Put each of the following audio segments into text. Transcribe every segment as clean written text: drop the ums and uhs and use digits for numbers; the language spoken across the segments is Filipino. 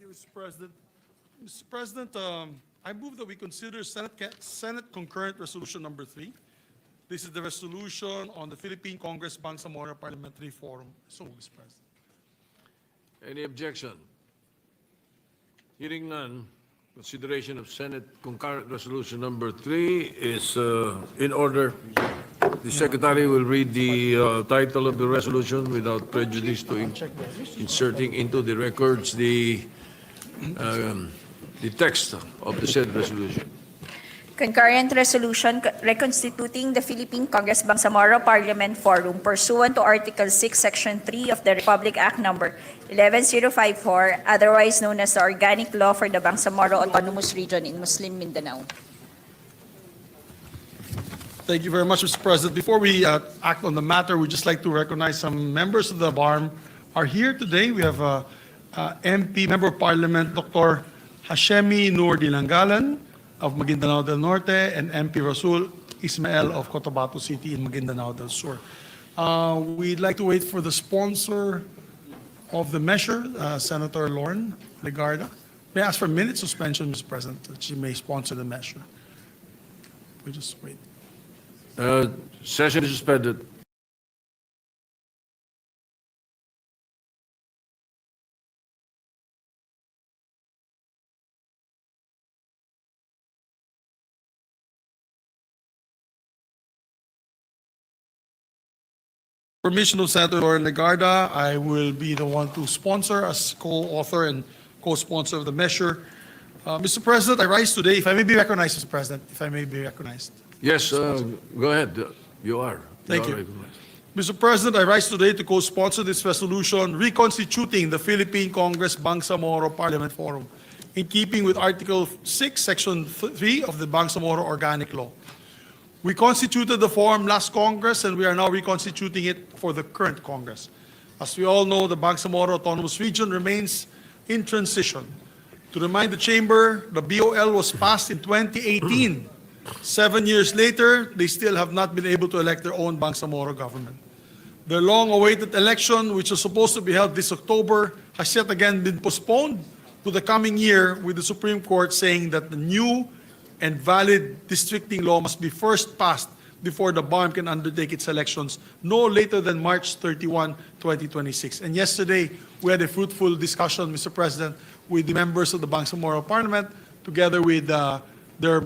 Mr. President. Mr. President, I move that we consider Senate Concurrent Resolution Number 3. This is the resolution on the Philippine Congress Bangsamoro Parliamentary Forum. So, Mr. President. Any objection? Hearing none, consideration of Senate Concurrent Resolution Number 3 is in order. The Secretary will read the title of the resolution without prejudice to inserting into the records the text of the said resolution. Concurrent resolution reconstituting the Philippine Congress Bangsamoro Parliament Forum pursuant to Article 6, Section 3 of the Republic Act No. 11054, otherwise known as the Organic Law for the Bangsamoro Autonomous Region in Muslim Mindanao. Thank you very much, Mr. President. Before we act on the matter, we'd just like to recognize some members of the BARM are here today. We have MP, Member of Parliament, Dr. Hashemi Nur Dilangalan of Maguindanao del Norte, and MP Rasul Ismael of Cotabato City in Maguindanao del Sur. We'd like to wait for the sponsor of the measure, Senator Lauren Legarda. May I ask for a minute suspension, Mr. President, that she may sponsor the measure. We just wait. Session is suspended. Permission of Senator Lauren Legarda, I will be the one to sponsor as co-author and co-sponsor of the measure. Mr. President, I rise today, if I may be recognized, Mr. President, if I may be recognized. Yes, go ahead. You are. Thank you. Mr. President, I rise today to co-sponsor this resolution reconstituting the Philippine Congress Bangsamoro Parliament Forum in keeping with Article 6, Section 3 of the Bangsamoro Organic Law. We constituted the forum last Congress and we are now reconstituting it for the current Congress. As we all know, the Bangsamoro Autonomous Region remains in transition. To remind the Chamber, the BOL was passed in 2018. 7 years later, they still have not been able to elect their own Bangsamoro government. Their long-awaited election, which was supposed to be held this October, has yet again been postponed to the coming year, with the Supreme Court saying that the new and valid districting law must be first passed before the BARM can undertake its elections no later than March 31, 2026. And yesterday, we had a fruitful discussion, Mr. President, with the members of the Bangsamoro Parliament, together with their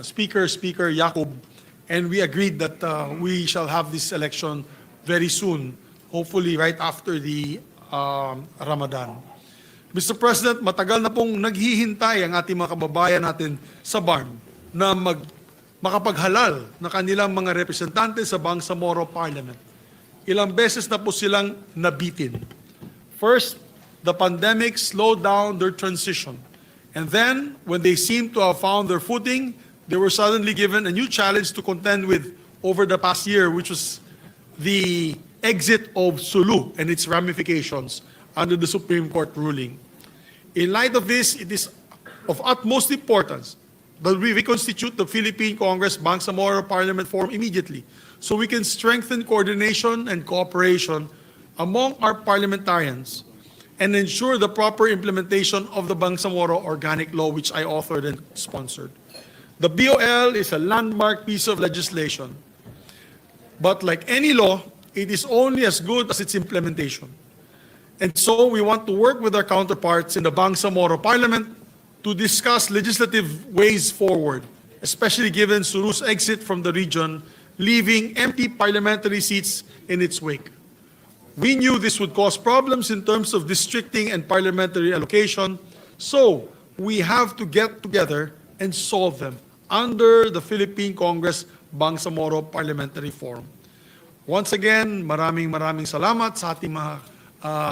Speaker Jacob, and we agreed that we shall have this election very soon, hopefully right after the Ramadan. Mr. President, matagal na pong naghihintay ang ating mga kababayan natin sa BARM na makapaghalal na kanilang mga representante sa Bangsamoro Parliament. Ilang beses na po silang nabitin. First, the pandemic slowed down their transition. And then, when they seemed to have found their footing, they were suddenly given a new challenge to contend with over the past year, which was the exit of Sulu and its ramifications under the Supreme Court ruling. In light of this, it is of utmost importance that we reconstitute the Philippine Congress Bangsamoro Parliament Forum immediately so we can strengthen coordination and cooperation among our parliamentarians and ensure the proper implementation of the Bangsamoro Organic Law, which I authored and sponsored. The BOL is a landmark piece of legislation, but like any law, it is only as good as its implementation. And so we want to work with our counterparts in the Bangsamoro Parliament to discuss legislative ways forward, especially given Sulu's exit from the region, leaving empty parliamentary seats in its wake. We knew this would cause problems in terms of districting and parliamentary allocation, so we have to get together and solve them under the Philippine Congress Bangsamoro Parliamentary Forum. Once again, maraming salamat sa ating mga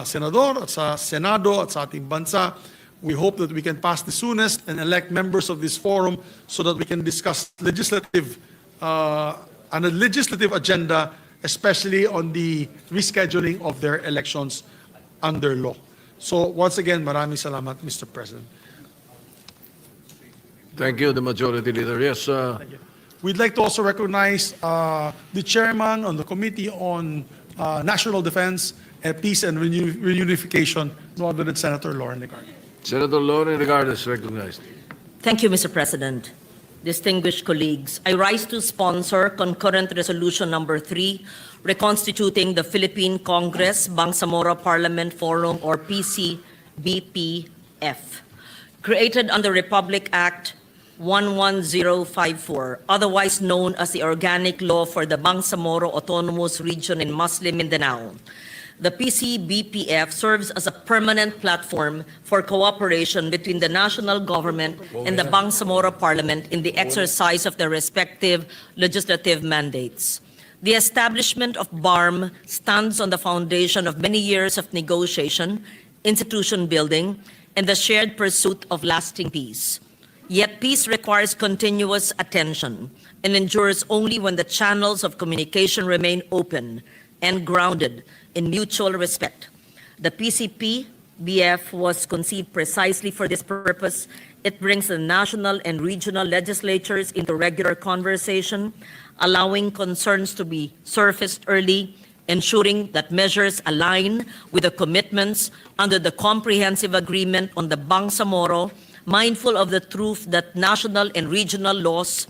senador at sa Senado at sa ating bansa. We hope that we can pass the soonest and elect members of this forum so that we can discuss legislative on a legislative agenda, especially on the rescheduling of their elections under law. So once again, maraming salamat, Mr. President. Thank you, the Majority Leader. Yes, we'd like to also recognize the chairman on the Committee on National Defense, Peace and Reunification, no other than Senator Lauren Legarda. Senator Lauren Legarda is recognized. Thank you, Mr. President. Distinguished colleagues, I rise to sponsor concurrent resolution number 3, reconstituting the Philippine Congress Bangsamoro Parliament Forum, or PCBPF, created under Republic Act 11054, otherwise known as the Organic Law for the Bangsamoro Autonomous Region in Muslim Mindanao. The PCBPF serves as a permanent platform for cooperation between the national government and the Bangsamoro Parliament in the exercise of their respective legislative mandates. The establishment of BARM stands on the foundation of many years of negotiation, institution building, and the shared pursuit of lasting peace. Yet peace requires continuous attention and endures only when the channels of communication remain open and grounded in mutual respect. The PCP-BF was conceived precisely for this purpose. It brings the national and regional legislatures into regular conversation, allowing concerns to be surfaced early, ensuring that measures align with the commitments under the Comprehensive Agreement on the Bangsamoro, mindful of the truth that national and regional laws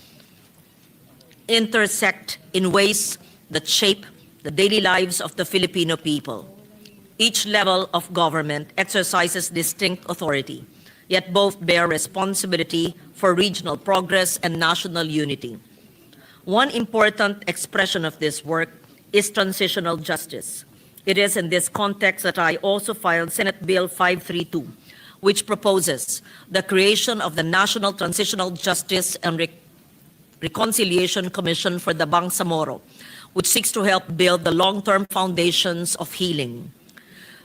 intersect in ways that shape the daily lives of the Filipino people. Each level of government exercises distinct authority, yet both bear responsibility for regional progress and national unity. One important expression of this work is transitional justice. It is in this context that I also filed Senate Bill 532, which proposes the creation of the National Transitional Justice and Reconciliation Commission for the Bangsamoro, which seeks to help build the long-term foundations of healing.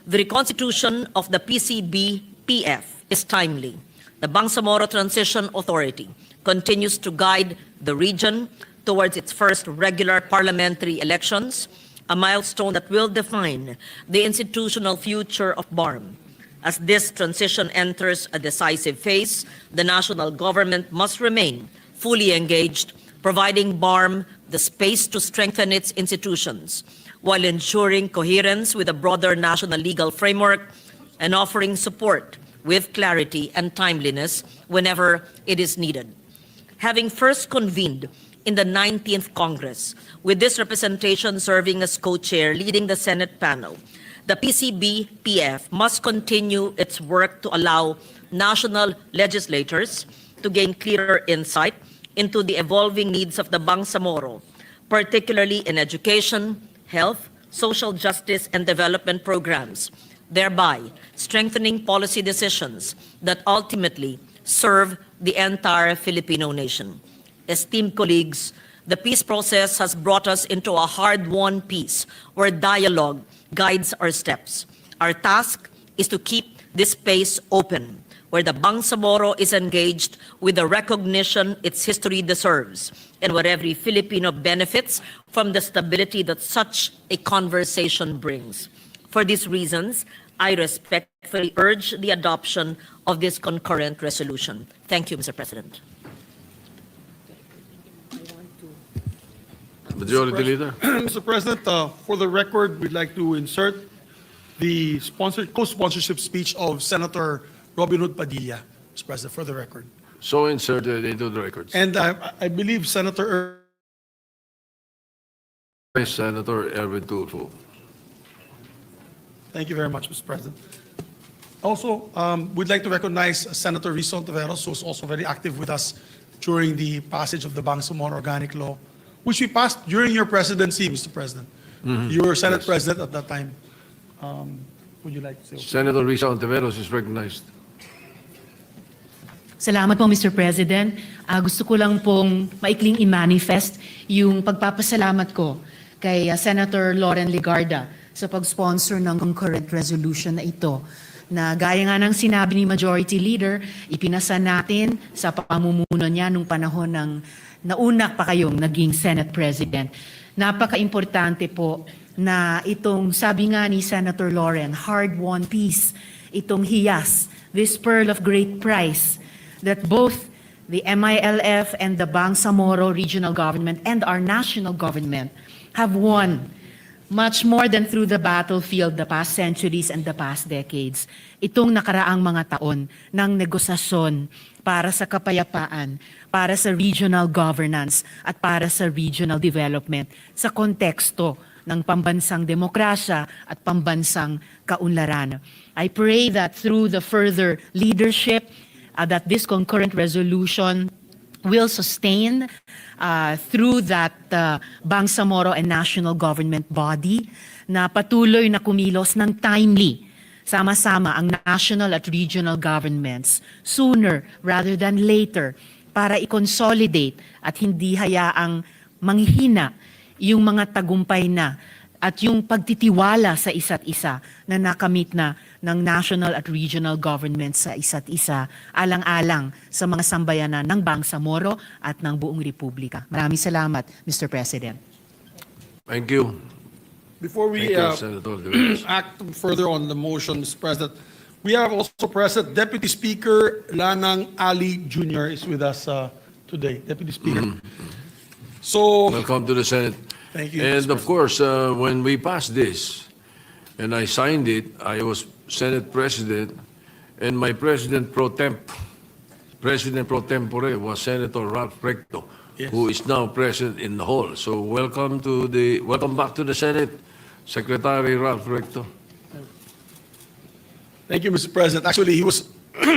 The reconstitution of the PCB-PF is timely. The Bangsamoro Transition Authority continues to guide the region towards its first regular parliamentary elections, a milestone that will define the institutional future of BARM. As this transition enters a decisive phase, the national government must remain fully engaged, providing BARM the space to strengthen its institutions, while ensuring coherence with a broader national legal framework and offering support with clarity and timeliness whenever it is needed. Having first convened in the 19th Congress, with this representation serving as co-chair leading the Senate panel, the PCB-PF must continue its work to allow national legislators to gain clearer insight into the evolving needs of the Bangsamoro, particularly in education, health, social justice, and development programs, thereby strengthening policy decisions that ultimately serve the entire Filipino nation. Esteemed colleagues, the peace process has brought us into a hard-won peace where dialogue guides our steps. Our task is to keep this space open, where the Bangsamoro is engaged with the recognition its history deserves, and where every Filipino benefits from the stability that such a conversation brings. For these reasons, I respectfully urge the adoption of this concurrent resolution. Thank you, Mr. President. Majority Leader. Mr. President, for the record, we'd like to insert the co-sponsorship speech of Senator Robin Hood Padilla, Mr. President, for the record. So inserted into the records. And I believe Senator Senator Erwin Tulfo. Thank you very much, Mr. President. Also, we'd like to recognize Senator Rizon Taveros, who was also very active with us during the passage of the Bangsamoro Organic Law, which we passed during your presidency, Mr. President. You were Senate President at that time. Would you like to say? Senator Risa Ontiveros is recognized. Salamat po, Mr. President. Gusto ko lang pong maikling i-manifest yung pagpapasalamat ko kay Senator Lauren Legarda sa pag-sponsor ng concurrent resolution na ito, na gaya nga ng sinabi ni Majority Leader, ipinasa natin sa pamumuno niya nung panahon ng nauna pa kayong naging Senate President. Napaka-importante po na itong, sabi nga ni Senator Lauren, hard-won peace, itong hiyas, this pearl of great price, that both the MILF and the Bangsamoro Regional Government and our national government have won Much more than through the battlefield the past centuries and the past decades, itong nakaraang mga taon ng negosasyon para sa kapayapaan, para sa regional governance at para sa regional development sa konteksto ng pambansang demokrasya at pambansang kaunlaran. I pray that through the further leadership that this concurrent resolution will sustain through that Bangsamoro and national government body na patuloy na kumilos ng timely, sama-sama ang national at regional governments sooner rather than later para i-consolidate at hindi hayaang manghina yung mga tagumpay na at yung pagtitiwala sa isa't isa na nakamit na ng national at regional governments sa isa't isa, alang-alang sa mga sambayanan ng Bangsamoro at ng buong Republika. Maraming salamat, Mr. President. Thank you. Before we Thank you, Senator Rivera. act further on the motion, Mr. President, we have also present Deputy Speaker Lanang Ali Jr. is with us today. Deputy Speaker. So, Welcome to the Senate. thank you. And Mr. of course, when we passed this, and I signed it, I was Senate President, and my President pro tempore was Senator Ralph Recto, Yes. who is now present in the hall. So welcome back to the Senate, Secretary Ralph Recto. Thank you, Mr. President. Actually, he was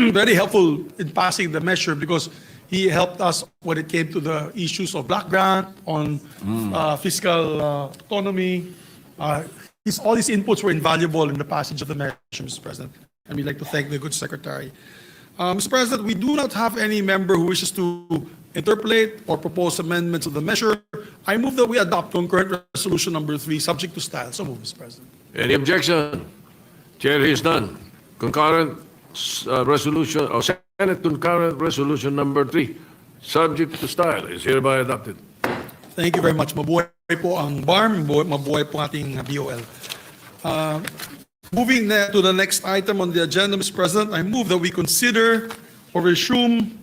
very helpful in passing the measure because he helped us when it came to the issues of block grant, on fiscal autonomy. All his inputs were invaluable in the passage of the measure, Mr. President. And we'd like to thank the good secretary. Mr. President, we do not have any member who wishes to interpolate or propose amendments of the measure. I move that we adopt concurrent resolution number 3, subject to style. So move, Mr. President. Any objection? Chair hears none. Concurrent resolution, or Senate concurrent resolution number 3, subject to style, is hereby adopted. Thank you very much. Mabuhay po ang BARM, mabuhay po ating BOL. Moving to the next item on the agenda, Mr. President, I move that we consider or resume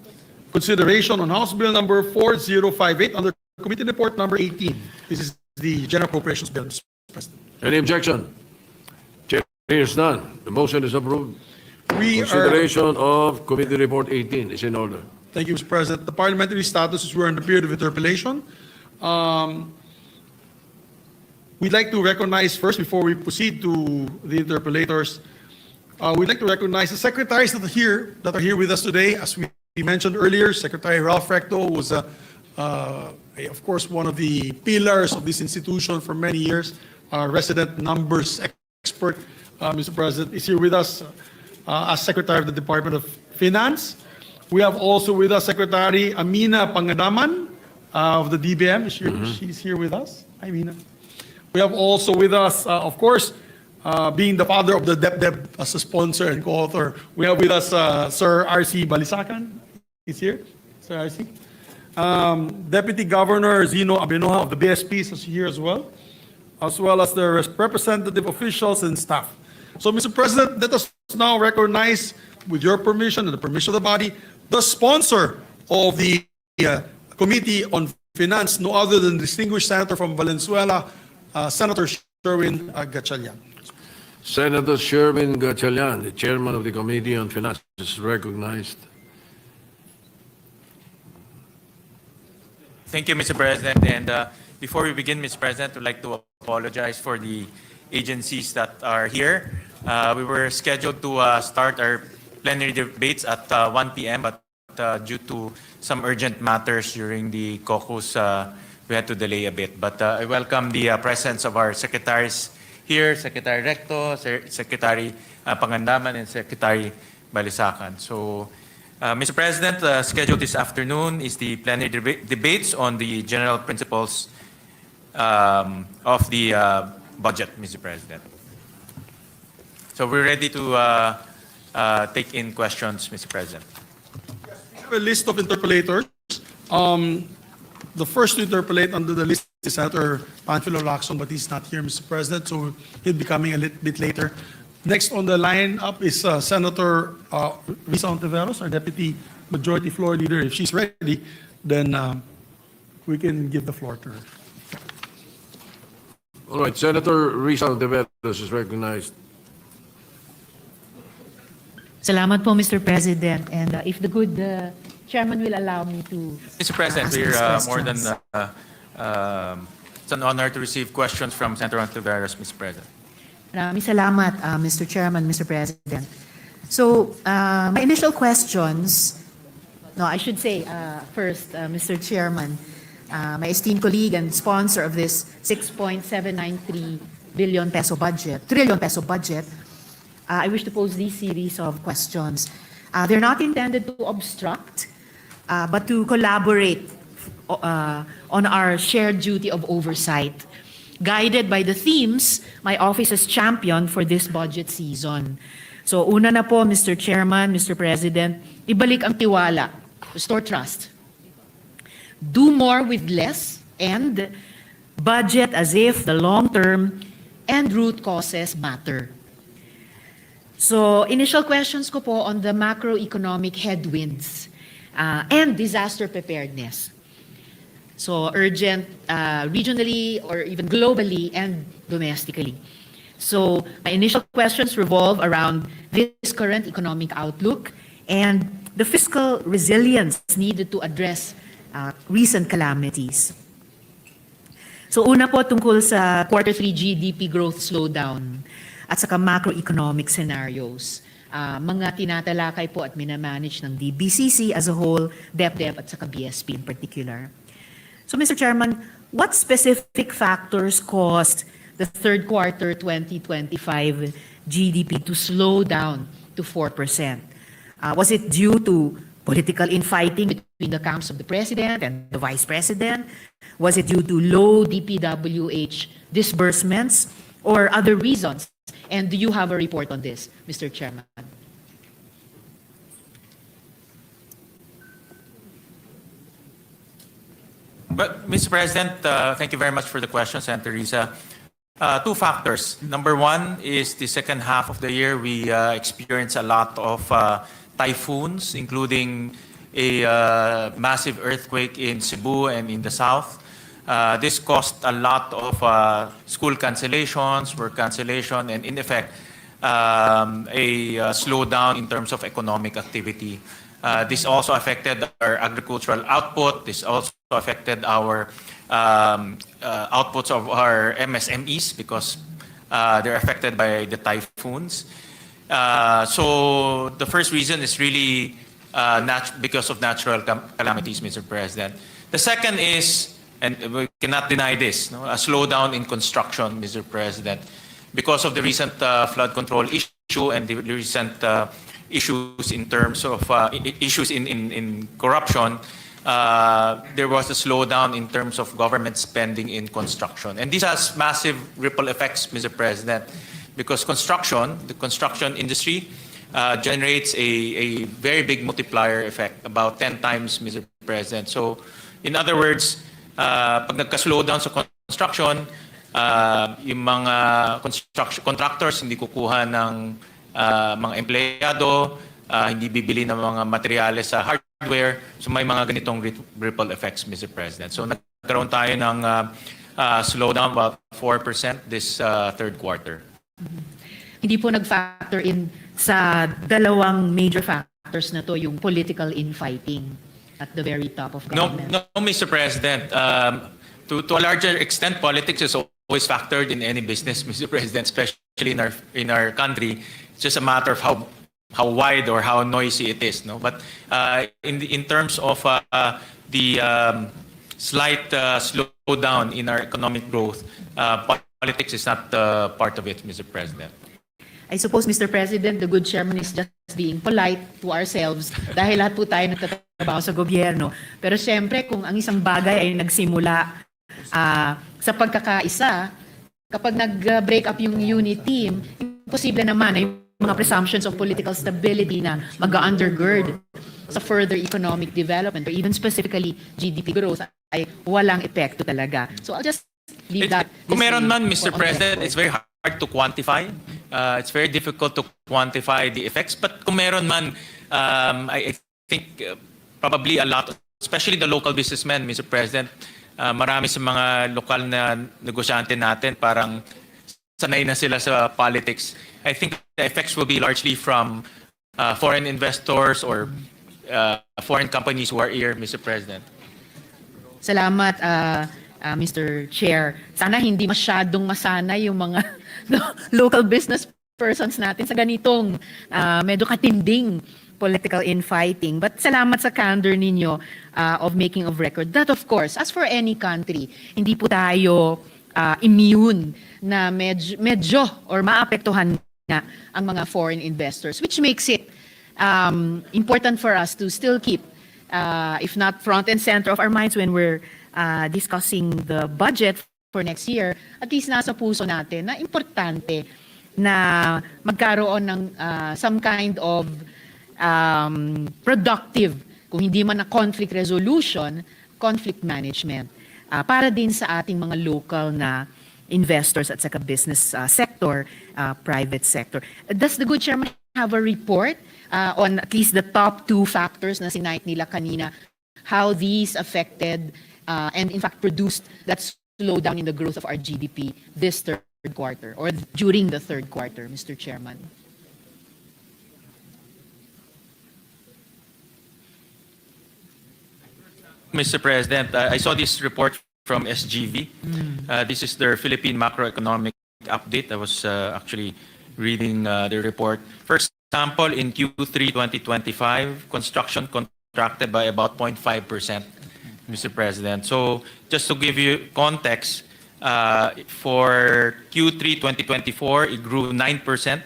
consideration on House Bill number 4058 under Committee Report number 18. This is the General Appropriations Bill, Mr. President. Any objection? Chair hears none. The motion is approved. We are, Consideration of Committee Report 18 is in order. thank you, Mr. President. The parliamentary status is we're in the period of interpellation. We'd like to recognize first, before we proceed to the interpellators, we'd like to recognize the secretaries that are here with us today. As we mentioned earlier, Secretary Ralph Recto was, of course, one of the pillars of this institution for many years. Our resident numbers expert, Mr. President, is here with us as Secretary of the Department of Finance. We have also with us Secretary Amina Pangadaman of the DBM. She's here with us. Hi, Amina. We have also with us, of course, being the father of the DEPDev as a sponsor and co-author, we have with us Sir R.C. Balisacan. He's here. Sir R.C. Deputy Governor Zino Abenoja of the BSPs is here as well as the representative officials and staff. So, Mr. President, let us now recognize, with your permission and the permission of the body, the sponsor of the Committee on Finance, no other than distinguished senator from Valenzuela, Senator Sherwin Gatchalian. Senator Sherwin Gatchalian, the chairman of the Committee on Finance, is recognized. Thank you, Mr. President. And before we begin, Mr. President, I'd like to apologize for the agencies that are here. We were scheduled to start our plenary debates at 1 p.m., but due to some urgent matters during the caucus, we had to delay a bit. But I welcome the presence of our secretaries here, Secretary Recto, Secretary Pangandaman, and Secretary Balisacan. So, Mr. President, scheduled this afternoon is the plenary debates on the general principles of the budget, Mr. President. So we're ready to take in questions, Mr. President. We have a list of interpellators. The first to interpolate under the list is Senator Panfilo Lacson, but he's not here, Mr. President, so he'll be coming a little bit later. Next on the line up is Senator Risa Ontiveros, our Deputy Majority Floor Leader. If she's ready, then we can give the floor to her. All right, Senator Risa Ontiveros is recognized. Salamat po, Mr. President. And if the good chairman will allow me to Mr. President, ask we're these more than, questions. it's an honor to receive questions from Senator Ontiveros, Mr. President. Maraming salamat, Mr. Chairman, Mr. President. So, my initial questions, no, I should say first, Mr. Chairman, my esteemed colleague and sponsor of this 6.793 trillion peso budget, I wish to pose these series of questions. They're not intended to obstruct, but to collaborate on our shared duty of oversight, guided by the themes my office has championed for this budget season. So una na po, Mr. Chairman, Mr. President, ibalik ang tiwala, restore trust. Do more with less and budget as if the long-term and root causes matter. So initial questions ko po on the macroeconomic headwinds and disaster preparedness. So urgent regionally or even globally and domestically. So my initial questions revolve around this current economic outlook and the fiscal resilience needed to address recent calamities. So una po tungkol sa Q3 GDP growth slowdown at saka macroeconomic scenarios. Mga tinatalakay po at minamanage ng DBCC as a whole, DEPDev at saka BSP in particular. So Mr. Chairman, what specific factors caused the third quarter 2025 GDP to slow down to 4%? Was it due to political infighting between the camps of the President and the Vice President? Was it due to low DPWH disbursements or other reasons? And do you have a report on this, Mr. Chairman? But, Mr. President, thank you very much for the question, Senator Risa. Two factors. Number one is the second half of the year, we experienced a lot of typhoons, including a massive earthquake in Cebu and in the south. This caused a lot of school cancellations, work cancellation, and in effect, a slowdown in terms of economic activity. This also affected our agricultural output. This also affected our outputs of our MSMEs because they're affected by the typhoons. So the first reason is really because of natural calamities, Mr. President. The second is, and we cannot deny this, no, a slowdown in construction, Mr. President, because of the recent flood control issue and the recent issues in terms of issues in corruption. There was a slowdown in terms of government spending in construction. And this has massive ripple effects, Mr. President, because the construction industry generates a very big multiplier effect, about 10 times, Mr. President. So, in other words, pag nagka-slowdown sa construction, yung mga contractors hindi kukuha ng mga empleyado, hindi bibili ng mga materyales sa hardware. So may mga ganitong ripple effects, Mr. President. So nagkaroon tayo ng slowdown about 4% this third quarter. Hindi po nag-factor in sa dalawang major factors na to, yung political infighting at the very top of government. No, Mr. President. To a larger extent, politics is always factored in any business, Mr. President, especially in our country. It's just a matter of how wide or how noisy it is, no. But in terms of the slight slowdown in our economic growth, politics is not part of it, Mr. President. I suppose, Mr. President, the good chairman is just being polite to ourselves dahil lahat po tayo nagtatrabaho sa gobyerno. Pero siyempre, kung ang isang bagay ay nagsimula sa pagkakaisa, kapag nag-break up yung unit team, imposible naman ay mga presumptions of political stability na mag-undergird sa further economic development or even specifically GDP growth ay walang epekto talaga. So I'll just leave that. Kung meron man, Mr. President, it's very hard to quantify. It's very difficult to quantify the effects. But kung meron man, I think probably a lot, especially the local businessmen, Mr. President, marami sa mga lokal na negosyante natin parang sanay na sila sa politics. I think the effects will be largely from foreign investors or foreign companies who are here, Mr. President. Salamat, Mr. Chair. Sana hindi masyadong masanay yung mga local business persons natin sa ganitong medyo katinding political infighting. But salamat sa candor ninyo of making of record. That of course, as for any country, hindi po tayo immune na medyo or maapektuhan na ang mga foreign investors, which makes it important for us to still keep, if not front and center of our minds when we're discussing the budget for next year, at least nasa puso natin na importante na magkaroon ng some kind of productive, kung hindi man na conflict resolution, conflict management, para din sa ating mga local na investors at saka business sector, private sector. Does the good chairman have a report on at least the top two factors na sinight nila kanina, how these affected and in fact produced that slowdown in the growth of our GDP this third quarter or during the third quarter, Mr. Chairman? Mr. President, I saw this report from SGV. This is their Philippine macroeconomic update. I was actually reading the report. For example, in Q3 2025, construction contracted by about 0.5%, Mr. President. So just to give you context, for Q3 2024, it grew 9%.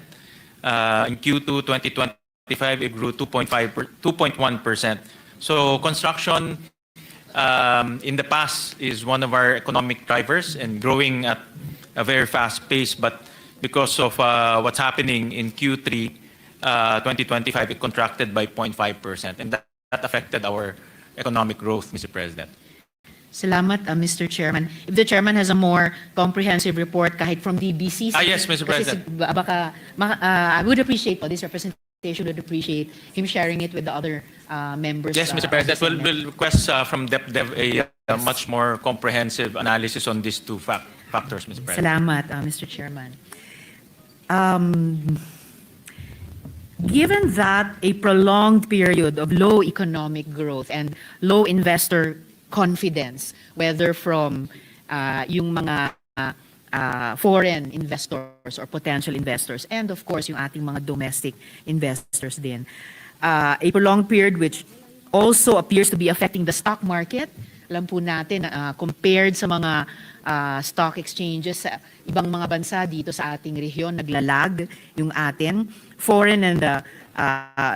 In Q2 2025, it grew 2.1%. So construction in the past is one of our economic drivers and growing at a very fast pace. But because of what's happening in Q3 2025, it contracted by 0.5%. And that affected our economic growth, Mr. President. Salamat, Mr. Chairman. If the Chairman has a more comprehensive report kahit from DBC. Yes, Mr. President. I would appreciate, this representation would appreciate him sharing it with the other members. Yes, Mr. President. We'll request from DEPDev a much more comprehensive analysis on these two factors, Mr. President. Salamat, Mr. Chairman. Given that a prolonged period of low economic growth and low investor confidence, whether from yung mga foreign investors or potential investors, and of course yung ating mga domestic investors din, a prolonged period which also appears to be affecting the stock market. Alam po natin, compared sa mga stock exchanges sa ibang mga bansa dito sa ating rehiyon, naglalag yung atin. Foreign and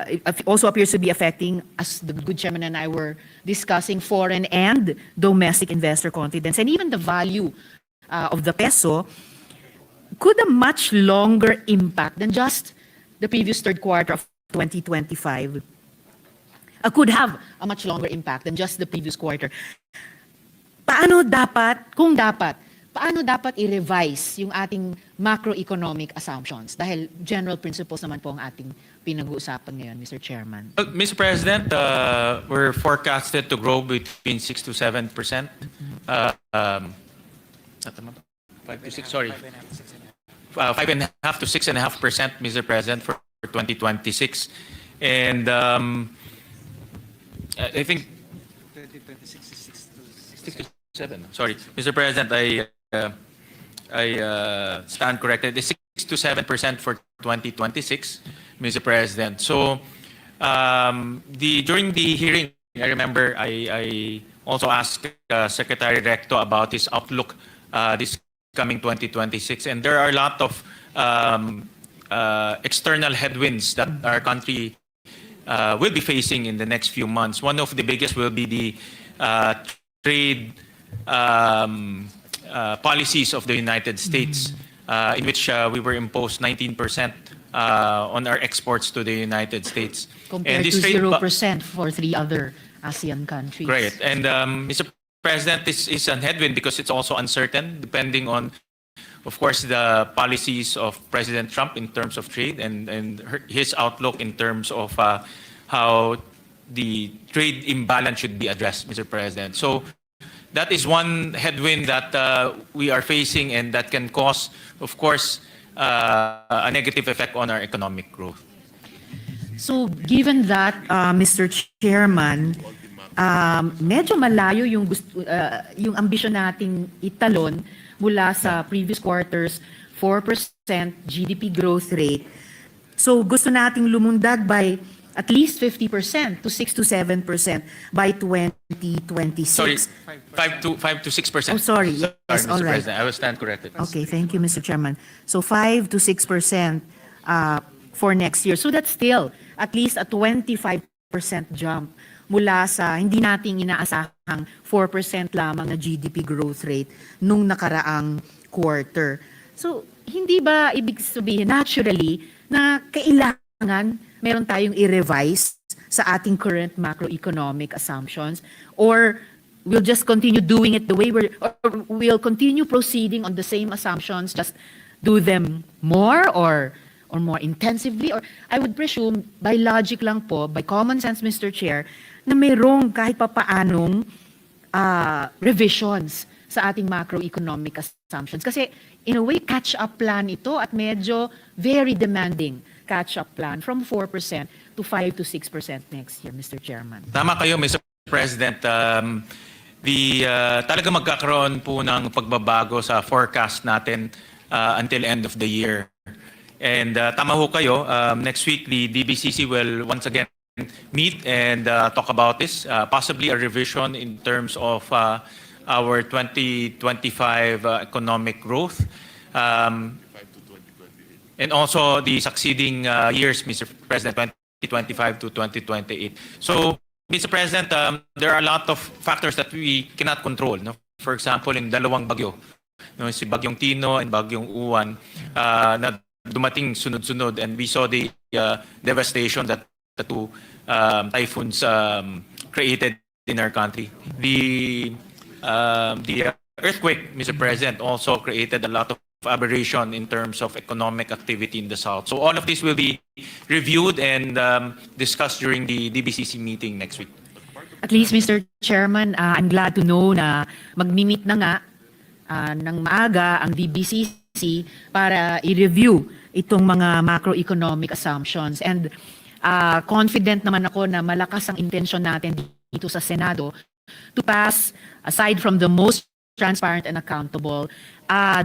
it also appears to be affecting, as the good chairman and I were discussing, foreign and domestic investor confidence, and even the value of the peso. Could a much longer impact than just the previous third quarter of 2025 could have a much longer impact than just the previous quarter. Paano dapat i-revise yung ating macroeconomic assumptions? Dahil general principles naman po ang ating pinag-uusapan ngayon, Mr. Chairman. Well, Mr. President, we're forecasted to grow between 6 to 7%. 5 to 6, sorry. 5.5 to 6.5%, Mr. President, for 2026. And I think 6 to 7. Sorry, Mr. President, I stand corrected. It's 6 to 7% for 2026, Mr. President. So during the hearing, I remember I also asked Secretary Recto about his outlook this coming 2026, and there are a lot of external headwinds that our country will be facing in the next few months. One of the biggest will be the trade policies of the United States, in which we were imposed 19% on our exports to the United States. Compared to 0% for 3 other ASEAN countries. Great. And Mr. President, this is a headwind because it's also uncertain, depending on, of course, the policies of President Trump in terms of trade and his outlook in terms of how the trade imbalance should be addressed, Mr. President. So that is one headwind that we are facing, and that can cause, of course, a negative effect on our economic growth. So given that, Mr. Chairman, medyo malayo yung ambisyon nating italon mula sa previous quarters, 4% GDP growth rate. So gusto nating lumundag by at least 50% to 6 to 7% by 2026. Sorry, 5 to 6%. Oh, sorry. Yes, Mr. all right. President, I will stand corrected. Okay, thank you, Mr. Chairman. So 5 to 6% for next year. So that's still at least a 25% jump mula sa hindi nating inaasahang 4% lamang na GDP growth rate nung nakaraang quarter. So hindi ba ibig sabihin naturally na kailangan meron tayong i-revise sa ating current macroeconomic assumptions, or we'll just continue doing it the way or we'll continue proceeding on the same assumptions, just do them more or more intensively? Or I would presume by logic lang po, by common sense, Mr. Chair, na mayroong kahit papaanong revisions sa ating macroeconomic assumptions. Kasi in a way, catch-up plan ito at medyo very demanding catch-up plan from 4% to 5 to 6% next year, Mr. Chairman. Tama kayo, Mr. President. Talaga magkakaroon po ng pagbabago sa forecast natin until end of the year. And tama ho kayo, next week the DBCC will once again meet and talk about this, possibly a revision in terms of our 2025 economic growth. And also the succeeding years, Mr. President, 2025 to 2028. So, Mr. President, there are a lot of factors that we cannot control. No? For example, in dalawang bagyo, no, si Bagyong Tino and Bagyong Uwan, na dumating sunod-sunod, and we saw the devastation that the two typhoons created in our country. The earthquake, Mr. President, also created a lot of aberration in terms of economic activity in the South. So all of this will be reviewed and discussed during the DBCC meeting next week. At least, Mr. Chairman, I'm glad to know na magmi-meet na nga ng maaga ang DBCC para i-review itong mga macroeconomic assumptions. And confident naman ako na malakas ang intensyon natin dito sa Senado to pass, aside from the most transparent and accountable,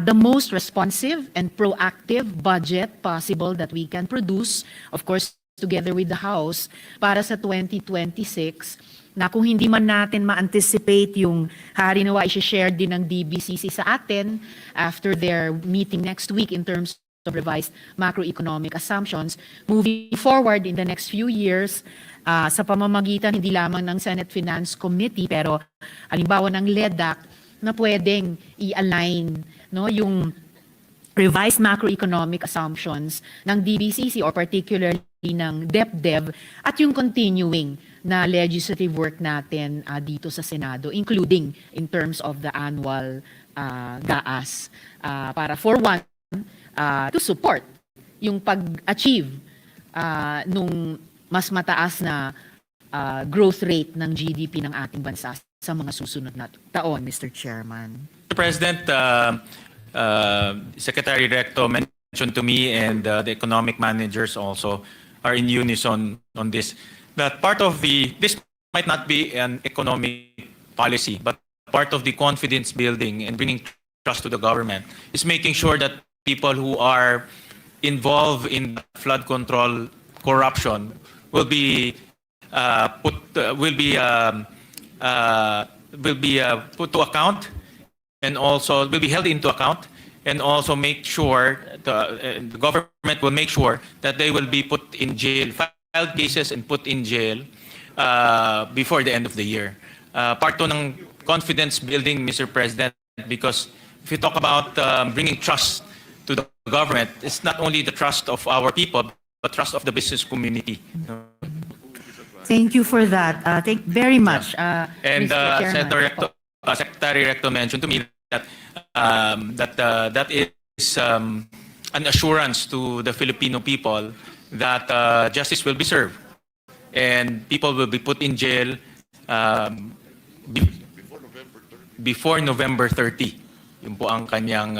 the most responsive and proactive budget possible that we can produce, of course, together with the House, para sa 2026, na kung hindi man natin ma-anticipate yung harinawa, i-share din ng DBCC sa atin after their meeting next week in terms of revised macroeconomic assumptions, moving forward in the next few years, sa pamamagitan hindi lamang ng Senate Finance Committee, pero halimbawa ng LEDAC, na pwedeng i-align, no, yung revised macroeconomic assumptions ng DBCC or particularly ng DEPDev at yung continuing na legislative work natin dito sa Senado, including in terms of the annual GAAS, para for one, to support yung pag-achieve nung mas mataas na growth rate ng GDP ng ating bansa sa mga susunod na taon, Mr. Chairman. Mr. President, Secretary Recto mentioned to me, and the economic managers also are in unison on this, that part of this might not be an economic policy, but part of the confidence building and bringing trust to the government is making sure that people who are involved in flood control corruption will be put to account, and also will be held into account, and also make sure the government will make sure that they will be put in jail, filed cases and put in jail before the end of the year. Part to ng confidence building, Mr. President, because if you talk about bringing trust to the government, it's not only the trust of our people, but trust of the business community. Thank you for that. Thank very much, And Mr. Chairman. Secretary Recto mentioned to me that that is an assurance to the Filipino people that justice will be served and people will be put in jail before November 30. Yun po ang kanyang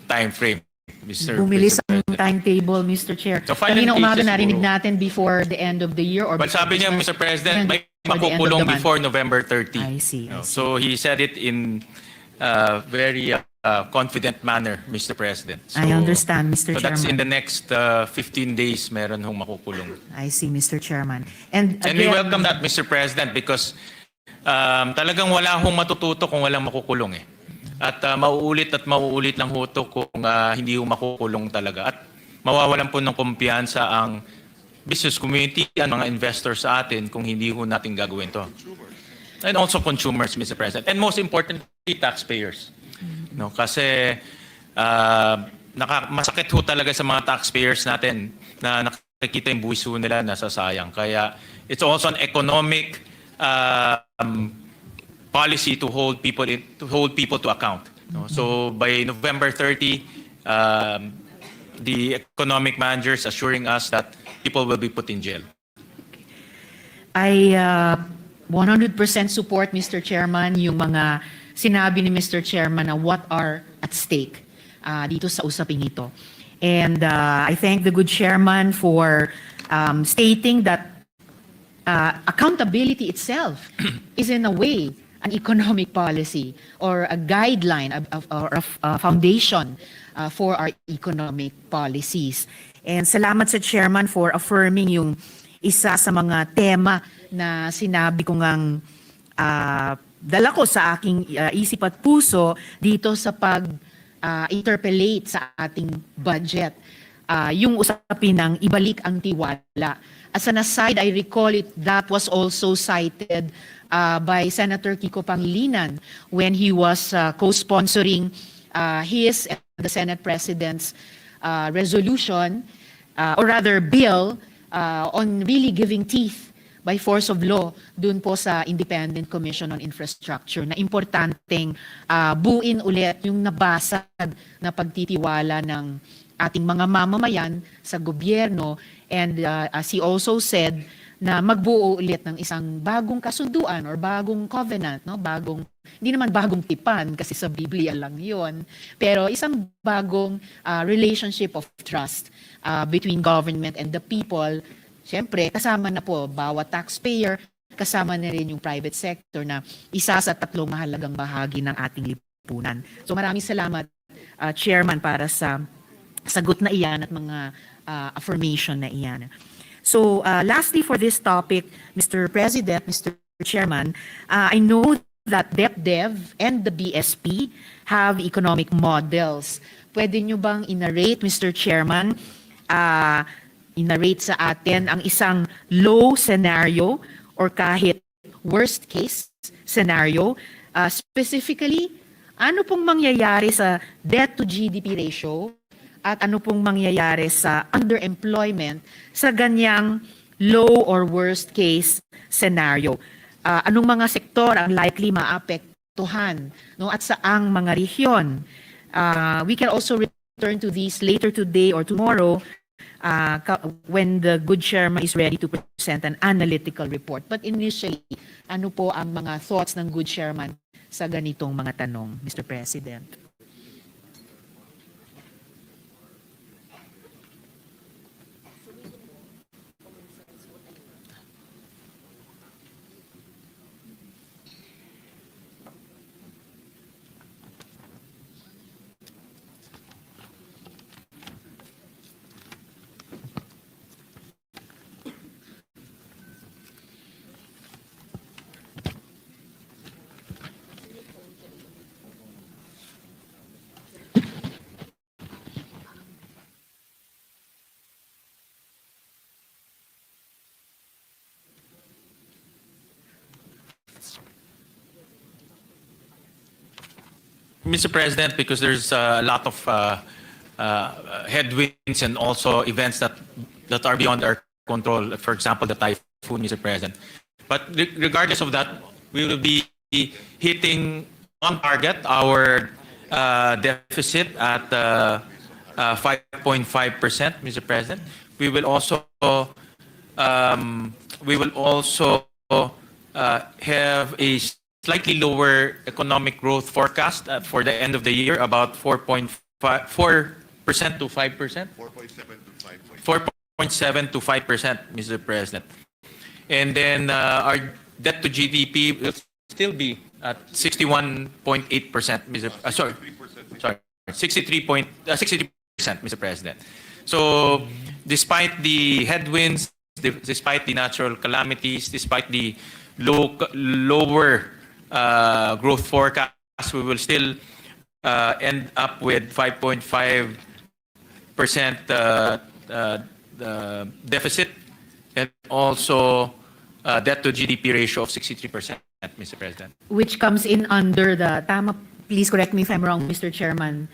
time frame, Bumilis Mr. ang President. timetable, Mr. Chair. So, filing Kanina umaga cases narinig po. natin before the end of the year or But sabi niya, Mr. President, may before the end of makukulong the month. before November 30. I see, I see. So he said it in very confident manner, Mr. President. So, I understand, Mr. So that's in the Chairman. next 15 days, meron hong makukulong. I see, Mr. Chairman. And And we again, welcome that, Mr. President, because talagang wala hong matututo kung walang makukulong eh. At mauulit lang ho ito kung hindi ho makukulong talaga. At mawawalan po ng kumpiyansa ang business community, ang mga investors sa atin kung hindi ho natin gagawin to. And also consumers, Mr. President. And most importantly, taxpayers. No, kasi masakit ho talaga sa mga taxpayers natin na nakikita yung buwis ho nila nasasayang. Kaya it's also an economic policy to hold people to account. No? So by November 30, the economic managers assuring us that people will be put in jail. I 100% support, Mr. Chairman, yung mga sinabi ni Mr. Chairman na what are at stake dito sa usaping ito. And I thank the good chairman for stating that accountability itself is in a way an economic policy or a guideline or a foundation for our economic policies. And salamat sa chairman for affirming yung isa sa mga tema na sinabi ko ngang dala ko sa aking isip at puso dito sa interpellate sa ating budget. Yung usapin ng ibalik ang tiwala. As an aside, I recall that was also cited by Senator Kiko Pangilinan when he was co-sponsoring his and the Senate President's resolution, or rather bill, on really giving teeth by force of law dun po sa Independent Commission on Infrastructure na importanteng buuin ulit yung nabasag na pagtitiwala ng ating mga mamamayan sa gobyerno. And as he also said, na magbuo ulit ng isang bagong kasunduan or bagong covenant, no? Hindi naman bagong tipan kasi sa Biblia lang yon, pero isang bagong relationship of trust between government and the people. Siyempre, kasama na po bawat taxpayer, kasama na rin yung private sector na isa sa tatlong mahalagang bahagi ng ating lipunan. So maraming salamat, Chairman, para sa sagot na iyan at mga affirmation na iyan. So lastly for this topic, Mr. President, Mr. Chairman, I know that DEPDev and the BSP have economic models. Pwede nyo bang inarrate, Mr. Chairman, inarrate sa atin ang isang low scenario or kahit worst case scenario? Specifically, ano pong mangyayari sa debt to GDP ratio at ano pong mangyayari sa underemployment sa ganyang low or worst case scenario? Anong mga sektor ang likely maapektuhan, no, at saang mga rehiyon? We can also return to these later today or tomorrow when the good chairman is ready to present an analytical report. But initially, ano po ang mga thoughts ng good chairman sa ganitong mga tanong, Mr. President? Mr. President, because there's a lot of headwinds and also events that are beyond our control. For example, the typhoon, Mr. President. But regardless of that, we will be hitting on target our deficit at 5.5%, Mr. President. We will also have a slightly lower economic growth forecast for the end of the year, about 4% to 5%. 4.7 to 5%, Mr. President. And then our debt to GDP will still be at 61.8%, sorry, 63%, Mr. President. So despite the headwinds, despite the natural calamities, despite the lower growth forecast, we will still end up with 5.5% deficit, and also debt to GDP ratio of 63%, Mr. President. Which comes in under the, please correct me if I'm wrong, Mr. Chairman,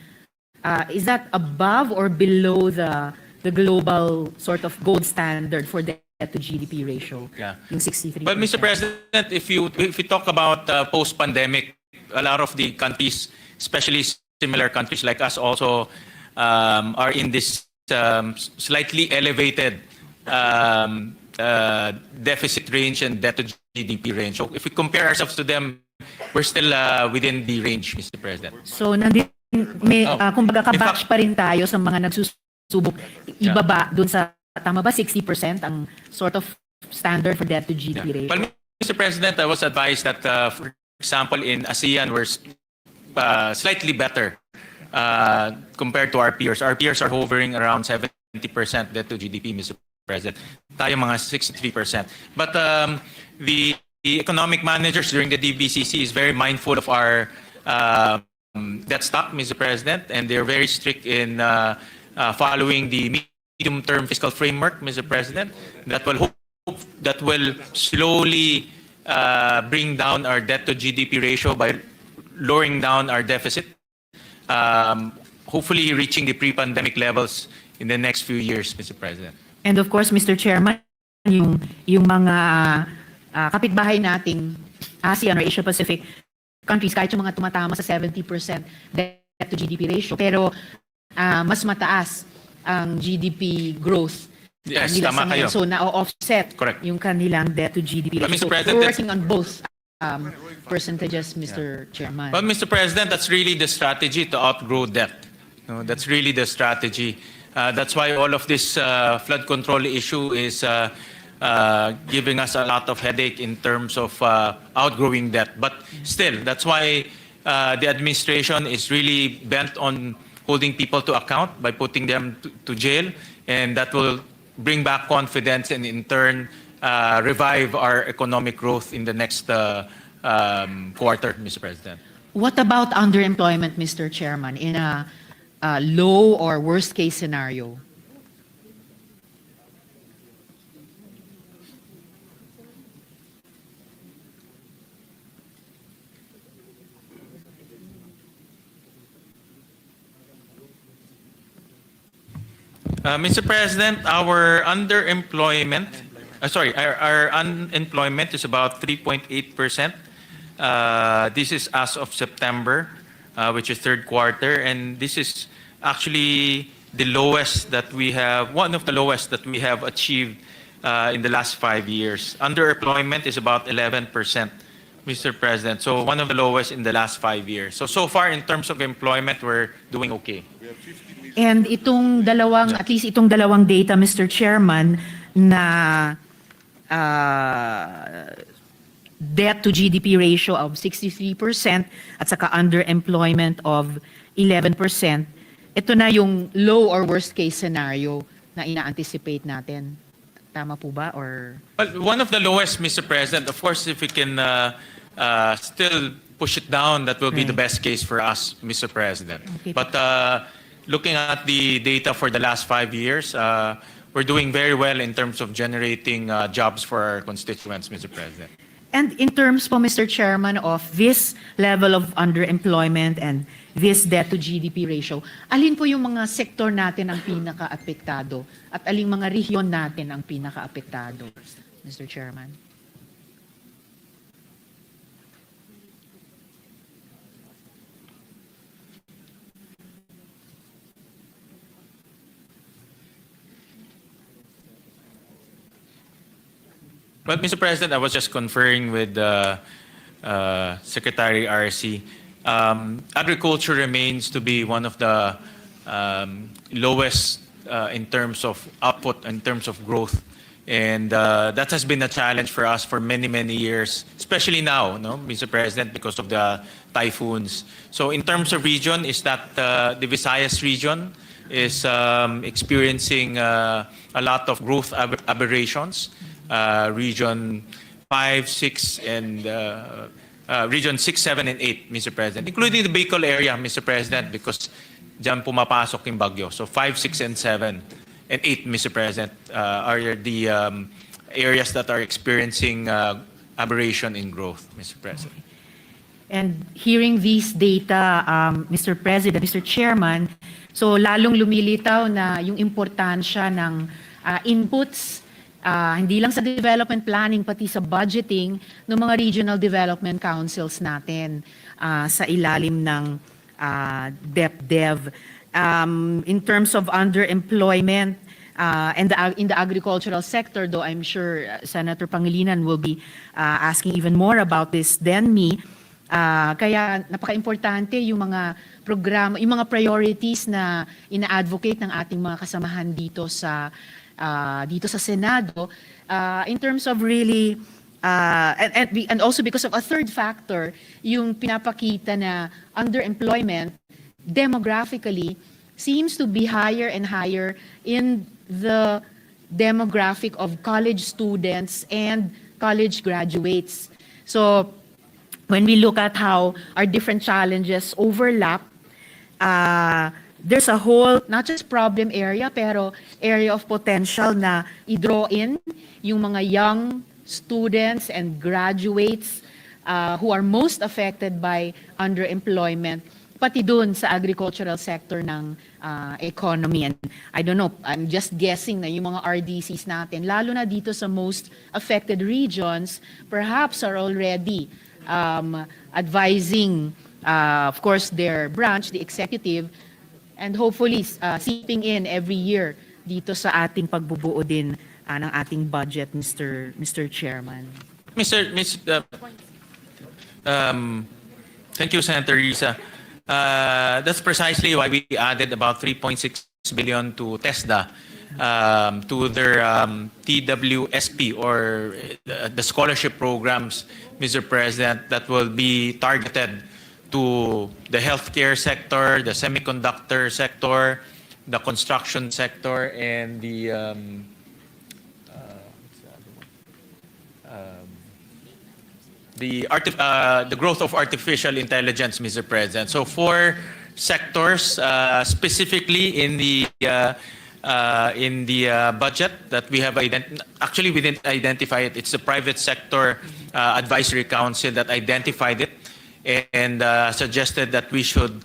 is that above or below the global sort of gold standard for debt to GDP ratio? Yeah. Yung 63%. But Mr. President, if you talk about post-pandemic, a lot of the countries, especially similar countries like us, also are in this slightly elevated deficit range and debt to GDP range. So if we compare ourselves to them, we're still within the range, Mr. President. So kumbaga kabatch pa rin tayo sa mga nagsusubok ibaba dun sa, tama ba, 60% ang sort of standard for debt to GDP ratio? Well, Mr. President, I was advised that, for example, in ASEAN, we're slightly better compared to our peers. Our peers are hovering around 70% debt to GDP, Mr. President. Tayo mga 63%. But the economic managers during the DBCC is very mindful of our debt stock, Mr. President, and they're very strict in following the medium-term fiscal framework, Mr. President, that will slowly bring down our debt to GDP ratio by lowering down our deficit, hopefully reaching the pre-pandemic levels in the next few years, Mr. President. And of course, Mr. Chairman, yung mga kapitbahay nating ASEAN or Asia Pacific countries, kahit yung mga tumatama sa 70% debt to GDP ratio, pero mas mataas ang GDP growth. Yes, nila tama sa ngayon. kayo. So na-offset Correct. yung kanilang debt to GDP But ratio. Mr. So President, we're working on both percentages, Mr. Chairman. Well, Mr. President, that's really the strategy to outgrow debt. No, that's really the strategy. That's why all of this flood control issue is giving us a lot of headache in terms of outgrowing debt. But still, that's why the administration is really bent on holding people to account by putting them to jail, and that will bring back confidence and in turn revive our economic growth in the next quarter, Mr. President. What about underemployment, Mr. Chairman, in a low or worst case scenario? Mr. President, our unemployment is about 3.8%. This is as of September, which is third quarter, and this is actually the lowest that we have, one of the lowest that we have achieved in the last 5 years. Underemployment is about 11%, Mr. President. So one of the lowest in the last 5 years. So far in terms of employment, we're doing okay. And itong dalawang, at least itong dalawang data, Mr. Chairman, na debt to GDP ratio of 63% at saka underemployment of 11%, ito na yung low or worst case scenario na ina-anticipate natin. Tama po ba? Or Well, one of the lowest, Mr. President. Of course, if we can still push it down, that will be the best case for us, Mr. President. Okay. But looking at the data for the last 5 years, we're doing very well in terms of generating jobs for our constituents, Mr. President. And in terms po, Mr. Chairman, of this level of underemployment and this debt to GDP ratio, alin po yung mga sektor natin ang pinaka-apektado at aling mga rehiyon natin ang pinaka-apektado, Mr. Chairman? But Mr. President, I was just conferring with Secretary RC. Agriculture remains to be one of the lowest in terms of output, in terms of growth. And that has been a challenge for us for many, many years, especially now, no, Mr. President, because of the typhoons. So in terms of region, is that the Visayas region is experiencing a lot of growth aberrations. Region 5, 6, and Region 6, 7, and 8, Mr. President, including the Bicol area, Mr. President, because dyan pumapasok yung bagyo. So 5, 6, and 7, and 8, Mr. President, are the areas that are experiencing aberration in growth, Mr. President. And hearing these data, Mr. President, Mr. Chairman, so lalong lumilitaw na yung importansya ng inputs, hindi lang sa development planning, pati sa budgeting ng mga regional development councils natin sa ilalim ng DEPDev. In terms of underemployment and in the agricultural sector, though I'm sure Senator Pangilinan will be asking even more about this than me, kaya napaka-importante yung mga programa, yung mga priorities na ina-advocate ng ating mga kasamahan dito sa Senado in terms of really and also because of a third factor, yung pinapakita na underemployment demographically seems to be higher and higher in the demographic of college students and college graduates. So when we look at how our different challenges overlap, there's a whole, not just problem area, pero area of potential na i-draw in yung mga young students and graduates who are most affected by underemployment, pati dun sa agricultural sector ng economy. And I don't know, I'm just guessing na yung mga RDCs natin, lalo na dito sa most affected regions, perhaps are already advising, of course, their branch, the executive, and hopefully seeping in every year dito sa ating pagbubuo din ng ating budget, Mr. Chairman. Thank you, Senator Risa. That's precisely why we added about 3.6 billion to TESDA, to their TWSP or the scholarship programs, Mr. President, that will be targeted to the healthcare sector, the semiconductor sector, the construction sector, and the growth of artificial intelligence, Mr. President. So 4 sectors specifically in the budget that we have actually we didn't identify it. It's the private sector advisory council that identified it and suggested that we should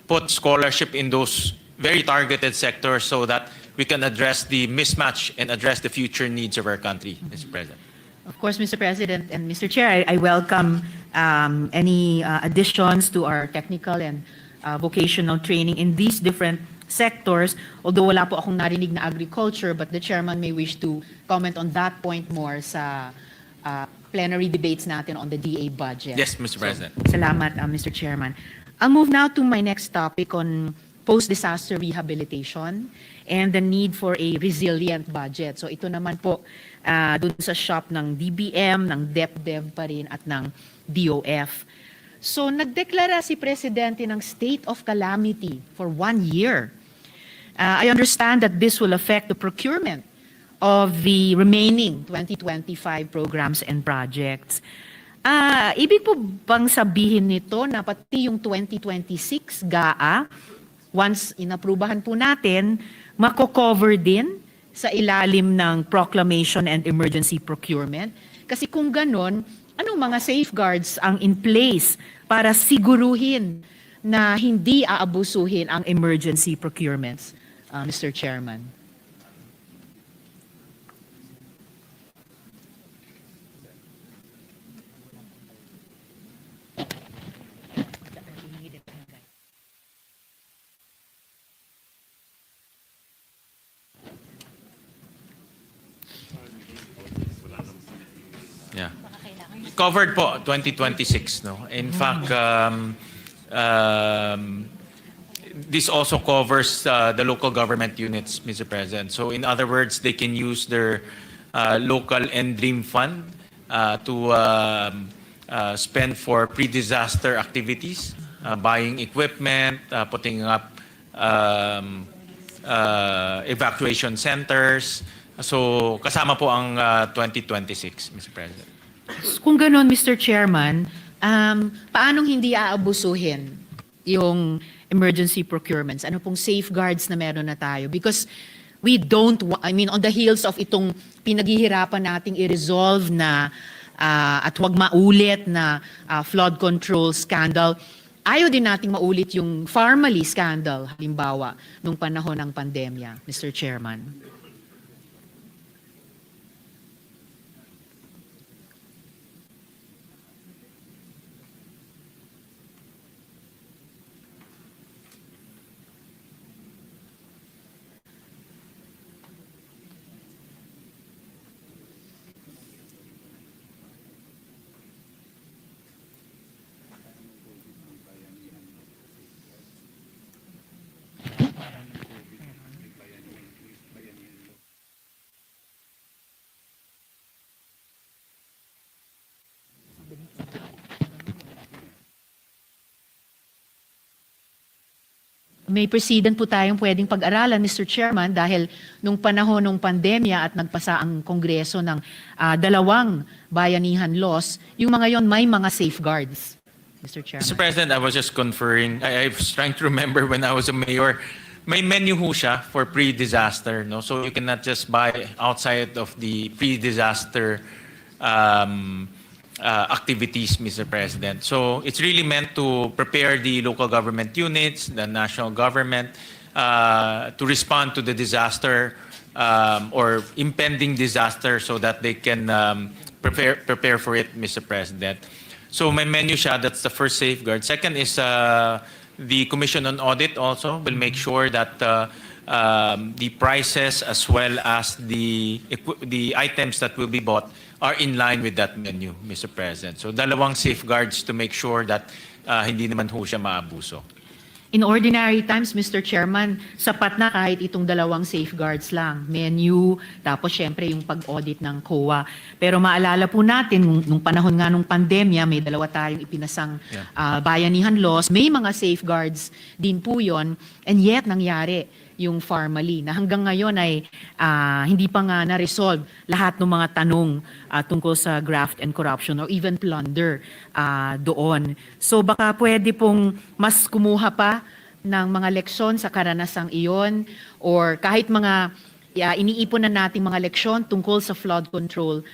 put scholarship in those very targeted sectors so that we can address the mismatch and address the future needs of our country, Mr. President. Of course, Mr. President and Mr. Chair, I welcome any additions to our technical and vocational training in these different sectors. Although wala po akong narinig na agriculture, but the chairman may wish to comment on that point more sa plenary debates natin on the DA budget. Yes, Mr. President. So, salamat, Mr. Chairman. I'll move now to my next topic on post-disaster rehabilitation and the need for a resilient budget. So ito naman po dun sa shop ng DBM, ng DEPDev pa rin at ng DOF. So nagdeklara si Presidente ng state of calamity for 1 year. I understand that this will affect the procurement of the remaining 2025 programs and projects. Ibig po bang sabihin nito na pati yung 2026 GAA, once inaprubahan po natin, mako-cover din sa ilalim ng proclamation and emergency procurement? Kasi kung ganon, anong mga safeguards ang in place para siguruhin na hindi aabusuhin ang emergency procurements, Mr. Chairman? Yeah. covered po 2026, no. In fact, this also covers the local government units, Mr. President. So in other words, they can use their local NDREAM fund to spend for pre-disaster activities, buying equipment, putting up evacuation centers. So kasama po ang 2026, Mr. President. Kung ganon, Mr. Chairman, paanong hindi aabusuhin yung emergency procurements? Ano pong safeguards na meron na tayo? Because we don't, on the heels of itong pinaghihirapan nating i-resolve na at huwag maulit na flood control scandal, ayaw din nating maulit yung Pharmaly scandal, halimbawa, nung panahon ng pandemya, Mr. Chairman. May precedent po tayong pwedeng pag-aralan, Mr. Chairman, dahil nung panahon ng pandemya at nagpasa ang Kongreso ng dalawang bayanihan laws, yung mga yon may mga safeguards, Mr. Chairman. Mr. President, I was just conferring. I was trying to remember when I was a mayor. May menu ho siya for pre-disaster, no? So you cannot just buy outside of the pre-disaster activities, Mr. President. So it's really meant to prepare the local government units, the national government, to respond to the disaster or impending disaster so that they can prepare for it, Mr. President. So may menu siya, that's the first safeguard. Second is the Commission on Audit also will make sure that the prices as well as the items that will be bought are in line with that menu, Mr. President. So dalawang safeguards to make sure that hindi naman ho siya maabuso. In ordinary times, Mr. Chairman, sapat na kahit itong dalawang safeguards lang. Menu, tapos syempre yung pag-audit ng COA. Pero maalala po natin, nung panahon nga nung pandemya, may dalawa tayong ipinasang bayanihan laws. May mga safeguards din po yon, and yet nangyari yung Pharmaly na hanggang ngayon ay hindi pa nga na-resolve lahat ng mga tanong tungkol sa graft and corruption or even plunder doon. So baka pwede pong mas kumuha pa ng mga leksyon sa karanasang iyon or kahit mga iniipon na nating mga leksyon tungkol sa flood control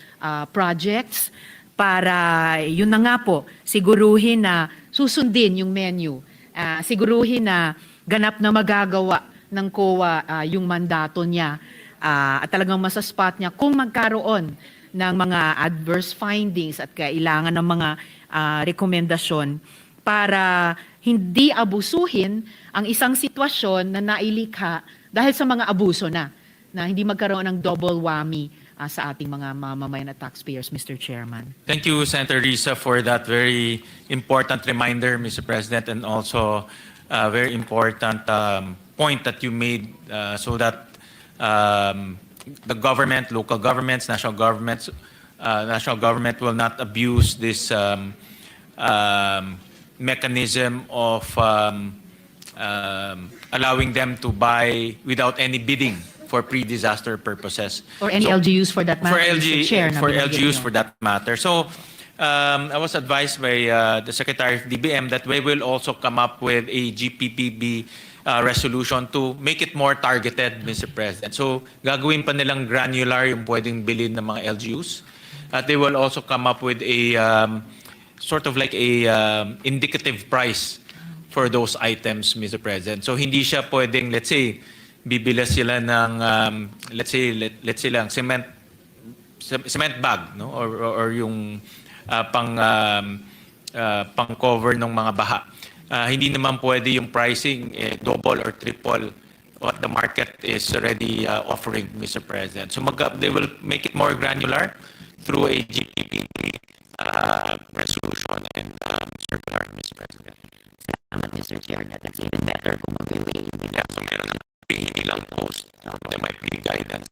projects para yun na nga po, siguruhin na susundin yung menu, siguruhin na ganap na magagawa ng COA yung mandato niya at talagang masaspat niya kung magkaroon ng mga adverse findings at kailangan ng mga rekomendasyon para hindi abusuhin ang isang sitwasyon na nailikha dahil sa mga abuso na hindi magkaroon ng double whammy sa ating mga mamamayan at taxpayers, Mr. Chairman. Thank you, Senator Risa, for that very important reminder, Mr. President, and also a very important point that you made so that the government, local governments, national government will not abuse this mechanism of allowing them to buy without any bidding for pre-disaster purposes. Or any LGUs for that matter, Mr. Chair. For LGUs for that matter. So I was advised by the Secretary of DBM that we will also come up with a GPPB resolution to make it more targeted, Mr. President. So gagawin pa nilang granular yung pwedeng bilhin ng mga LGUs. They will also come up with a sort of like a indicative price for those items, Mr. President. So hindi siya pwedeng, let's say, bibila sila ng let's say lang cement bag, no, or yung pang cover ng mga baha. Hindi naman pwede yung pricing double or triple what the market is already offering, Mr. President. So they will make it more granular through a GPP President. Salamat, Mr. Chair. That's even better kung mag-way. Yeah, so meron ng hindi lang post. There might be guidance.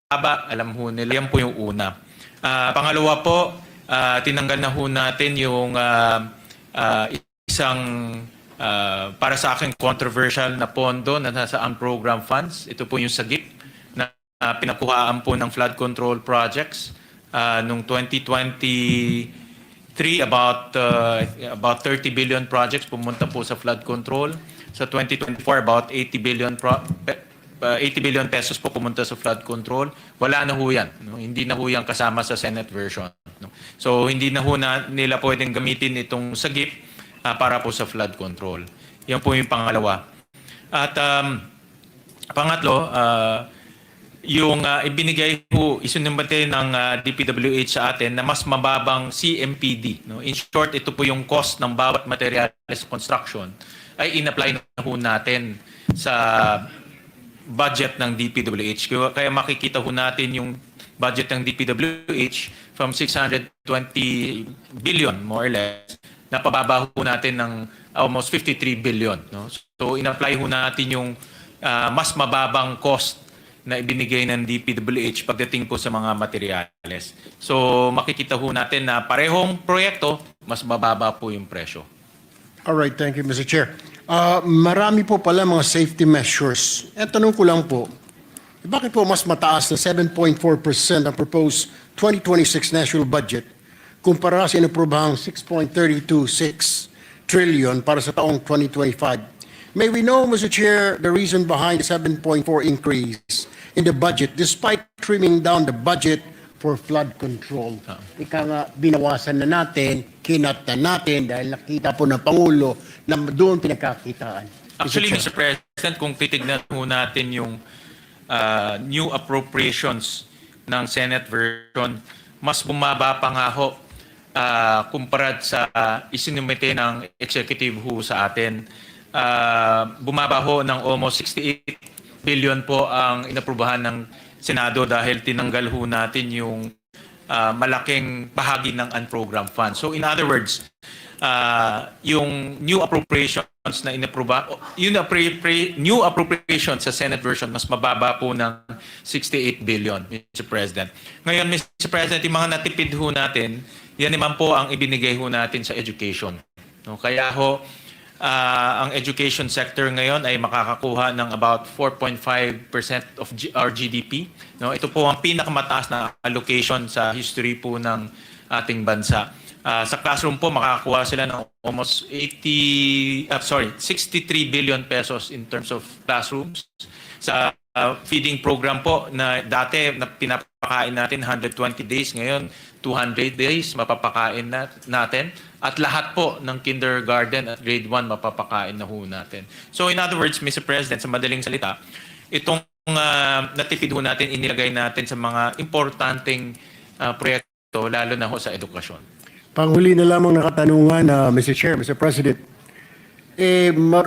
mababa, alam ho nila. Yan po yung una. Pangalawa po, tinanggal na ho natin yung isang para sa akin controversial na pondo na nasa unprogrammed funds. Ito po yung sagip na pinakuhaan po ng flood control projects nung 2023 about 30 billion projects pumunta po sa flood control. Sa 2024 about 80 billion pesos po pumunta sa flood control. Wala na ho yan. No? Hindi na ho yan kasama sa Senate version. No? So hindi na ho nila pwedeng gamitin itong sagip para po sa flood control. Yan po yung pangalawa. At pangatlo, yung ibinigay po, isinumbate ng DPWH sa atin na mas mababang CMPD. No? In short, ito po yung cost ng bawat materials construction ay in-apply na po natin sa budget ng DPWH. Kaya makikita po natin yung budget ng DPWH from 620 billion more or less na pababa po natin ng almost 53 billion. No? So in-apply po natin yung mas mababang cost na ibinigay ng DPWH pagdating po sa mga materyales. So makikita po natin na parehong proyekto, mas mababa po yung presyo. All right, thank you, Mr. Chair. Marami po pala mga safety measures. Tanong ko lang po, bakit po mas mataas na 7.4% ang proposed 2026 national budget kumpara sa inaprobahang 6.326 trillion para sa taong 2025? May we know, Mr. Chair, the reason behind the 7.4 increase in the budget despite trimming down the budget for flood control? Ika nga, binawasan na natin, kinat na natin dahil nakita po ng Pangulo na doon pinagkakitaan. Actually, Mr. President, kung titignan po natin yung new appropriations ng Senate version, mas bumaba pa nga ho kumparat sa isinumite ng executive ho sa atin. Bumaba ho ng almost 68 billion po ang inaprubahan ng Senado dahil tinanggal ho natin yung malaking bahagi ng unprogrammed funds. So in other words, yung new appropriations na inapruba, new appropriations sa Senate version mas mababa po ng 68 billion, Mr. President. Ngayon, Mr. President, yung mga natipid ho natin, yan naman po ang ibinigay ho natin sa education. No, kaya ho, ang education sector ngayon ay makakakuha ng about 4.5% of our GDP. No, ito po ang pinakamataas na allocation sa history po ng ating bansa. Sa classroom po makakakuha sila ng almost 63 billion pesos in terms of classrooms. Sa feeding program po na dati na pinapakain natin 120 days, ngayon 200 days mapapakain natin. At lahat po ng kindergarten at grade 1 mapapakain na ho natin. So in other words, Mr. President, sa madaling salita, itong natipid ho natin, inilagay natin sa mga importanteng proyekto, lalo na ho sa edukasyon. Panghuli na lamang na katanungan, Mr. Chair, Mr. President.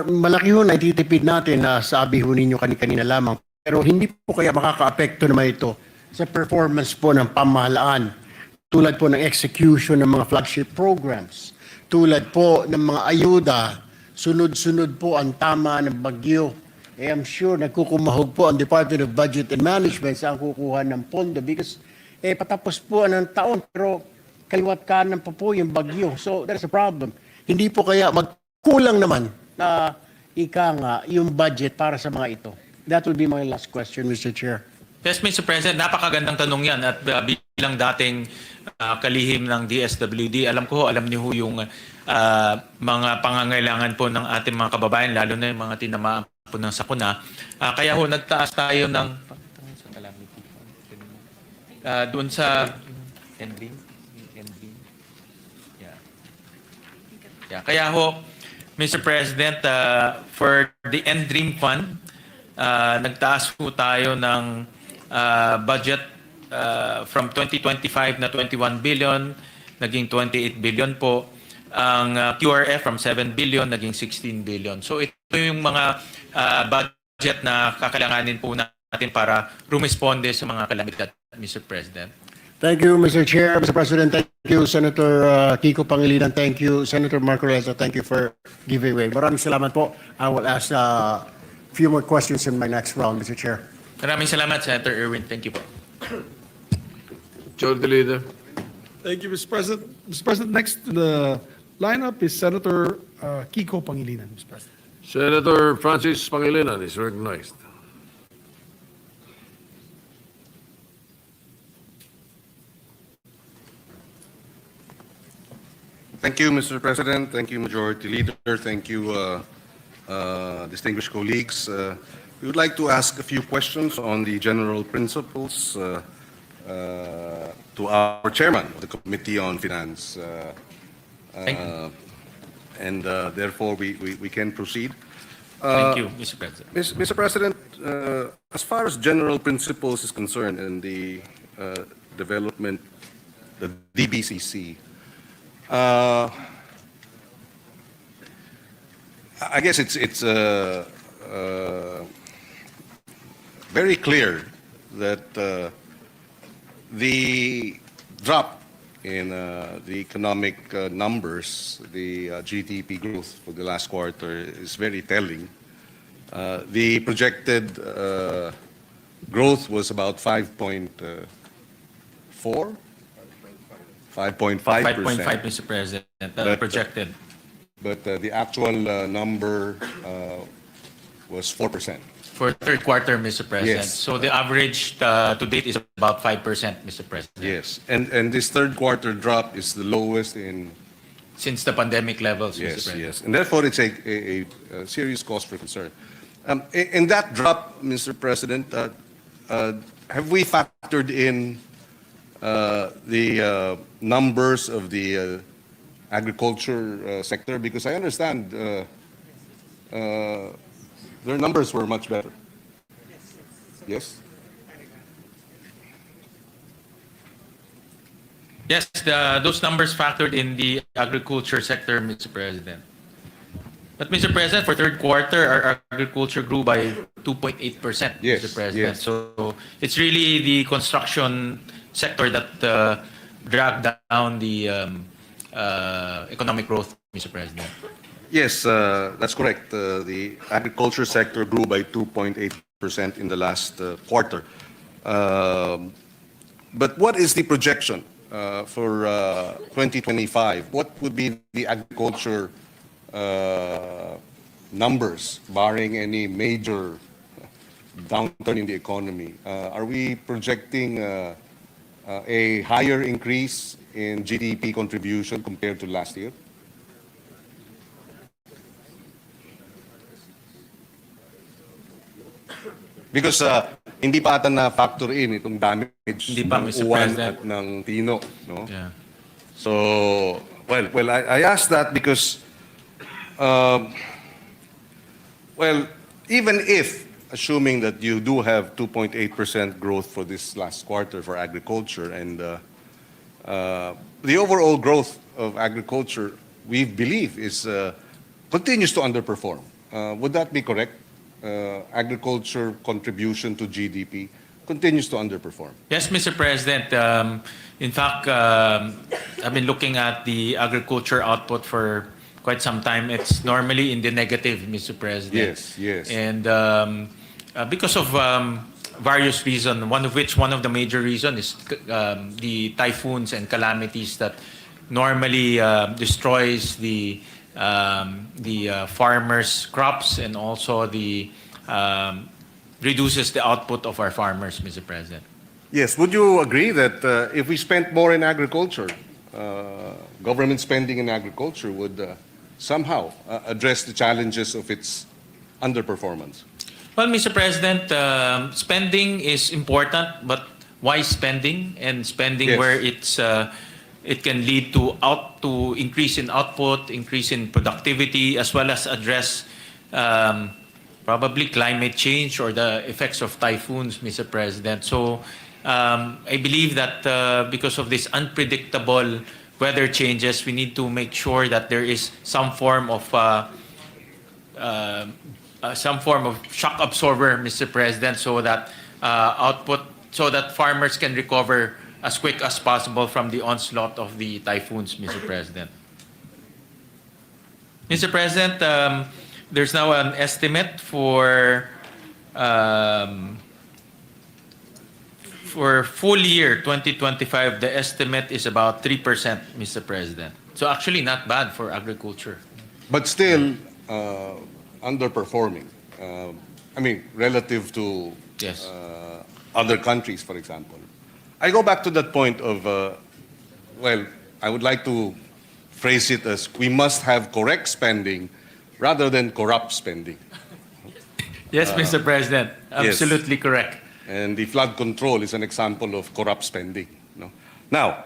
Malaki ho na ititipid natin na sabi ho ninyo kanina lamang. Pero hindi po kaya makaka-apekto naman ito sa performance po ng pamahalaan tulad po ng execution ng mga flagship programs, tulad po ng mga ayuda, sunod-sunod po ang tama ng bagyo. I'm sure nagkukumahog po ang Department of Budget and Management sa ang kukuha ng pondo because patapos po ng taon pero kaliwat kanan pa po yung bagyo. So that's a problem. Hindi po kaya magkulang naman na yung budget para sa mga ito. That will be my last question, Mr. Chair. Yes, Mr. President, napakagandang tanong yan at bilang dating kalihim ng DSWD, alam niyo ho yung mga pangangailangan po ng ating mga kababayan, lalo na yung mga tinamaan po ng sakuna. Kaya ho, nagtaas tayo ng doon sa kaya ho, Mr. President, for the Dream Fund, nagtaas po tayo ng budget from 2025 na 21 billion, naging 28 billion po. Ang QRF from 7 billion, naging 16 billion. So ito yung mga budget na kakailanganin po natin para rumisponde sa mga kalamidad, Mr. President. Thank you, Mr. Chair, Mr. President. Thank you, Senator Kiko Pangilinan. Thank you, Senator Marco Reza. Thank you for giving way. Maraming salamat po. I will ask a few more questions in my next round, Mr. Chair. Maraming salamat, Senator Erwin. Thank you po. Majority Leader. Thank you, Mr. President. Mr. President, next in the lineup is Senator Kiko Pangilinan, Mr. President. Senator Francis Pangilinan is recognized. Thank you, Mr. President. Thank you, Majority Leader. Thank you, distinguished colleagues. We would like to ask a few questions on the general principles to our chairman of the Committee on Finance. And therefore, we can proceed. Thank you, Mr. President. Mr. President, as far as general principles is concerned in the development, the DBCC, I guess it's very clear that the drop in the economic numbers, the GDP growth for the last quarter is very telling. The projected growth was about 5.4, 5.5%. 5.5, Mr. President, projected. But the actual number was 4%. For third quarter, Mr. President. Yes. So the average to date is about 5%, Mr. President. Yes, and this third quarter drop is the lowest in Since the pandemic levels, Mr. yes, President. yes, and therefore it's a serious cause for concern. In that drop, Mr. President, have we factored in the numbers of the agriculture sector? Because I understand their numbers were much better. Yes? Yes, those numbers factored in the agriculture sector, Mr. President. But, Mr. President, for third quarter, our agriculture grew by 2.8%, Yes, Mr. President. yes. So it's really the construction sector that dragged down the economic growth, Mr. President. Yes, that's correct. The agriculture sector grew by 2.8% in the last quarter. But what is the projection for 2025? What would be the agriculture numbers, barring any major downturn in the economy? Are we projecting a higher increase in GDP contribution compared to last year? Because hindi pa ata na-factor in itong damage Hindi pa, ng Mr. uwan President. at ng tino. No? Yeah. So, well, I asked that because, even if, assuming that you do have 2.8% growth for this last quarter for agriculture, and the overall growth of agriculture, we believe, is continues to underperform. Would that be correct? Agriculture contribution to GDP continues to underperform. Yes, Mr. President. In fact, I've been looking at the agriculture output for quite some time. It's normally in the negative, Mr. President. Yes, yes. And because of various reasons, one of the major reasons is the typhoons and calamities that normally destroys the farmers' crops, and also reduces the output of our farmers, Mr. President. Yes, would you agree that if we spent more in agriculture, government spending in agriculture would somehow address the challenges of its underperformance? Well, Mr. President, spending is important, but why spending? And spending Yes. where it can lead to increase in output, increase in productivity, as well as address probably climate change or the effects of typhoons, Mr. President. So I believe that because of this unpredictable weather changes, we need to make sure that there is some form of shock absorber, Mr. President, so that farmers can recover as quick as possible from the onslaught of the typhoons, Mr. President. Mr. President, there's now an estimate for for full year 2025, the estimate is about 3%, Mr. President. So actually not bad for agriculture. But still underperforming. I mean, relative to Yes. other countries, for example. I go back to that point of, well, I would like to phrase it as we must have correct spending rather than corrupt spending. Yes, Mr. President, yes. absolutely correct. And the flood control is an example of corrupt spending. No? Now,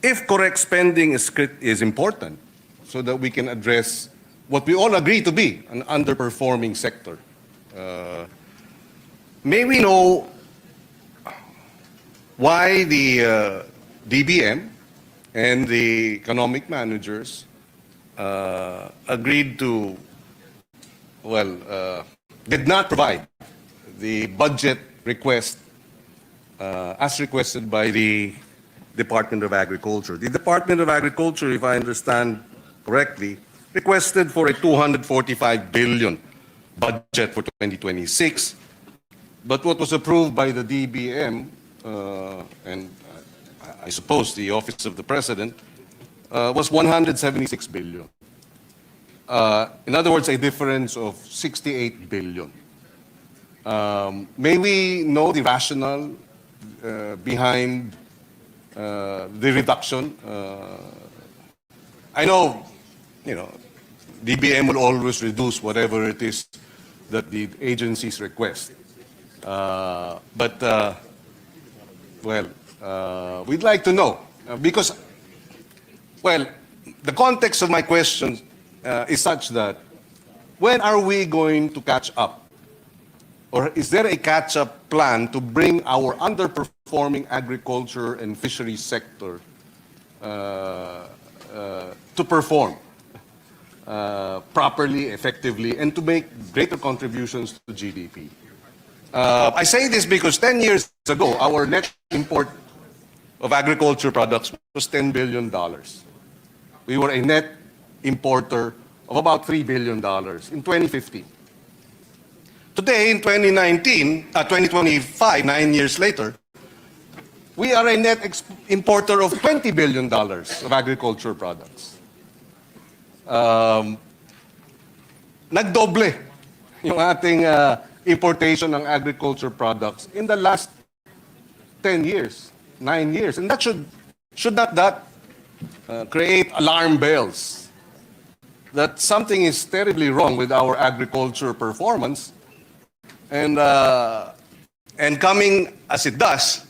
if correct spending is important so that we can address what we all agree to be an underperforming sector, may we know why the DBM and the economic managers agreed to, well, did not provide the budget request as requested by the Department of Agriculture. The Department of Agriculture, if I understand correctly, requested for a 245 billion budget for 2026. But what was approved by the DBM and I suppose the Office of the President was 176 billion. In other words, a difference of 68 billion. May we know the rationale behind the reduction? I know, DBM will always reduce whatever it is that the agencies request. But we'd like to know because, well, the context of my question is such that when are we going to catch up? Or is there a catch-up plan to bring our underperforming agriculture and fisheries sector to perform properly, effectively, and to make greater contributions to GDP? I say this because 10 years ago, our net import of agriculture products was $10 billion. We were a net importer of about $3 billion in 2015. Today, in 2025, 9 years later, we are a net importer of $20 billion of agriculture products. Nagdoble yung ating importation ng agriculture products in the last 10 years, 9 years. And that should not that create alarm bells that something is terribly wrong with our agriculture performance. And coming as it does,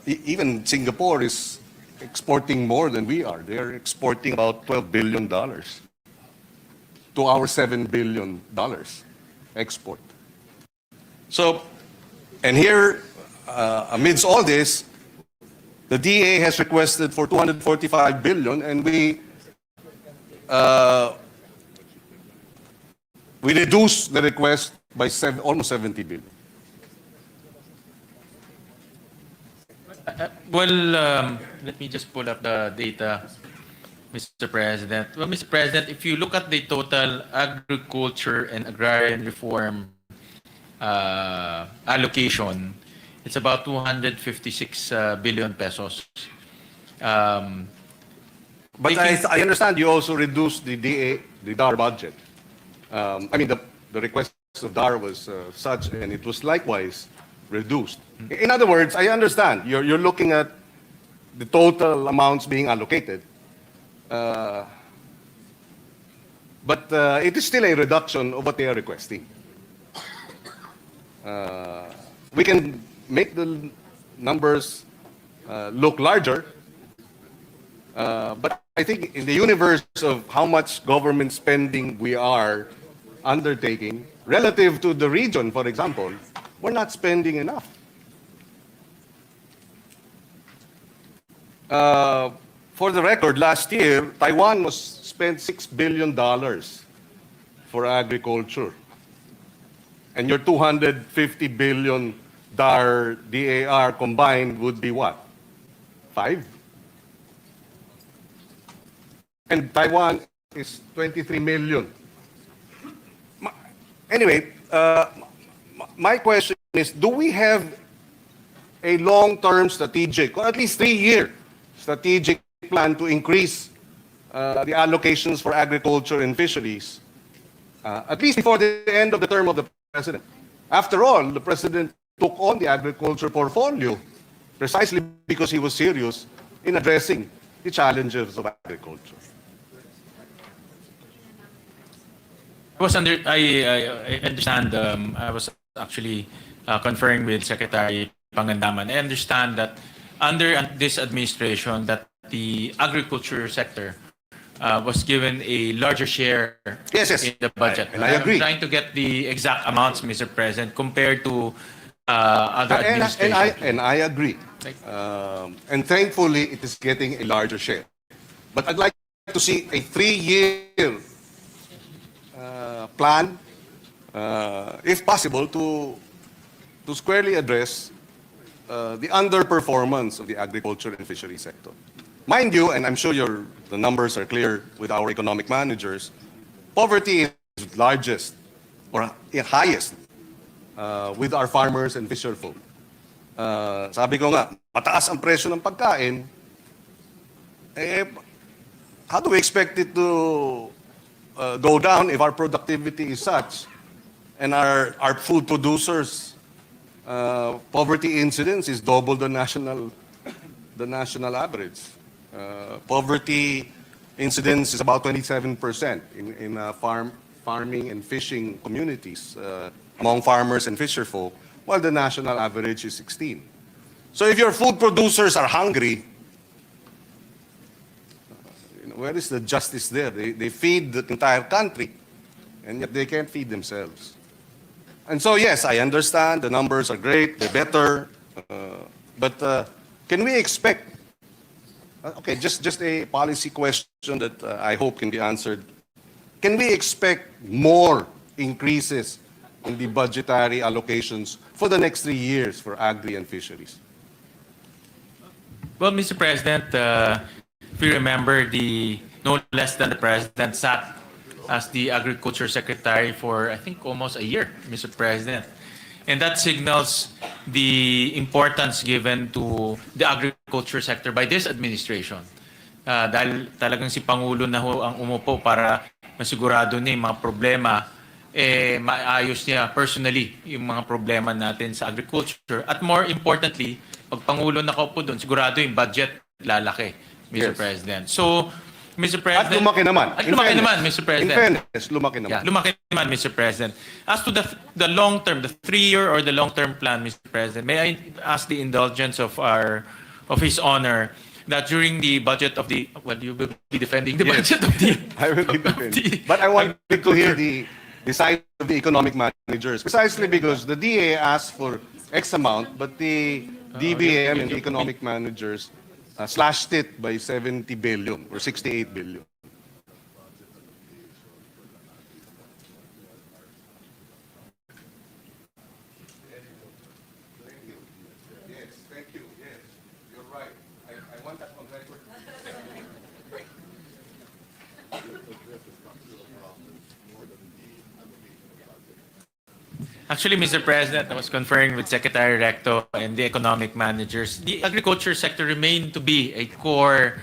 even Singapore is exporting more than we are. They're exporting about $12 billion to our $7 billion export. So, and here, amidst all this, the DA has requested for 245 billion, and we reduced the request by almost 70 billion. Let me just pull up the data, Mr. President. Well, Mr. President, if you look at the total agriculture and agrarian reform allocation, it's about 256 billion pesos. But I understand you also reduced the DAR budget. I mean, the request of DAR was such, and it was likewise reduced. In other words, I understand you're looking at the total amounts being allocated, but it is still a reduction of what they are requesting. We can make the numbers look larger, but I think in the universe of how much government spending we are undertaking relative to the region, for example, we're not spending enough. For the record, last year, Taiwan spent $6 billion for agriculture. And your 250 billion DAR combined would be what? 5? And Taiwan is 23 million. Anyway, my question is, do we have a long-term strategic, or at least 3-year strategic plan to increase the allocations for agriculture and fisheries, at least before the end of the term of the president? After all, the president took on the agriculture portfolio precisely because he was serious in addressing the challenges of agriculture. I understand. I was actually conferring with Secretary Pangandaman. I understand that under this administration, that the agriculture sector was given a larger share Yes, yes. in the budget. And I agree. I'm trying to get the exact amounts, Mr. President, compared to other administrations. And I agree. And thankfully, it is getting a larger share. But I'd like to see a 3-year plan, if possible, to squarely address the underperformance of the agriculture and fishery sector. Mind you, and I'm sure the numbers are clear with our economic managers, poverty is largest or highest with our farmers and fisherfolk. Sabi ko nga, mataas ang presyo ng pagkain, how do we expect it to go down if our productivity is such and our food producers' poverty incidence is double the national average? Poverty incidence is about 27% in farming and fishing communities among farmers and fisherfolk, while the national average is 16. So if your food producers are hungry, where is the justice there? They feed the entire country, and yet they can't feed themselves. And so, yes, I understand the numbers are great, they're better, but can we expect, okay, just a policy question that I hope can be answered. Can we expect more increases in the budgetary allocations for the next 3 years for agri and fisheries? Well, Mr. President, if you remember, no less than the President sat as the Agriculture Secretary for, I think, almost a year, Mr. President. And that signals the importance given to the agriculture sector by this administration. Dahil talagang si Pangulo na ho ang umupo para masigurado niya yung mga problema, maayos niya personally yung mga problema natin sa agriculture. At more importantly, pag Pangulo nakaupo doon, sigurado yung budget lalaki, Mr. Yes. President. So, Mr. President... At lumaki naman. At lumaki naman, Mr. President. In fairness, lumaki naman. Yeah, lumaki naman, Mr. President. As to the long-term, the 3-year or the long-term plan, Mr. President, may I ask the indulgence of His Honor that during the budget of the... Well, you will be defending the budget of the... I will be defending. But I wanted to hear the side of the economic managers, precisely because the DA asked for X amount, but the DBM and the economic managers slashed it by 70 billion or 68 billion. Yes, thank you. Yes, you're right. I want that on record. Actually, Mr. President, I was conferring with Secretary Recto and the economic managers. The agriculture sector remained to be a core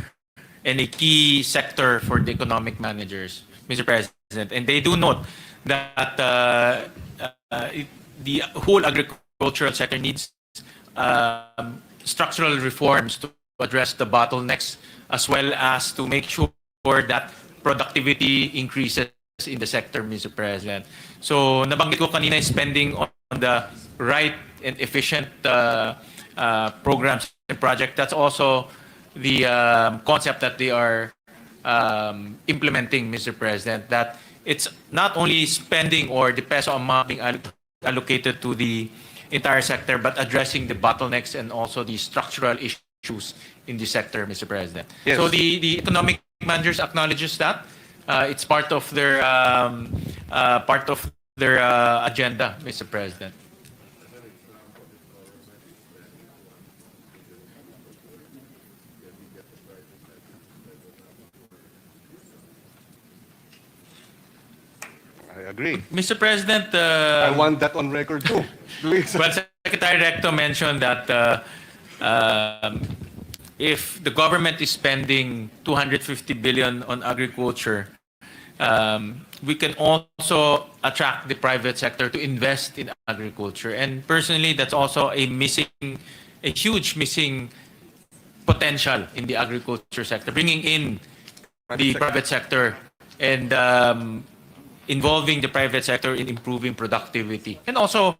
and a key sector for the economic managers, Mr. President. And they do note that the whole agricultural sector needs structural reforms to address the bottlenecks, as well as to make sure that productivity increases in the sector, Mr. President. So, nabanggit ko kanina yung spending on the right and efficient programs and projects. That's also the concept that they are implementing, Mr. President, that it's not only spending or the peso amount being allocated to the entire sector, but addressing the bottlenecks and also the structural issues in the sector, Mr. President. Yes. So the economic managers acknowledges that. It's part of their agenda, Mr. President. I I agree. Mr. President, I want that on record too. Please. well, Secretary Recto mentioned that if the government is spending 250 billion on agriculture, we can also attract the private sector to invest in agriculture. And personally, that's also a huge missing potential in the agriculture sector, bringing in the private sector and involving the private sector in improving productivity and also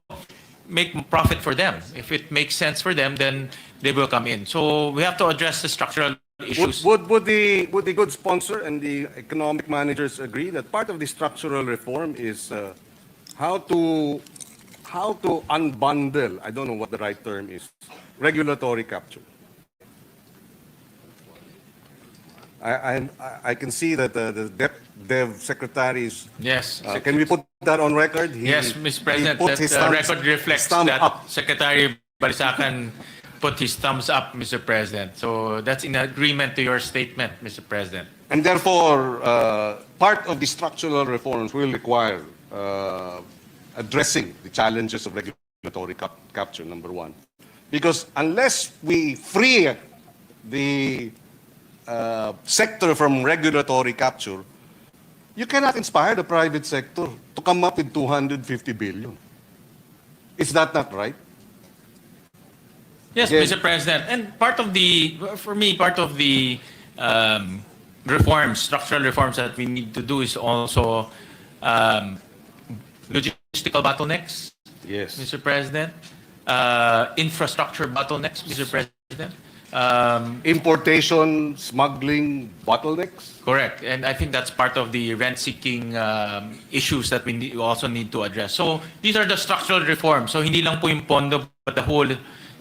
make profit for them. If it makes sense for them, then they will come in. So we have to address the structural issues. Would the good sponsor and the economic managers agree that part of the structural reform is how to unbundle, I don't know what the right term is, regulatory capture? I can see that the DEPDev secretary is. Yes. Can we put that on record? Yes, Mr. President, he put his thumbs- record reflects thumb that up. Secretary Balisacan put his thumbs up, Mr. President. So that's in agreement to your statement, Mr. President. And therefore, part of the structural reforms will require addressing the challenges of regulatory capture, number one. Because unless we free the sector from regulatory capture, you cannot inspire the private sector to come up with 250 billion. Is that not right? Yes, Again. Mr. President. And for me, part of the structural reforms that we need to do is also logistical bottlenecks, Yes. Mr. President, infrastructure bottlenecks, Mr. President. Importation, smuggling, bottlenecks. Correct. And I think that's part of the rent-seeking issues that we also need to address. So these are the structural reforms. So hindi lang po yung pondo, but the whole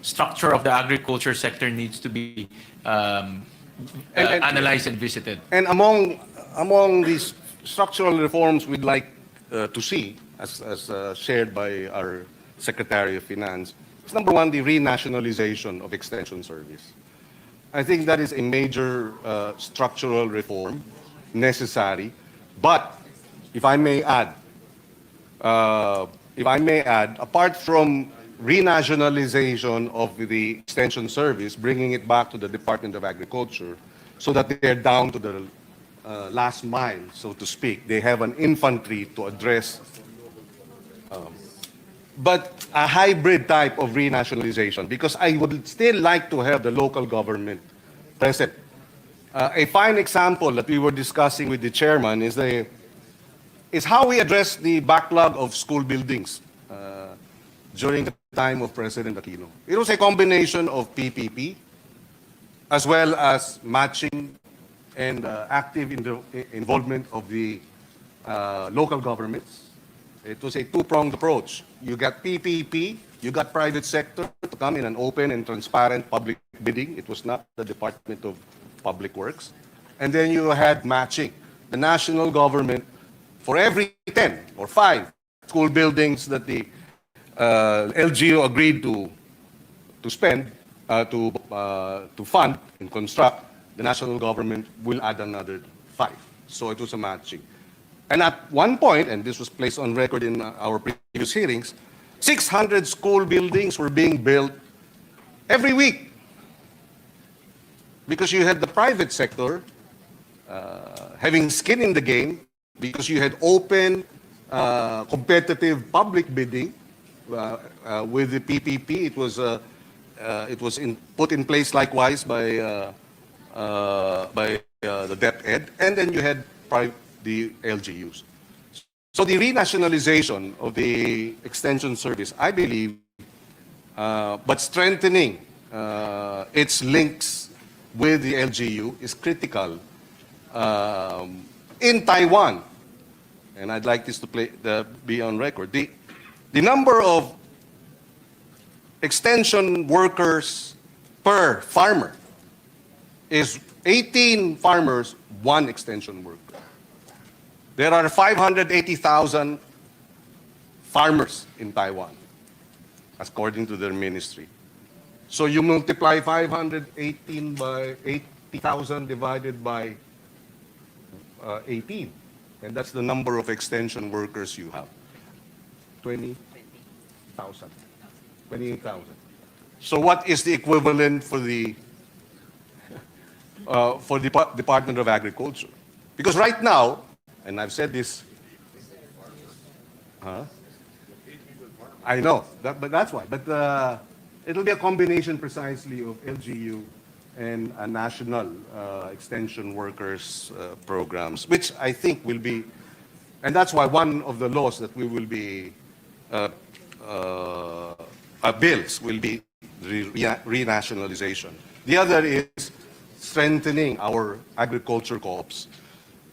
structure of the agriculture sector needs to be analyzed and visited. And among these structural reforms we'd like to see, as shared by our Secretary of Finance, is number one, the renationalization of Extension Service. I think that is a major structural reform necessary. But if I may add, apart from renationalization of the Extension Service, bringing it back to the Department of Agriculture, so that they're down to the last mile, so to speak. They have an infantry to address, but a hybrid type of renationalization, because I would still like to have the local government present. A fine example that we were discussing with the chairman is how we address the backlog of school buildings during the time of President Aquino. It was a combination of PPP as well as matching and active involvement of the local governments. It was a two-pronged approach. You got PPP, you got private sector to come in an open and transparent public bidding. It was not the Department of Public Works. And then you had matching. The national government, for every 10 or 5 school buildings that the LGU agreed to spend, to fund and construct, the national government will add another 5. So it was a matching. And at one point, and this was placed on record in our previous hearings, 600 school buildings were being built every week. Because you had the private sector having skin in the game, because you had open, competitive public bidding with the PPP. It was put in place likewise by the DepEd, and then you had the LGUs. So the renationalization of the Extension Service, I believe, but strengthening its links with the LGU is critical in Taiwan. And I'd like this to be on record. The number of extension workers per farmer is 18 farmers, 1 extension worker. There are 580,000 farmers in Taiwan, according to their ministry. So you multiply 518 by 80,000 divided by 18. And that's the number of extension workers you have. 20,000. 28,000. So what is the equivalent for the Department of Agriculture? Because right now, and I've said this, I know, but that's why. But it'll be a combination precisely of LGU and a national extension workers programs, which I think will be, and that's why one of the laws that we will be, bills will be renationalization. The other is strengthening our agriculture co-ops.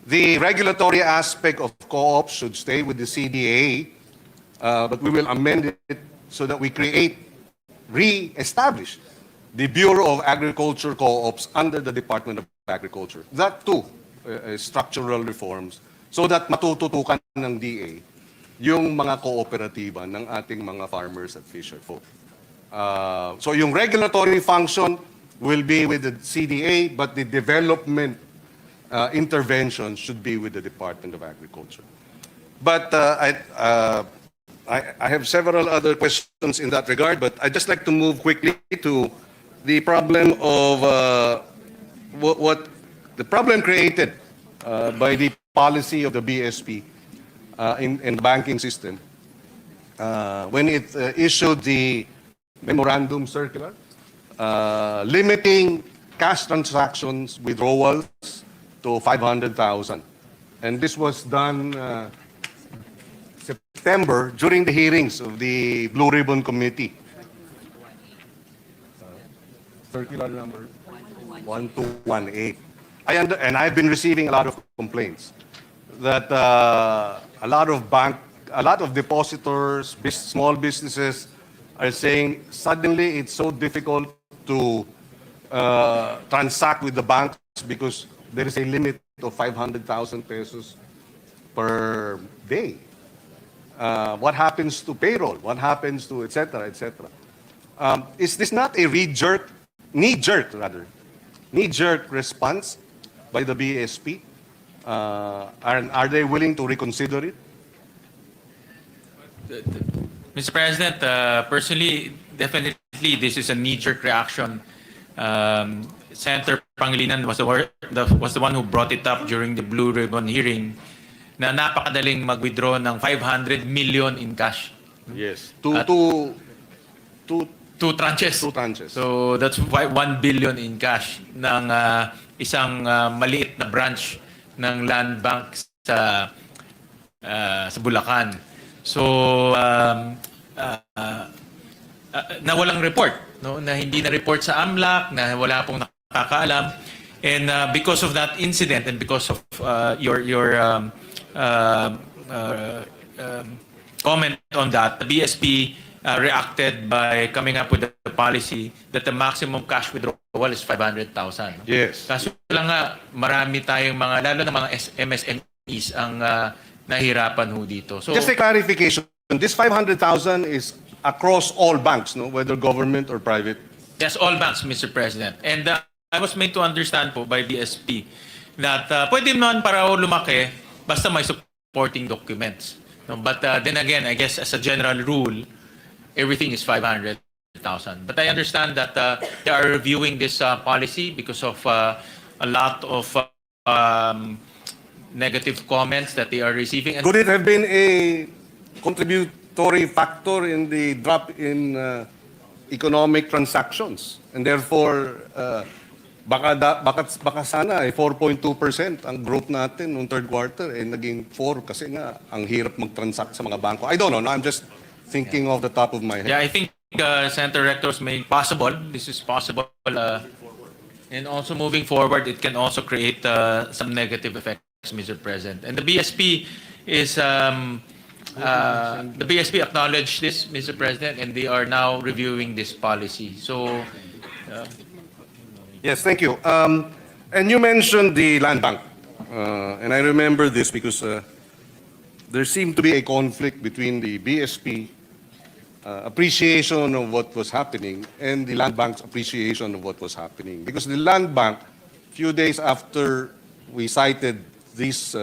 The regulatory aspect of co-ops should stay with the CDA, but we will amend it so that we re-establish the Bureau of Agriculture Co-ops under the Department of Agriculture. That too, structural reforms, so that matututukan ng DA yung mga kooperatiba ng ating mga farmers at fisherfolk. So yung regulatory function will be with the CDA, but the development intervention should be with the Department of Agriculture. But I have several other questions in that regard, but I'd just like to move quickly to the problem of the problem created by the policy of the BSP in the banking system when it issued the memorandum circular limiting cash transactions withdrawals to 500,000. And this was done September during the hearings of the Blue Ribbon Committee. Circular number 1218. And I've been receiving a lot of complaints that a lot of depositors, small businesses are saying suddenly it's so difficult to transact with the banks because there is a limit of 500,000 pesos per day. What happens to payroll? What happens to et cetera, et cetera? Is this not a knee-jerk response by the BSP? Are they willing to reconsider it? Mr. President, personally, definitely this is a knee-jerk reaction. Senator Pangilinan was the one who brought it up during the Blue Ribbon hearing na napakadaling mag-withdraw ng 500 million in cash. Yes. Two tranches. Two tranches. So that's 1 billion in cash ng isang maliit na branch ng Land Bank sa Bulacan. So na walang report, no? Na hindi na report sa AMLAC, na wala pong nakakaalam. And because of that incident and because of your comment on that, the BSP reacted by coming up with a policy that the maximum cash withdrawal is 500,000. Yes. Kaso lang nga, marami tayong lalo na mga MSMEs ang nahirapan ho dito. So, just a clarification, this 500,000 is across all banks, no? Whether government or private? yes, all banks, Mr. President. And I was made to understand po by BSP that pwede naman para lumaki basta may supporting documents. No? But then again, I guess as a general rule, everything is 500,000. But I understand that they are reviewing this policy because of a lot of negative comments that they are receiving. And Could it have been a contributory factor in the drop in economic transactions? And therefore, baka sana 4.2% ang growth natin noong third quarter naging 4 kasi nga ang hirap mag-transact sa mga bangko. I don't know. No? I'm just thinking off the top of my head. yeah, I think Senator Rector's made possible. This is possible. And also moving forward, it can also create some negative effects, Mr. President. And the BSP is the BSP acknowledged this, Mr. President, and they are now reviewing this policy. So, Yes, thank you. And you mentioned the land bank. And I remember this because there seemed to be a conflict between the BSP appreciation of what was happening and the land bank's appreciation of what was happening. Because the land bank, few days after we cited these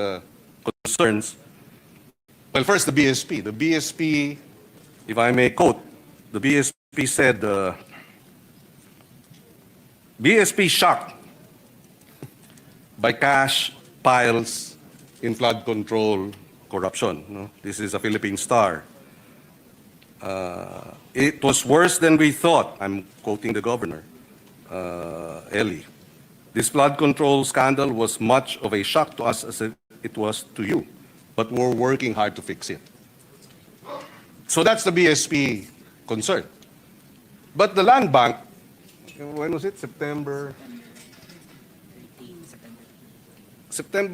concerns. Well, first, the BSP. The BSP, if I may quote, the BSP said, BSP shocked by cash piles in flood control corruption. No? This is a Philippine Star. It was worse than we thought. I'm quoting the governor, Eli. This flood control scandal was much of a shock to us as it was to you, but we're working hard to fix it. So that's the BSP concern. But the Land Bank, when was it? September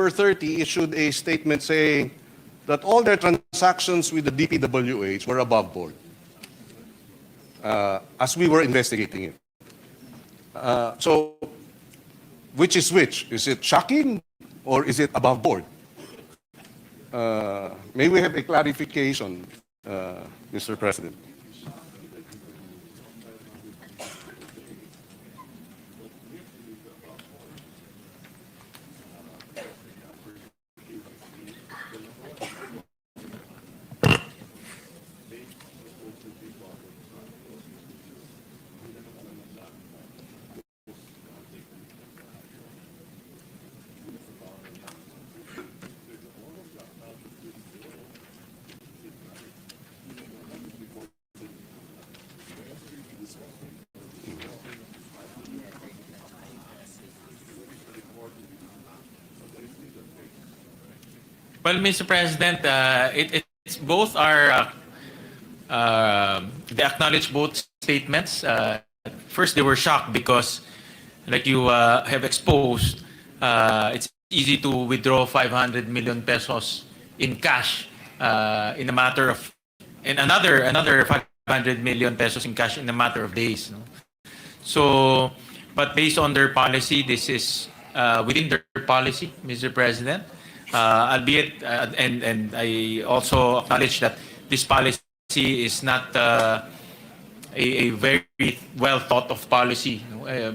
30 issued a statement saying that all their transactions with the DPWH were above board as we were investigating it. So, which is which? Is it shocking or is it above board? May we have a clarification, Mr. President? Well, Mr. President, it's both are, they acknowledge both statements. First, they were shocked because, like you have exposed, it's easy to withdraw 500 million pesos in cash in a matter of, and another 500 million pesos in cash in a matter of days. No? So, but based on their policy, this is within their policy, Mr. President. Albeit, and I also acknowledge that this policy is not a very well thought of policy,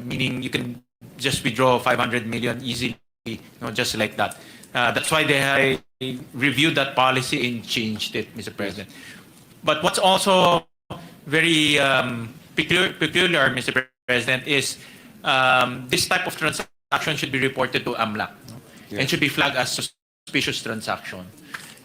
meaning you can just withdraw 500 million easily, just like that. That's why they reviewed that policy and changed it, Mr. President. But what's also very peculiar, Mr. President, is this type of transaction should be reported to AMLAC and should be flagged as suspicious transaction.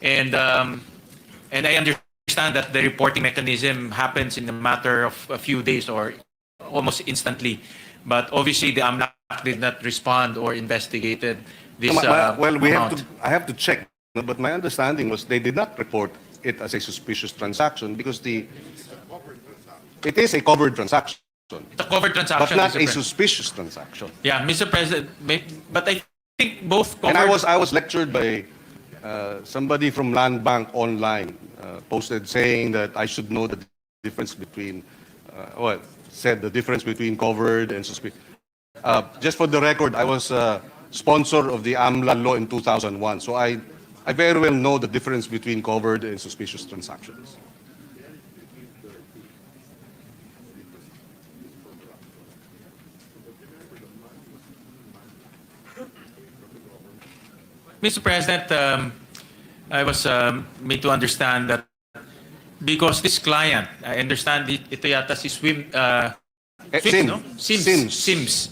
And I understand that the reporting mechanism happens in a matter of a few days or almost instantly. But obviously the AMLAC did not respond or investigated this well, amount. I have to check, but my understanding was they did not report it as a suspicious transaction because it is a covered transaction. It's a covered transaction, But not Mr. a President. suspicious transaction. Yeah, Mr. President, but I think both covered. And I was lectured by somebody from Land Bank online, posted saying that I should know the difference between, said the difference between covered and suspicious. Just for the record, I was a sponsor of the AMLA law in 2001, so I very well know the difference between covered and suspicious transactions. Mr. President, I was made to understand that because this client, I understand ito yata si Sim. no? Sims. Sims.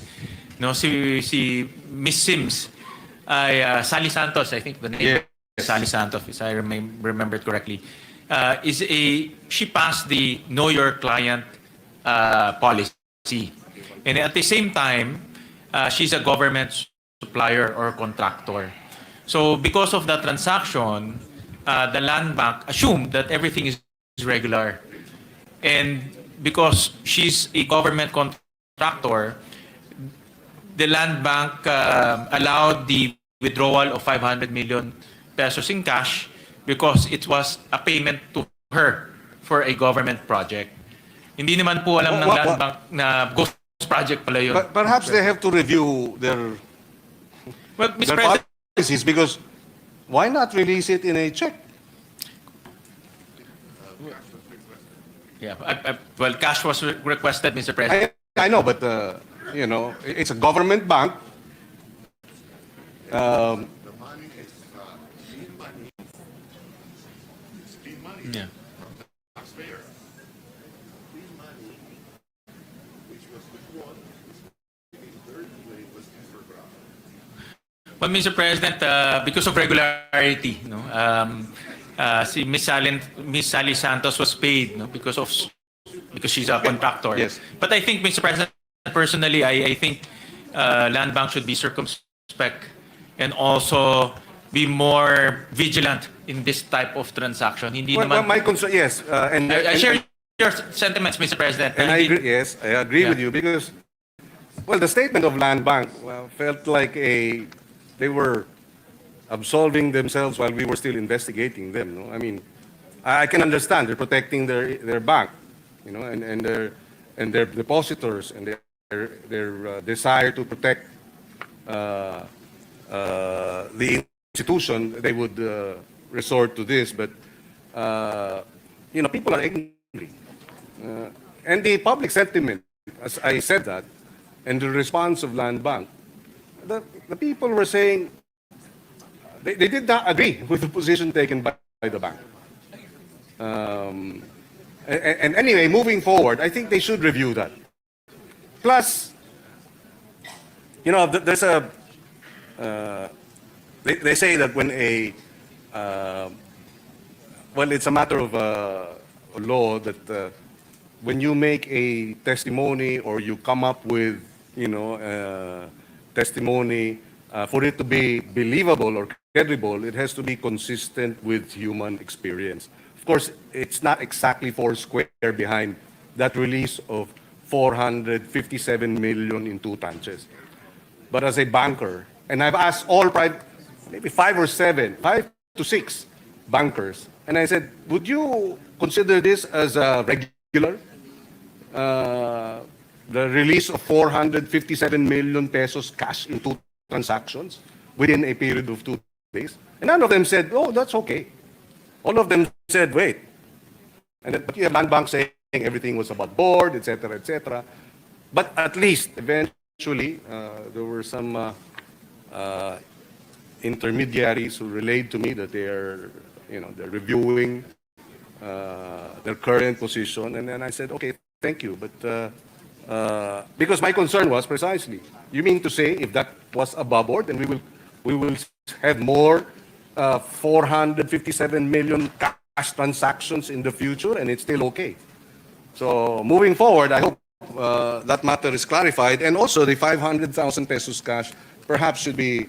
No, si Miss Sims ay Sally Santos, I think the name. Yes. Sally Santos, if I remember it correctly, she passed the Know Your Client policy, and at the same time, she's a government supplier or contractor. So because of that transaction, the Land Bank assumed that everything is regular, and because she's a government contractor, the Land Bank allowed the withdrawal of 500 million pesos in cash because it was a payment to her for a government project. Hindi naman po alam ng Land Bank na ghost project pala yun. But perhaps they have to review their Mr. President, policies, because why not release it in a check? yeah, well, cash was requested, Mr. President. I know, but it's a government bank. Yeah. Well, Mr. President, because of regularity, no, si Miss Sally Santos was paid, no, because she's a contractor. Yes. But I think, Mr. President, personally, I think Land Bank should be circumspect and also be more vigilant in this type of transaction. Hindi Well, naman. my concern, yes, I share your sentiments, Mr. President. and I agree, yes, I agree Yeah. with you because, well, the statement of Land Bank felt like they were absolving themselves while we were still investigating them. No? I mean, I can understand they're protecting their bank, you know, and their depositors and their desire to protect the institution. They would resort to this, but you know, people are angry. And the public sentiment, as I said that, and the response of Land Bank, the people were saying they did not agree with the position taken by the bank. And anyway, moving forward, I think they should review that. Plus, you know, there's a, they say that when well, it's a matter of law that when you make a testimony or you come up with, you know, testimony, for it to be believable or credible, it has to be consistent with human experience. Of course, it's not exactly four square behind that release of 457 million in two tranches. But as a banker, and I've asked all maybe 5 to 6 bankers, and I said, would you consider this as a regular? The release of 457 million pesos cash in two transactions within a period of 2 days? And none of them said, oh, that's okay. All of them said, wait. And then, but you have Land Bank saying everything was above board, etc., etc. But at least, eventually, there were some intermediaries who relayed to me that they're reviewing their current position. And then I said, okay, thank you. But because my concern was precisely, you mean to say if that was above board, then we will have more 457 million cash transactions in the future, and it's still okay. So moving forward, I hope that matter is clarified, and also the 500,000 pesos cash perhaps should be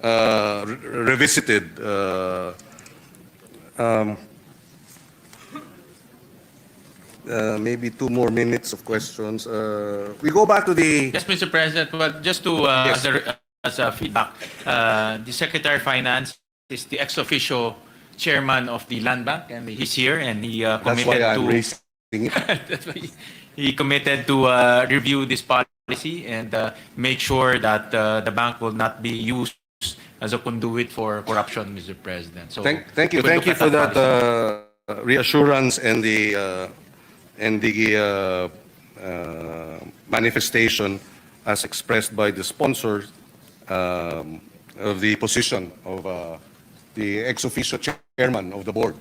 revisited. Maybe 2 more minutes of questions. We go back to the... Yes, Mr. President, well, just to, Yes. as a feedback, the Secretary of Finance is the ex-officio chairman of the Land Bank, and he's here, and he That's committed why I'm to... raising it. That's why he committed to review this policy and make sure that the bank will not be used as a conduit for corruption, Mr. President. So Thank you. we'll Thank look you at for that policy. reassurance and the manifestation as expressed by the sponsors of the position of the ex-officio chairman of the board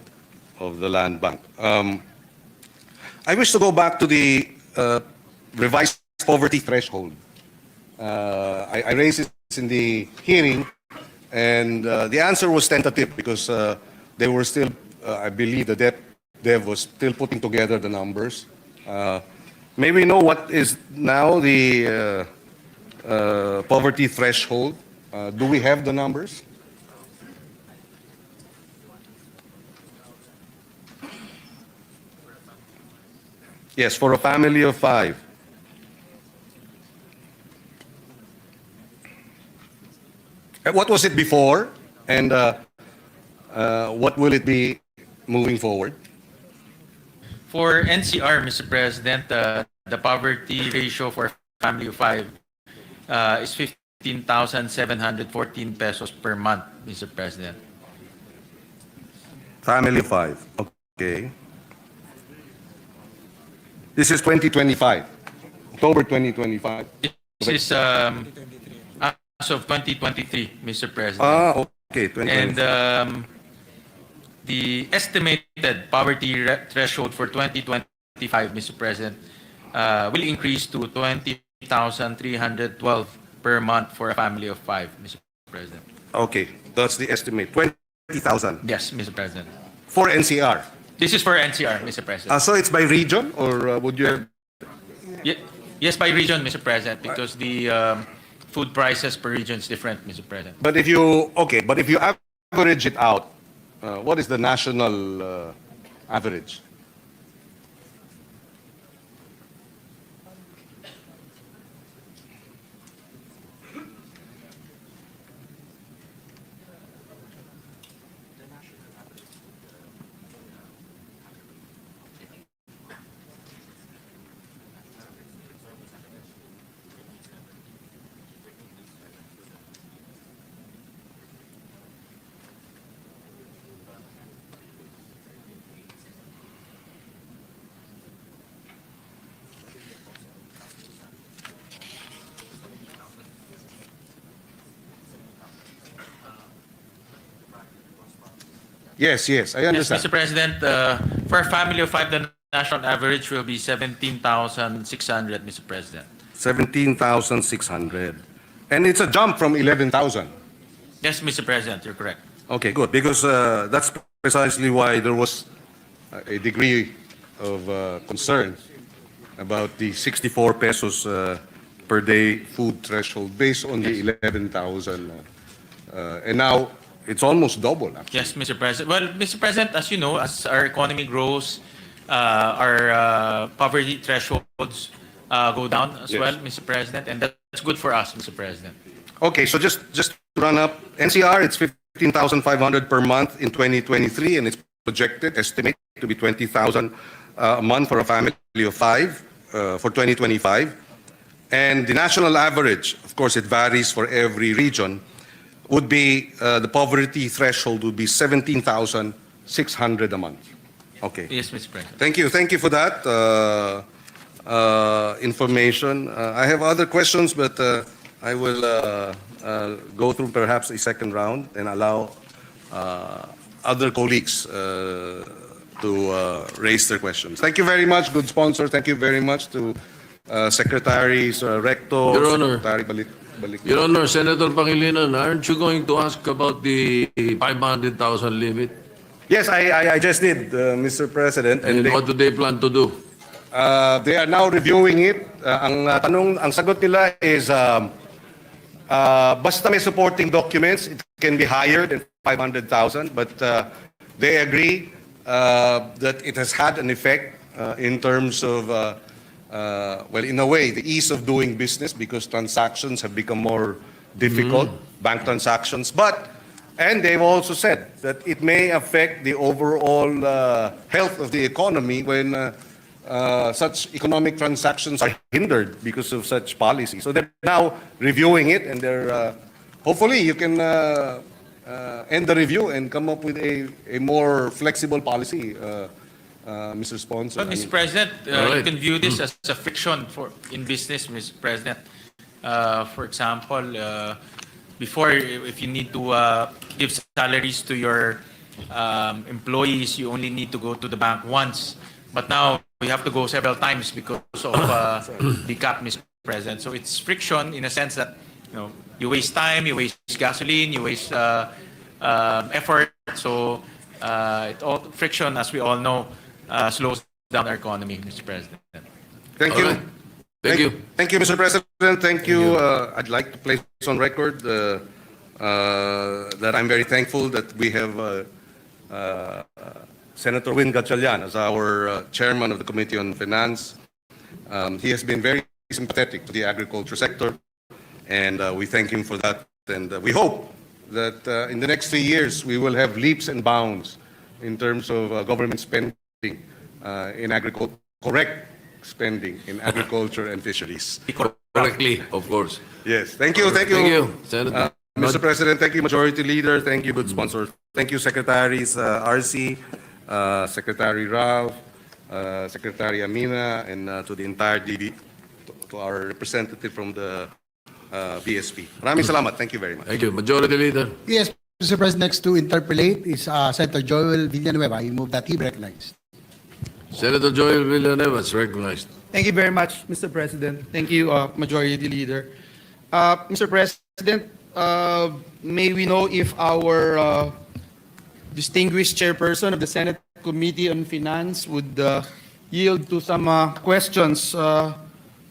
of the Land Bank. I wish to go back to the revised poverty threshold. I raised it in the hearing, and the answer was tentative because they were still, I believe the DEPDev was still putting together the numbers. May we know what is now the poverty threshold? Do we have the numbers? Yes, for a family of 5. What was it before, and what will it be moving forward? For NCR, Mr. President, the poverty ratio for a family of 5 is 15,714 pesos per month, Mr. President. Family of 5. Okay. This is 2025, October 2025. This is as of 2023, Mr. President. Okay, 2020. And the estimated poverty threshold for 2025, Mr. President, will increase to 20,312 per month for a family of 5, Mr. President. Okay, that's the estimate. 20,000 Yes, Mr. President. for NCR. This is for NCR, Mr. President. So it's by region, or would you have? Yes, by region, Mr. President, because the food prices per region is different, Mr. President. But if you average it out, what is the national average? Yes, I Yes, understand. Mr. President, for a family of 5, the national average will be 17,600, Mr. President. 17,600. And it's a jump from 11,000. Yes, Mr. President, you're correct. Okay, good, because that's precisely why there was a degree of concern about the 64 pesos per day food threshold based on the 11,000. And now it's almost double, actually. Yes, Mr. President. Well, Mr. President, as you know, as our economy grows, our poverty thresholds go down as Yes. well, Mr. President, and that's good for us, Mr. President. Okay, so just to run up, NCR, it's 15,500 per month in 2023, and it's projected, estimate to be 20,000 a month for a family of 5 for 2025. And the national average, of course, it varies for every region, would be, the poverty threshold would be 17,600 a month. Okay. Yes, Mr. President. Thank you for that information. I have other questions, but I will go through perhaps a second round and allow other colleagues to raise their questions. Thank you very much, good sponsor. Thank you very much to Secretaries Recto, Your Honor. Secretary Balik. Your Honor, Senator Pangilinan, aren't you going to ask about the 500,000 limit? Yes, I just did, Mr. President. And they- what do they plan to do? They are now reviewing it. Ang sagot nila is, basta may supporting documents, it can be higher than 500,000, but they agree that it has had an effect in terms of, well, in a way, the ease of doing business because transactions have become more difficult, bank transactions. And they've also said that it may affect the overall health of the economy when such economic transactions are hindered because of such policy. So they're now reviewing it, and they're hopefully you can end the review and come up with a more flexible policy, Mr. Sponsor. But, Mr. President, All right. you can view this as a friction in business, Mr. President. For example, before, if you need to give salaries to your employees, you only need to go to the bank once. But now, we have to go several times because of the cap, Mr. President. So it's friction in a sense that you waste time, you waste gasoline, you waste effort. So friction, as we all know, slows down our economy, Mr. President. Thank All you. right. Thank you. Thank you, Mr. President. Thank you. I'd like to place on record that I'm very thankful that we have Senator Win Gatchalian as our chairman of the Committee on Finance. He has been very sympathetic to the agriculture sector, and we thank him for that. And we hope that in the next 3 years, we will have leaps and bounds in terms of government spending in agriculture, correct spending in agriculture and fisheries. Correctly, of course. Yes, thank you, thank you. Thank you, Senator. Mr. President, thank you, Majority Leader, thank you, good sponsor. Thank you, Secretaries RC, Secretary Ralph, Secretary Amina, and to the entire DB, to our representative from the BSP. Maraming salamat. Thank you very much. Thank you. Majority Leader. Yes, Mr. President, next to interpolate is Senator Joel Villanueva. I move that he be recognized. Senator Joel Villanueva is recognized. Thank you very much, Mr. President. Thank you, Majority Leader. Mr. President, may we know if our distinguished chairperson of the Senate Committee on Finance would yield to some questions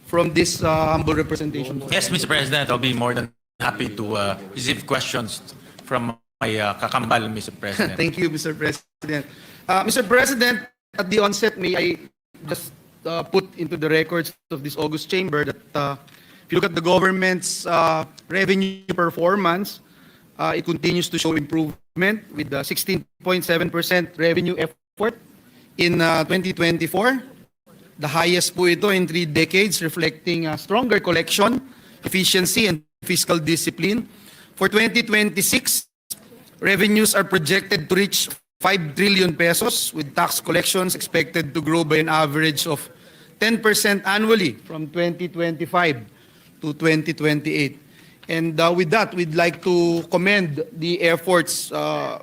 from this humble representation? Yes, Mr. President, I'll be more than happy to receive questions from my kakambal, Mr. President. Thank you, Mr. President. Mr. President, at the onset, may I just put into the records of this August chamber that if you look at the government's revenue performance, it continues to show improvement with 16.7% revenue effort in 2024. The highest po ito in 3 decades, reflecting stronger collection, efficiency, and fiscal discipline. For 2026, revenues are projected to reach 5 trillion pesos, with tax collections expected to grow by an average of 10% annually from 2025 to 2028. And with that, we'd like to commend the efforts of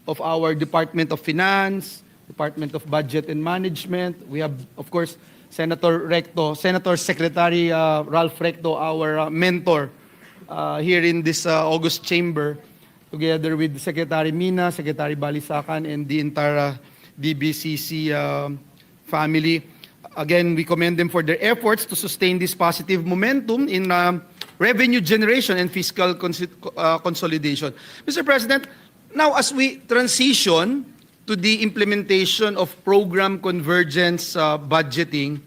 our Department of Finance, Department of Budget and Management. We have, of course, Senator Secretary Ralph Recto, our mentor here in this August chamber, together with Secretary Mina, Secretary Balisacan, and the entire DBCC family. Again, we commend them for their efforts to sustain this positive momentum in revenue generation and fiscal consolidation. Mr. President, now as we transition to the implementation of program convergence budgeting,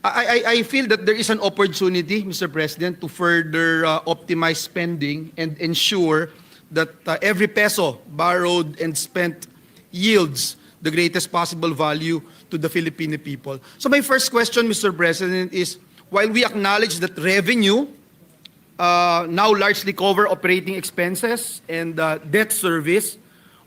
I feel that there is an opportunity, Mr. President, to further optimize spending and ensure that every peso borrowed and spent yields the greatest possible value to the Filipino people. So my first question, Mr. President, is while we acknowledge that revenue now largely cover operating expenses and debt service,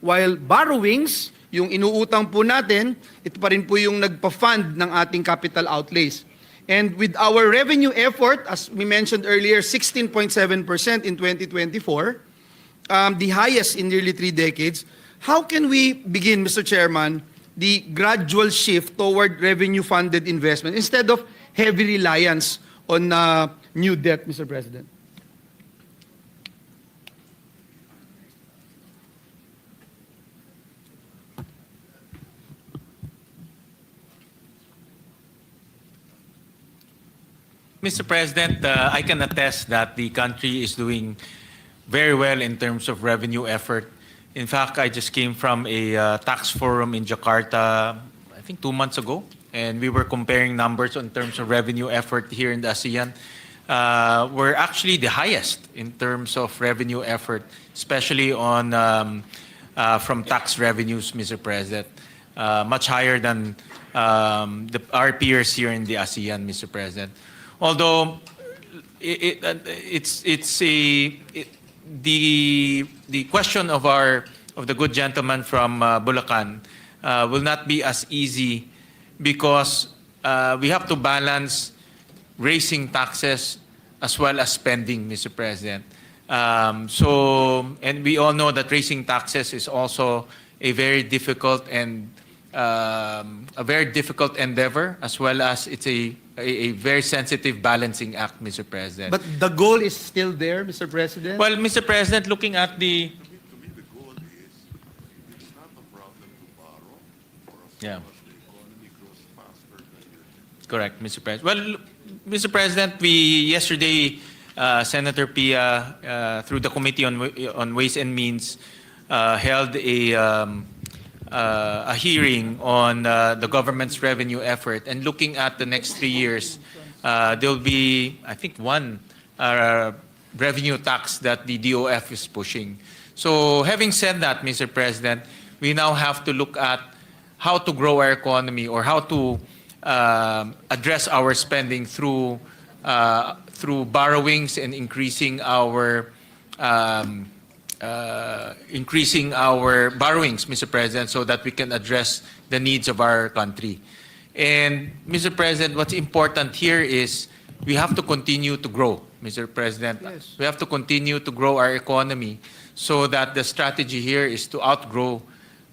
while borrowings, yung inuutang po natin, ito pa rin po yung nagpa-fund ng ating capital outlays. And with our revenue effort, as we mentioned earlier, 16.7% in 2024, the highest in nearly 3 decades, how can we begin, Mr. Chairman, the gradual shift toward revenue-funded investment instead of heavy reliance on new debt, Mr. President? Mr. President, I can attest that the country is doing very well in terms of revenue effort. In fact, I just came from a tax forum in Jakarta, I think 2 months ago, and we were comparing numbers in terms of revenue effort here in the ASEAN. We're actually the highest in terms of revenue effort, especially on from tax revenues, Mr. President. Much higher than our peers here in the ASEAN, Mr. President. Although the question of the good gentleman from Bulacan will not be as easy because we have to balance raising taxes as well as spending, Mr. President. And we all know that raising taxes is also a very difficult endeavor, as well as it's a very sensitive balancing act, Mr. President. But the goal is still there, Mr. President? Well, Mr. President, looking at the... Yeah. Correct, Mr. President. Well, Mr. President, yesterday, Senator Pia, through the Committee on Ways and Means, held a hearing on the government's revenue effort, and looking at the next 3 years, there'll be, I think, one revenue tax that the DOF is pushing. So having said that, Mr. President, we now have to look at how to grow our economy, or how to address our spending through borrowings and increasing our borrowings, Mr. President, so that we can address the needs of our country. And Mr. President, what's important here is we have to continue to grow, Mr. President. Yes. We have to continue to grow our economy so that the strategy here is to outgrow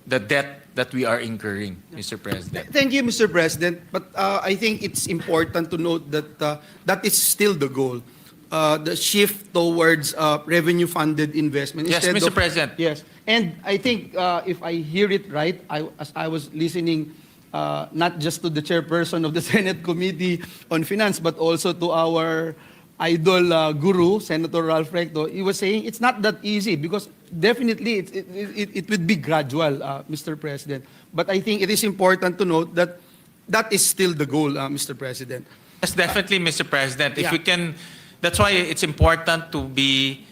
the debt that we are incurring, Mr. President. Thank you, Mr. President. But I think it's important to note that that is still the goal. The shift towards revenue-funded investment. Yes, instead Mr. of- President. Yes. And I think if I hear it right, as I was listening not just to the chairperson of the Senate Committee on Finance, but also to our idol guru, Senator Ralph Recto, he was saying it's not that easy because definitely it would be gradual, Mr. President. But I think it is important to note that that is still the goal, Mr. President. Yes, definitely, Mr. President. If Yeah. we can, that's why it's important to be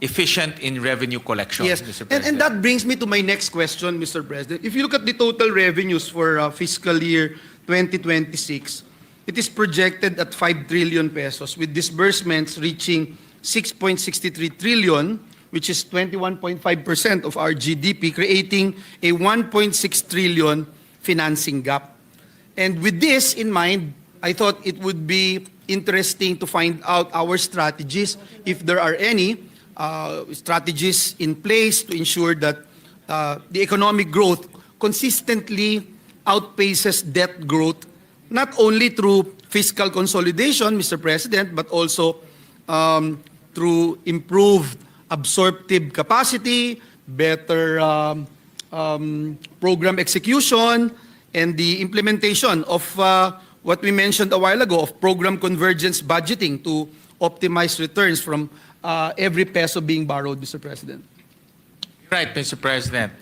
efficient in revenue collection, Yes, Mr. and President. that brings me to my next question, Mr. President. If you look at the total revenues for fiscal year 2026, it is projected at 5 trillion pesos with disbursements reaching 6.63 trillion, which is 21.5% of our GDP, creating a 1.6 trillion financing gap. And with this in mind, I thought it would be interesting to find out our strategies, if there are any strategies in place to ensure that the economic growth consistently outpaces debt growth, not only through fiscal consolidation, Mr. President, but also through improved absorptive capacity, better program execution, and the implementation of what we mentioned a while ago of program convergence budgeting to optimize returns from every peso being borrowed, Mr. President. Right, Mr. President.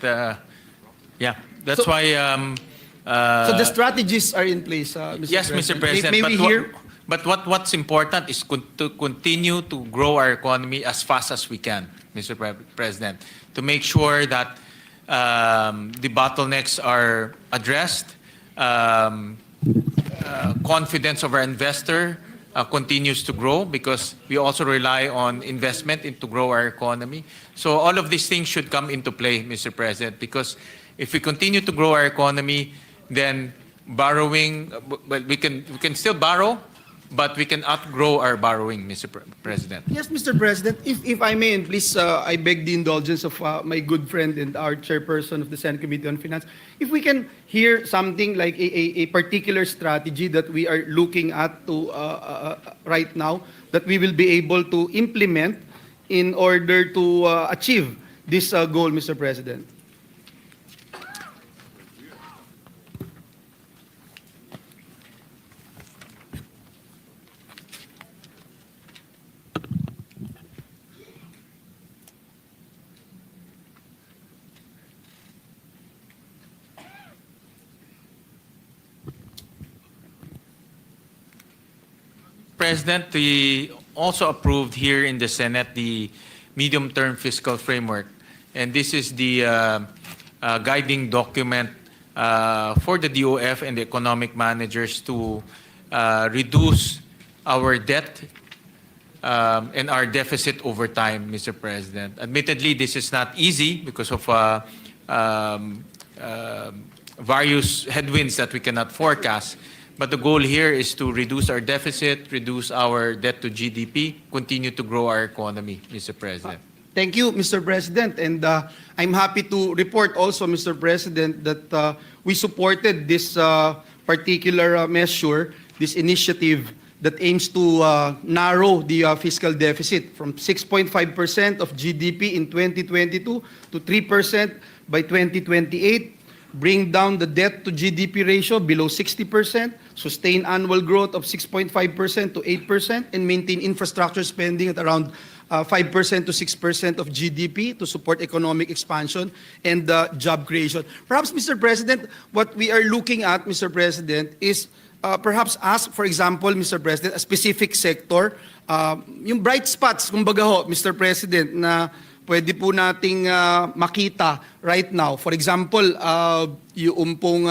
Yeah, that's So- why. So the strategies are in place, Mr. Yes, President. Mr. President. May we hear? But what's important is to continue to grow our economy as fast as we can, Mr. President, to make sure that the bottlenecks are addressed, confidence of our investor continues to grow because we also rely on investment to grow our economy. So all of these things should come into play, Mr. President, because if we continue to grow our economy, then borrowing, well, we can still borrow, but we can outgrow our borrowing, Mr. President. Yes, Mr. President, if I may, and please, I beg the indulgence of my good friend and our chairperson of the Senate Committee on Finance, if we can hear something like a particular strategy that we are looking at to right now, that we will be able to implement in order to achieve this goal, Mr. President. President, we also approved here in the Senate the medium-term fiscal framework. And this is the guiding document for the DOF and the economic managers to reduce our debt and our deficit over time, Mr. President. Admittedly, this is not easy because of various headwinds that we cannot forecast. But the goal here is to reduce our deficit, reduce our debt to GDP, continue to grow our economy, Mr. President. Thank you, Mr. President. And I'm happy to report also, Mr. President, that we supported this particular measure, this initiative that aims to narrow the fiscal deficit from 6.5% of GDP in 2022 to 3% by 2028, bring down the debt to GDP ratio below 60%, sustain annual growth of 6.5% to 8%, and maintain infrastructure spending at around 5% to 6% of GDP to support economic expansion and job creation. Perhaps, Mr. President, what we are looking at, Mr. President, is perhaps ask, for example, Mr. President, a specific sector, yung bright spots, kumbaga ho, Mr. President, na pwede po nating makita right now. For example, yung pong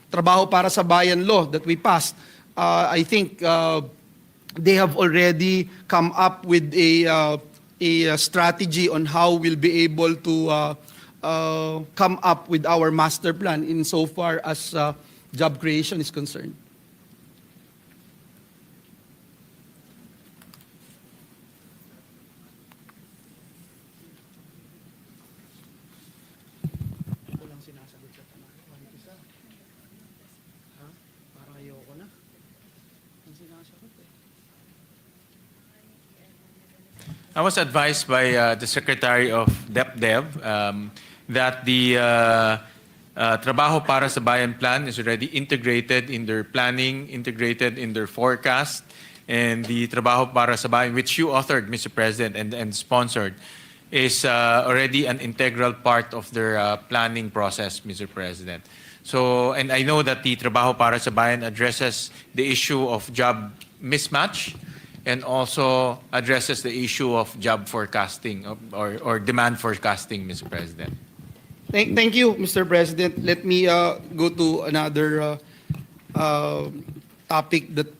trabaho para sa bayan law that we passed, I think they have already come up with a strategy on how we'll be able to come up with our master plan insofar as job creation is concerned. I was advised by the Secretary of DEPDev that the Trabaho para sa Bayan plan is already integrated in their planning, integrated in their forecast, and the Trabaho para sa Bayan, which you authored, Mr. President, and sponsored, is already an integral part of their planning process, Mr. President. So, and I know that the Trabaho para sa Bayan addresses the issue of job mismatch and also addresses the issue of job forecasting or demand forecasting, Mr. President. Thank you, Mr. President. Let me go to another topic that,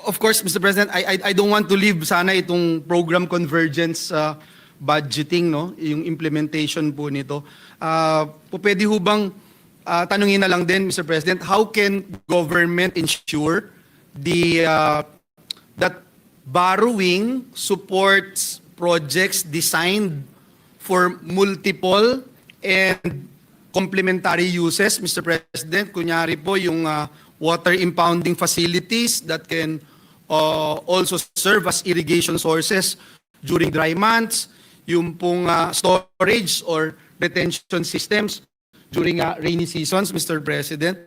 of course, Mr. President, I don't want to leave sana itong program convergence budgeting, no? Yung implementation po nito. Pwede ho bang tanungin na lang din, Mr. President, how can government ensure that borrowing supports projects designed for multiple and complementary uses, Mr. President? Kunyari po yung water impounding facilities that can also serve as irrigation sources during dry months, yung pong storage or retention systems during rainy seasons, Mr. President.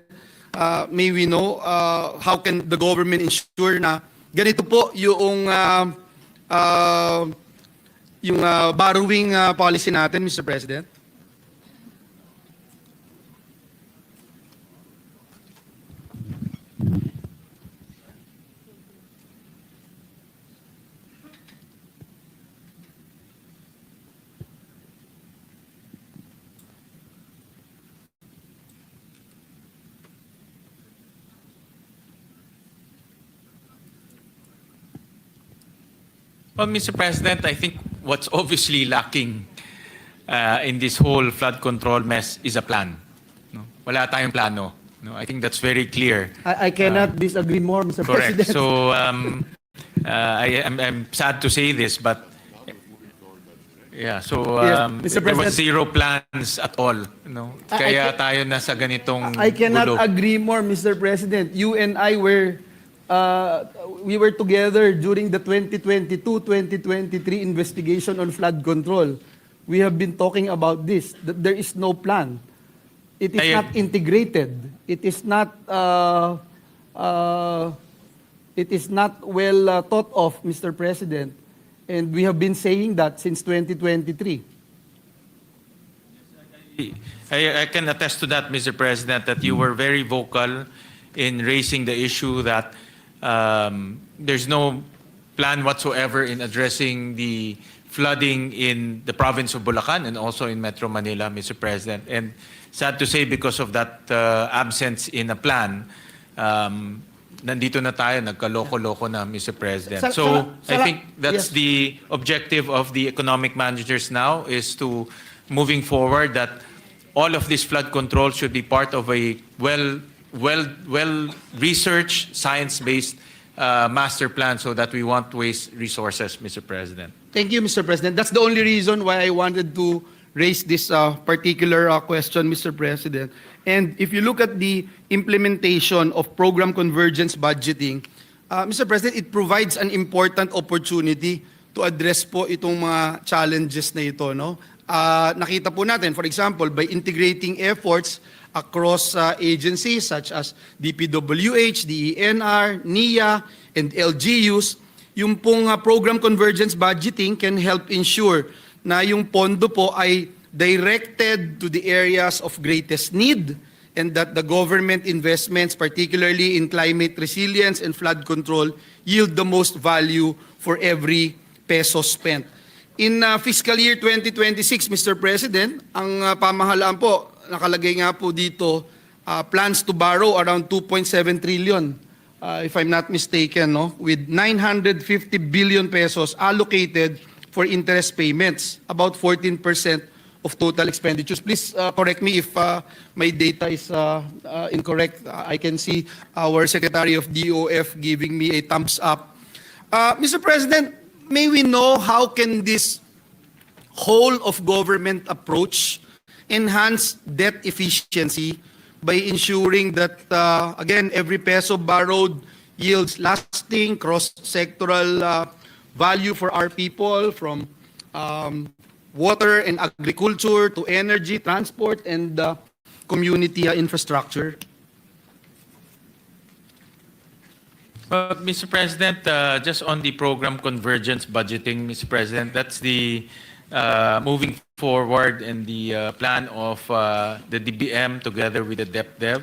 May we know how can the government ensure na ganito po yung borrowing policy natin, Mr. President? Well, Mr. President, I think what's obviously lacking in this whole flood control mess is a plan. No? Wala tayong plano. No? I think that's very clear. I cannot disagree more, Mr. Correct. President. So I'm sad to say this, but yeah. So Mr. there was President, zero plans at all. No? Kaya tayo na sa ganitong I cannot gulo. agree more, Mr. President. You and I we were together during the 2022-2023 investigation on flood control. We have been talking about this, that there is no plan. It is not integrated. It is not well thought of, Mr. President. And we have been saying that since 2023. I can attest to that, Mr. President, that you were very vocal in raising the issue that there's no plan whatsoever in addressing the flooding in the province of Bulacan and also in Metro Manila, Mr. President. And sad to say, because of that absence in a plan, nandito na tayo, nagkaloko-loko na, Mr. President. So I think that's the objective of the economic managers now, is to, moving forward, that all of this flood control should be part of a well-researched, science-based master plan, so that we won't waste resources, Mr. President. Thank you, Mr. President. That's the only reason why I wanted to raise this particular question, Mr. President. And if you look at the implementation of program convergence budgeting, Mr. President, it provides an important opportunity to address po itong mga challenges na ito, no? Nakita po natin, for example, by integrating efforts across agencies such as DPWH, DENR, NIA, and LGUs, yung pong program convergence budgeting can help ensure na yung pondo po ay directed to the areas of greatest need, and that the government investments, particularly in climate resilience and flood control, yield the most value for every peso spent. In fiscal year 2026, Mr. President, ang pamahalaan po, nakalagay nga po dito, plans to borrow around 2.7 trillion, if I'm not mistaken, no? With 950 billion pesos allocated for interest payments, about 14% of total expenditures. Please correct me if my data is incorrect. I can see our Secretary of DOF giving me a thumbs up. Mr. President, may we know how can this whole of government approach enhance debt efficiency by ensuring that, again, every peso borrowed yields lasting cross-sectoral value for our people, from water and agriculture to energy, transport, and community infrastructure. Mr. President, just on the program convergence budgeting, Mr. President, that's the moving forward in the plan of the DBM together with the DEPDev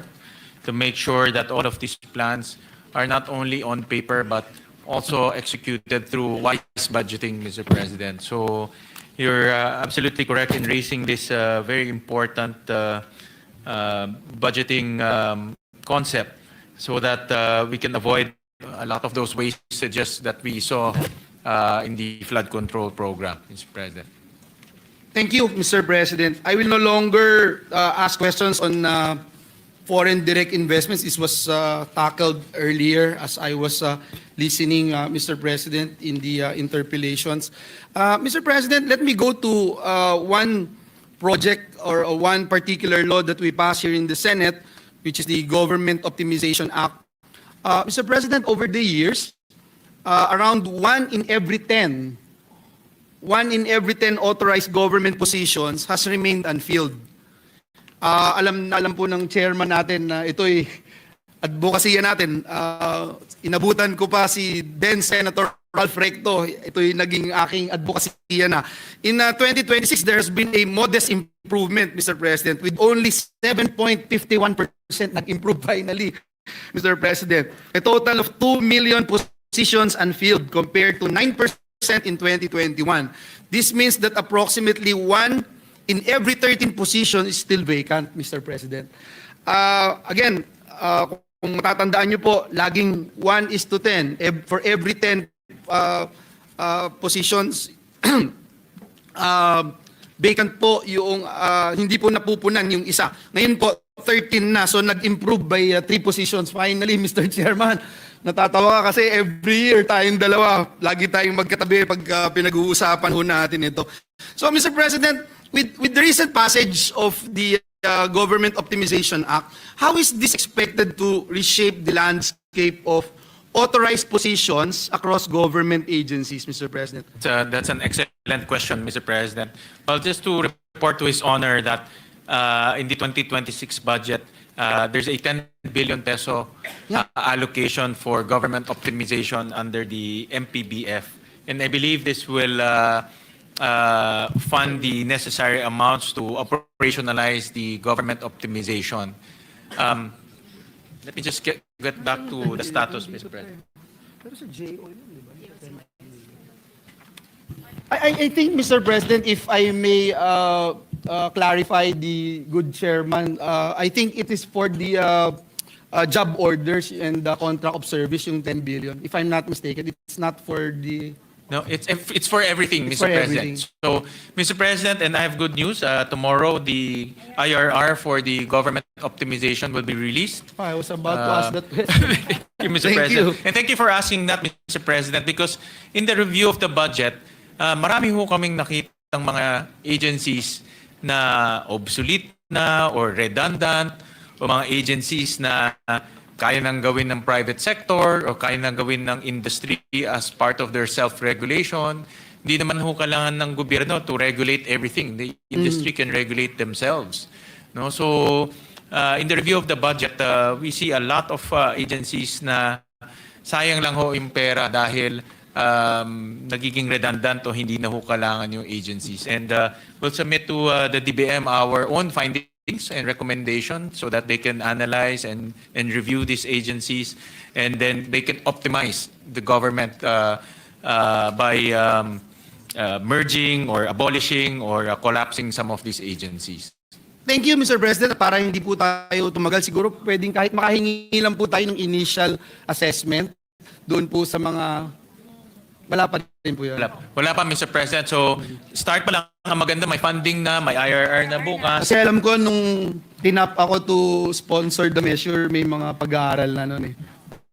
to make sure that all of these plans are not only on paper but also executed through wise budgeting, Mr. President. So you're absolutely correct in raising this very important budgeting concept so that we can avoid a lot of those wastages that we saw in the flood control program, Mr. President. Thank you, Mr. President. I will no longer ask questions on foreign direct investments. This was tackled earlier as I was listening, Mr. President, in the interpellations. Mr. President, let me go to one project or one particular law that we passed here in the Senate, which is the Government Optimization Act. Mr. President, over the years, around 1 in every 10 authorized government positions has remained unfilled. Alam po ng chairman natin na ito'y advokasya natin. Inabutan ko pa si then Senator Ralph Recto. Ito'y naging aking advokasya na. In 2026, there has been a modest improvement, Mr. President, with only 7.51% nag-improve finally, Mr. President. A total of 2 million positions unfilled compared to 9% in 2021. This means that approximately 1 in every 13 positions is still vacant, Mr. President. Again, kung matatandaan nyo po, laging 1:10. For every 10 positions, vacant po yung, hindi po napupunan yung isa. Ngayon po, 13 na, so nag-improve by 3 positions. Finally, Mr. Chairman, natatawa ka kasi every year tayong dalawa, lagi tayong magkatabi pag pinag-uusapan ho natin ito. So, Mr. President, with the recent passage of the Government Optimization Act, how is this expected to reshape the landscape of authorized positions across government agencies, Mr. President? That's an excellent question, Mr. President. Well, just to report to His Honor that in the 2026 budget, there's a 10 billion peso allocation for government optimization under the MPBF. And I believe this will fund the necessary amounts to operationalize the government optimization. Let me just get back to the status, Mr. President. I think, Mr. President, if I may clarify the good chairman, I think it is for the job orders and the contract of service, yung 10 billion. If I'm not mistaken, it's not for the... No, it's for everything, It's Mr. for President. everything. So, Mr. President, and I have good news. Tomorrow, the IRR for the government optimization will be released. I was about to ask that question. Thank you, Mr. Thank President. you. And thank you for asking that, Mr. President, because in the review of the budget, marami ho kaming nakitang mga agencies na obsolete na or redundant o mga agencies na kaya nang gawin ng private sector o kaya nang gawin ng industry as part of their self-regulation. Hindi naman ho kailangan ng gobyerno to regulate everything. The industry can regulate themselves. No? So, in the review of the budget, we see a lot of agencies na sayang lang ho yung pera dahil nagiging redundant o hindi na ho kailangan yung agencies. And we'll submit to the DBM our own findings and recommendations so that they can analyze and review these agencies, and then they can optimize the government by merging or abolishing or collapsing some of these agencies. Thank you, Mr. President. Para hindi po tayo tumagal, siguro pwedeng kahit makahingi lang po tayo ng initial assessment doon po sa mga... Wala pa rin po yun. Wala pa, Mr. President. So, start pa lang ang maganda. May funding na, may IRR na bukas. Kasi alam ko nung tinap ako to sponsor the measure, may mga pag-aaral na noon eh.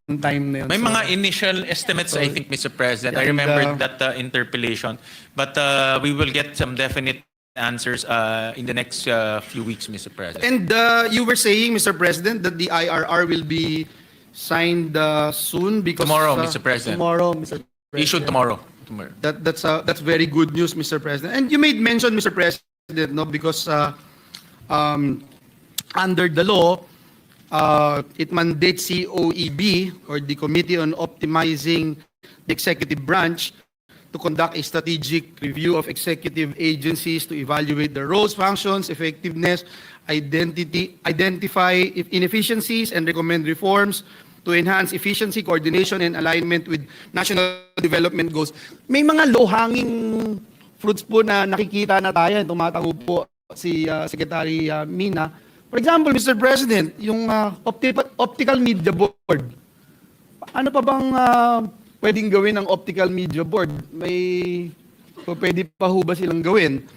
Yung time na yun. May mga initial estimates, I think, Mr. President. I remember that interpellation. But we will get some definite answers in the next few weeks, Mr. President. And you were saying, Mr. President, that the IRR will be signed soon because... Tomorrow, Mr. President. Tomorrow, Mr. President. Issued tomorrow. Sotomayor. That's very good news, Mr. President. And you made mention, Mr. President, no, because under the law, it mandates COEB, or the Committee on Optimizing the Executive Branch, to conduct a strategic review of executive agencies to evaluate their roles, functions, effectiveness, identify inefficiencies, and recommend reforms to enhance efficiency, coordination, and alignment with national development goals. May mga low-hanging fruits po na nakikita na tayo, tumatango po si Secretary Mina. For example, Mr. President, yung optical media board. Ano pa bang pwedeng gawin ng optical media board? Pwede pa ho ba silang gawin?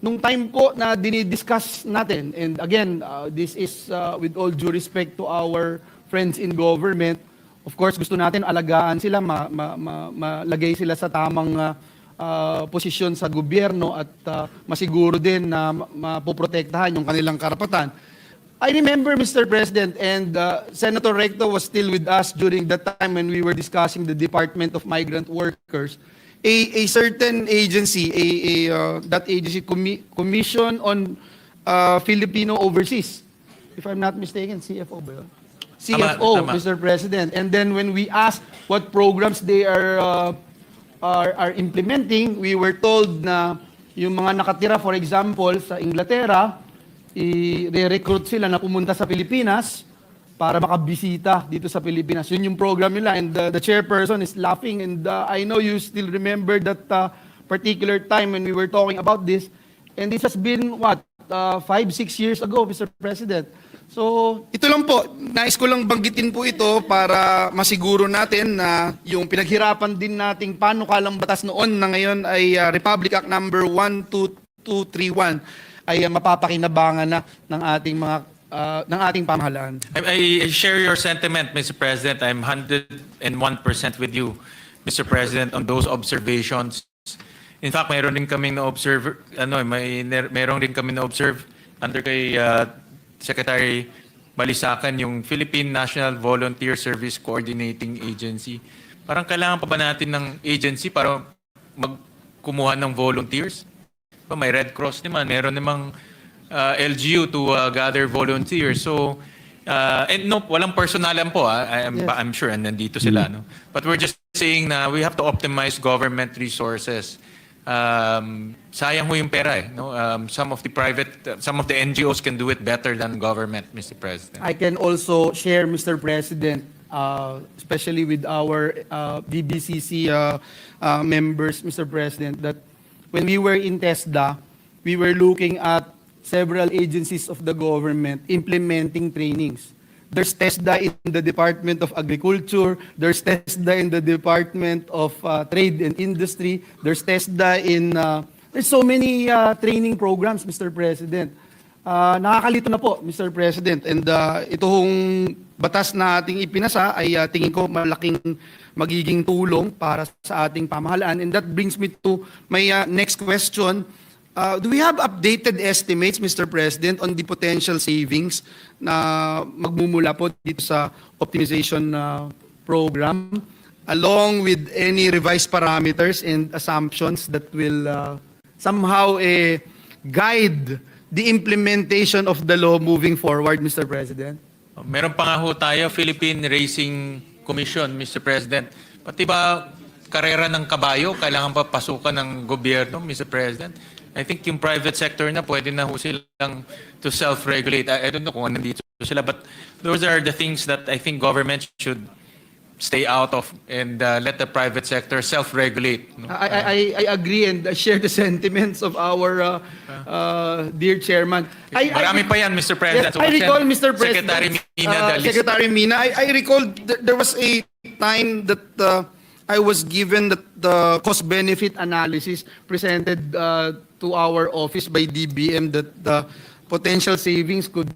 Nung time po na dinidiscuss natin, and again, this is with all due respect to our friends in government, of course, gusto natin alagaan sila, malagay sila sa tamang posisyon sa gobyerno at masiguro din na mapoprotektahan yung kanilang karapatan. I remember, Mr. President, and Senator Recto was still with us during that time when we were discussing the Department of Migrant Workers. A certain agency, that agency, Commission on Filipino Overseas, if I'm not mistaken, CFO ba yun? CFO, Tama. Mr. President. And then when we asked what programs they are implementing, we were told na yung mga nakatira, for example, sa Inglaterra, i-recruit sila na pumunta sa Pilipinas para makabisita dito sa Pilipinas. Yun yung program nila, and the chairperson is laughing, and I know you still remember that particular time when we were talking about this, and this has been, 5-6 years ago, Mr. President. So, ito lang po, nais ko lang banggitin po ito para masiguro natin na yung pinaghirapan din nating panukalang batas noon na ngayon ay Republic Act number 12231 ay mapapakinabangan na ng ating pamahalaan. I share your sentiment, Mr. President. I'm 101% with you, Mr. President, on those observations. In fact, mayroon din kaming na-observe, mayroon din kami na-observe under kay Secretary Balisacan, yung Philippine National Volunteer Service Coordinating Agency. Parang kailangan pa ba natin ng agency para magkumuha ng volunteers? May Red Cross naman, meron namang LGU to gather volunteers. So, and no, walang personalan po. I'm sure, and nandito sila. No? But we're just saying na we have to optimize government resources. Sayang ho yung pera eh. No? Some of the NGOs can do it better than government, Mr. President. I can also share, Mr. President, especially with our DBCC members, Mr. President, that when we were in TESDA, we were looking at several agencies of the government implementing trainings. There's TESDA in the Department of Agriculture. There's TESDA in the Department of Trade and Industry. There's TESDA in... there's so many training programs, Mr. President. Nakakalito na po, Mr. President. And itong batas na ating ipinasa ay tingin ko malaking magiging tulong para sa ating pamahalaan. And that brings me to my next question. Do we have updated estimates, Mr. President, on the potential savings na magmumula po dito sa optimization program, along with any revised parameters and assumptions that will somehow guide the implementation of the law moving forward, Mr. President? Meron pa nga ho tayo, Philippine Racing Commission, Mr. President. Pati ba karera ng kabayo, kailangan pa pasukan ng gobyerno, Mr. President? I think yung private sector na pwede na ho silang to self-regulate. I don't know kung nandito sila, but those are the things that I think government should stay out of and let the private sector self-regulate. No? I agree and I share the sentiments of our dear chairman. Marami pa yan, Mr. President. Yes, I recall, Mr. President, Secretary Mina, I recall there was a time that I was given the cost-benefit analysis presented to our office by DBM that the potential savings could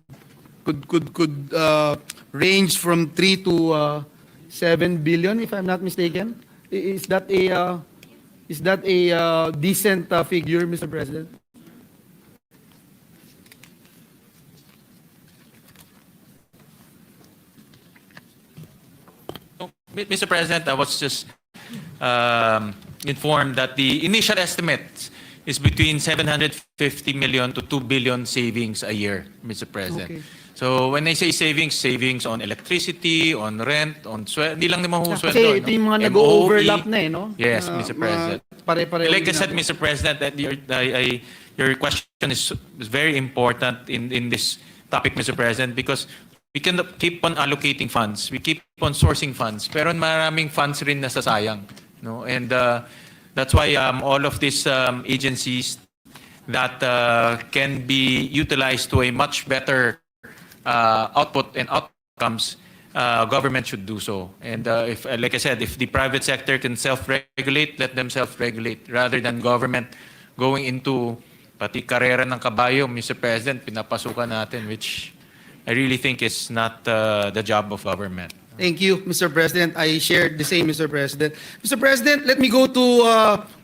range from 3 to 7 billion, if I'm not mistaken. Is that a decent figure, Mr. President? Mr. President, I was just informed that the initial estimate is between 750 million to 2 billion savings a year, Mr. President. Okay. So when I say savings, savings on electricity, on rent, on sweldo, hindi lang naman ho sweldo. Kasi ito yung mga nag-overlap na eh, no? Yes, Mr. President. Pare-pareho Like I said, ginagawa. Mr. President, that your question is very important in this topic, Mr. President, because we can keep on allocating funds, we keep on sourcing funds, pero maraming funds rin nasasayang, no? And that's why all of these agencies that can be utilized to a much better output and outcomes, government should do so. And if, like I said, if the private sector can self-regulate, let them self-regulate rather than government going into pati karera ng kabayo, Mr. President, pinapasukan natin, which I really think is not the job of government. Thank you, Mr. President. I share the same, Mr. President. Mr. President, let me go to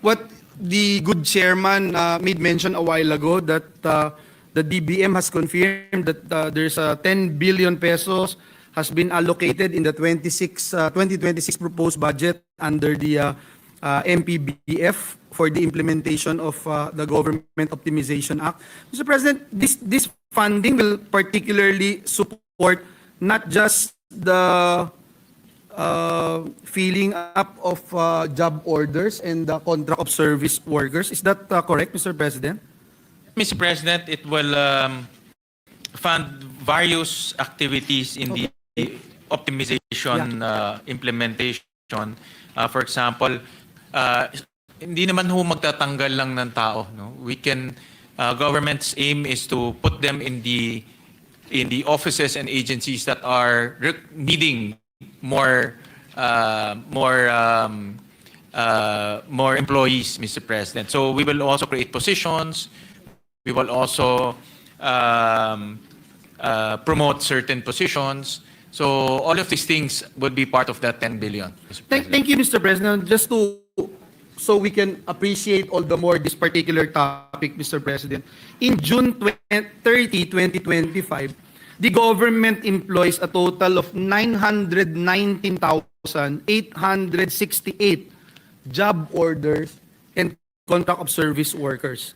what the good chairman made mention a while ago, that the DBM has confirmed that there's 10 billion pesos has been allocated in the 2026 proposed budget under the MPBF for the implementation of the Government Optimization Act. Mr. President, this funding will particularly support not just the filling up of job orders and the contract of service workers. Is that correct, Mr. President? Mr. President, it will fund various activities in the optimization implementation. For example, hindi naman ho magtatanggal lang ng tao, no? We can government's aim is to put them in the offices and agencies that are needing more employees, Mr. President. So we will also create positions. We will also promote certain positions. So all of these things would be part of that 10 billion. Mr. President. Thank you, Mr. President. Just so we can appreciate all the more this particular topic, Mr. President. In June 30, 2025, the government employs a total of 919,868 job orders and contract of service workers.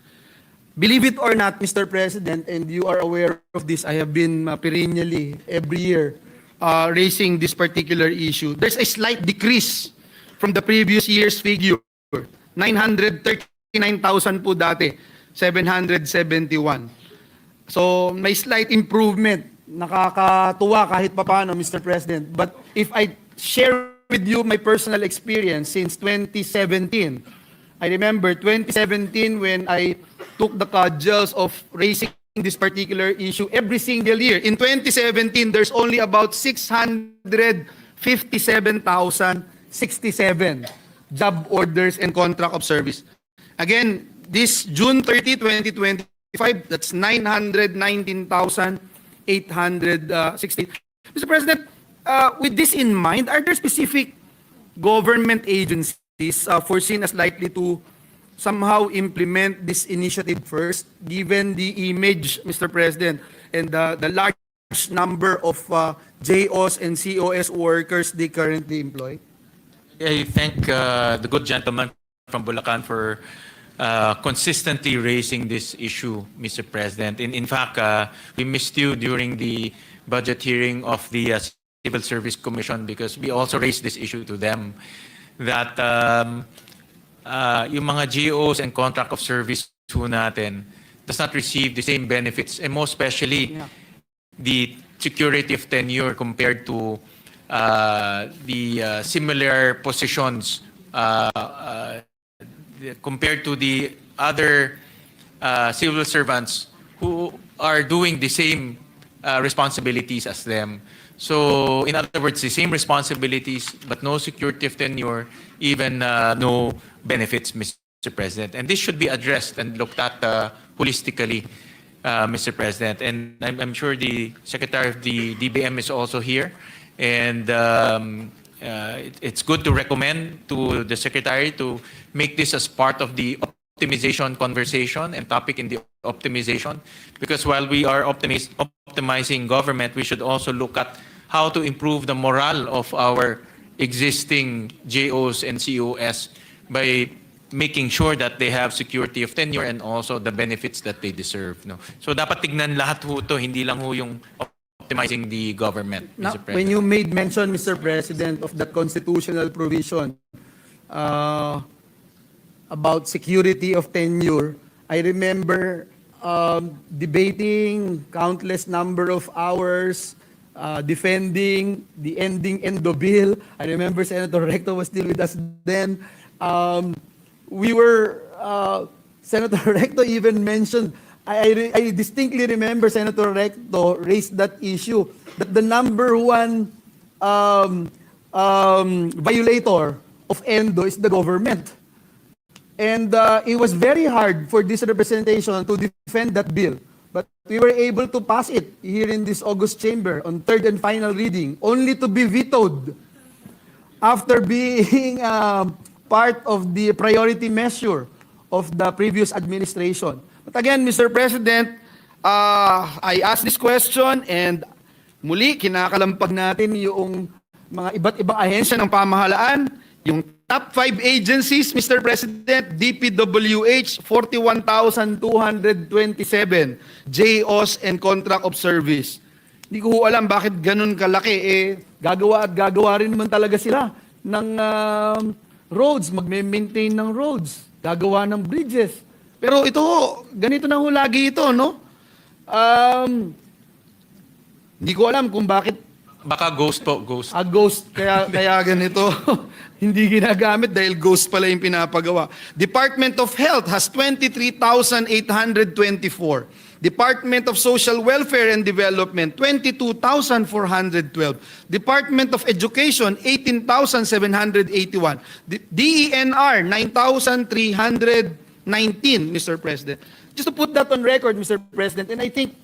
Believe it or not, Mr. President, and you are aware of this, I have been perennially every year raising this particular issue. There's a slight decrease from the previous year's figure. 939,000 po dati, 771. So may slight improvement. Nakakatuwa kahit papaano, Mr. President. But if I share with you my personal experience since 2017, I remember 2017 when I took the cudgels of raising this particular issue every single year. In 2017, there's only about 657,067 job orders and contract of service. Again, this June 30, 2025, that's 919,860. Mr. President, with this in mind, are there specific government agencies foreseen as likely to somehow implement this initiative first, given the image, Mr. President, and the large number of JOs and COS workers they currently employ? I thank the good gentleman from Bulacan for consistently raising this issue, Mr. President. In fact, we missed you during the budget hearing of the Civil Service Commission because we also raised this issue to them that yung mga GOs and contract of service po natin does not receive the same benefits, and most especially the security of tenure compared to the similar positions compared to the other civil servants who are doing the same responsibilities as them. So, in other words, the same responsibilities, but no security of tenure, even no benefits, Mr. President. And this should be addressed and looked at holistically, Mr. President. And I'm sure the Secretary of the DBM is also here. And it's good to recommend to the Secretary to make this as part of the optimization conversation and topic in the optimization. Because while we are optimizing government, we should also look at how to improve the morale of our existing JOs and COS by making sure that they have security of tenure and also the benefits that they deserve. No? So dapat tignan lahat ho to, hindi lang ho yung optimizing the government, Now, Mr. President. when you made mention, Mr. President, of that constitutional provision about security of tenure, I remember debating countless number of hours, defending the ending endo bill. I remember Senator Recto was still with us then. Senator Recto even mentioned, I distinctly remember Senator Recto raised that issue, that the number one violator of endo is the government. And it was very hard for this representation to defend that bill. But we were able to pass it here in this August chamber on third and final reading, only to be vetoed after being part of the priority measure of the previous administration. But again, Mr. President, I asked this question and muli kinakalampag natin yung mga iba't ibang ahensya ng pamahalaan. Yung top 5 agencies, Mr. President, DPWH, 41,227 JOs and contract of service. Hindi ko alam bakit ganun kalaki. Gagawa at gagawa rin naman talaga sila ng roads, magme-maintain ng roads, gagawa ng bridges. Pero ito, ganito na ho lagi ito, no? Hindi ko alam kung bakit. Baka ghost po, ghost. Ghost, kaya ganito. Hindi ginagamit dahil ghost pala yung pinapagawa. Department of Health has 23,824. Department of Social Welfare and Development, 22,412. Department of Education, 18,781. DENR, 9,319, Mr. President. Just to put that on record, Mr. President, and I think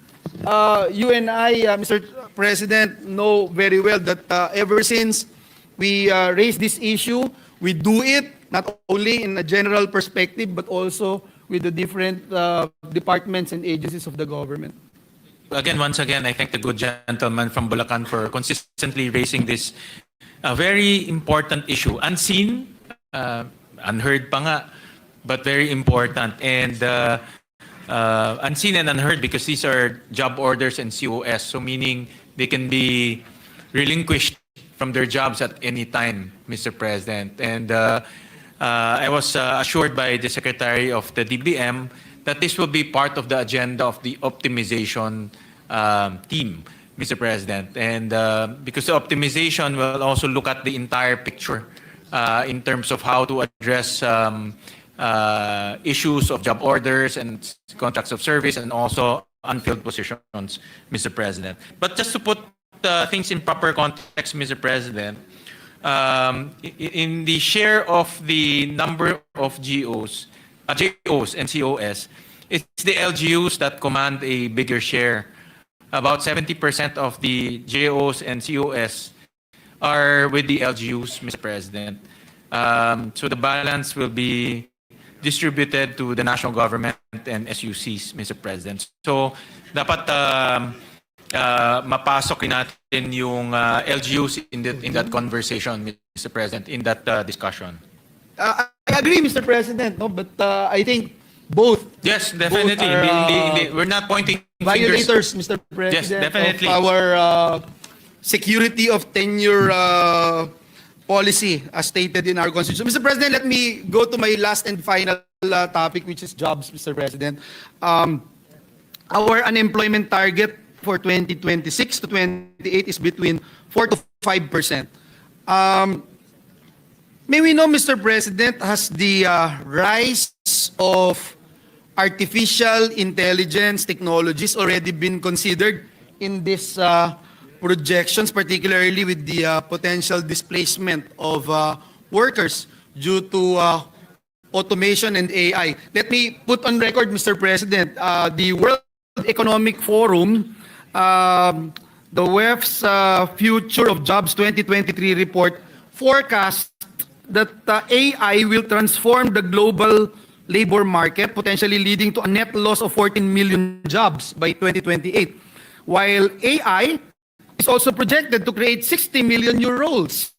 you and I, Mr. President, know very well that ever since we raised this issue, we do it not only in a general perspective, but also with the different departments and agencies of the government. Again, once again, I thank the good gentleman from Bulacan for consistently raising this very important issue. Unseen, unheard pa nga, but very important. And unseen and unheard because these are job orders and COS. So meaning they can be relinquished from their jobs at any time, Mr. President. And I was assured by the Secretary of the DBM that this will be part of the agenda of the optimization team, Mr. President. And because the optimization will also look at the entire picture in terms of how to address issues of job orders and contracts of service and also unfilled positions, Mr. President. But just to put things in proper context, Mr. President, in the share of the number of JOs and COS, it's the LGUs that command a bigger share. About 70% of the JOs and COS are with the LGUs, Mr. President. So the balance will be distributed to the national government and SUCs, Mr. President. So dapat mapasok natin yung LGUs in that conversation, Mr. President, in that discussion. I agree, Mr. President, no? But I think both. Yes, definitely. Both are, we're not pointing violators, fingers. Mr. President, Yes, definitely. of our security of tenure policy as stated in our Constitution. Mr. President, let me go to my last and final topic, which is jobs, Mr. President. Our unemployment target for 2026 to 28 is between 4 to 5%. May we know, Mr. President, has the rise of artificial intelligence technologies already been considered in this projections, particularly with the potential displacement of workers due to automation and AI? Let me put on record, Mr. President, the World Economic Forum, the WEF's Future of Jobs 2023 report forecasts that AI will transform the global labor market, potentially leading to a net loss of 14 million jobs by 2028, while AI is also projected to create 60 million new roles.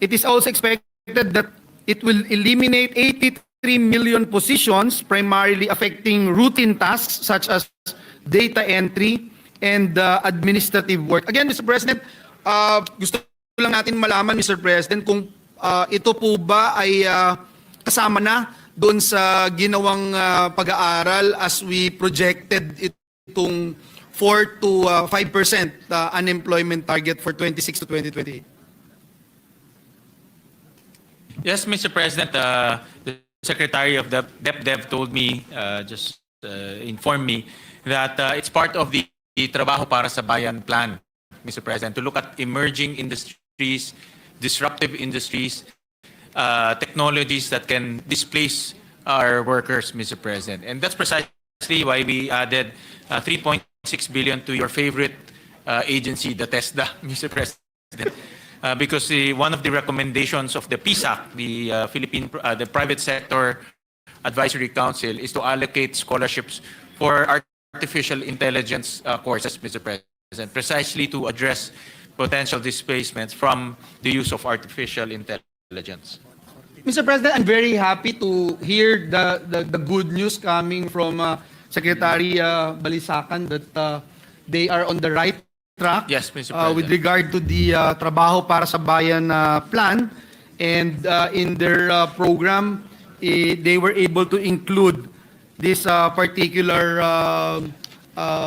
It is also expected that it will eliminate 83 million positions, primarily affecting routine tasks such as data entry and administrative work. Again, Mr. President, gusto lang natin malaman, Mr. President, kung ito po ba ay kasama na doon sa ginawang pag-aaral as we projected itong 4 to 5% unemployment target for 26 to 2028. Yes, Mr. President, the Secretary of the DEPDev told me, informed me that it's part of the Trabaho para sa Bayan plan, Mr. President, to look at emerging industries, disruptive industries, technologies that can displace our workers, Mr. President. And that's precisely why we added 3.6 billion to your favorite agency, the TESDA, Mr. President. Because one of the recommendations of the PSAC, the Private Sector Advisory Council, is to allocate scholarships for artificial intelligence courses, Mr. President, precisely to address potential displacements from the use of artificial intelligence. Mr. President, I'm very happy to hear the good news coming from Secretary Balisacan that they are on the right track. Yes, Mr. President. With regard to the Trabaho para sa Bayan plan, and in their program, they were able to include this particular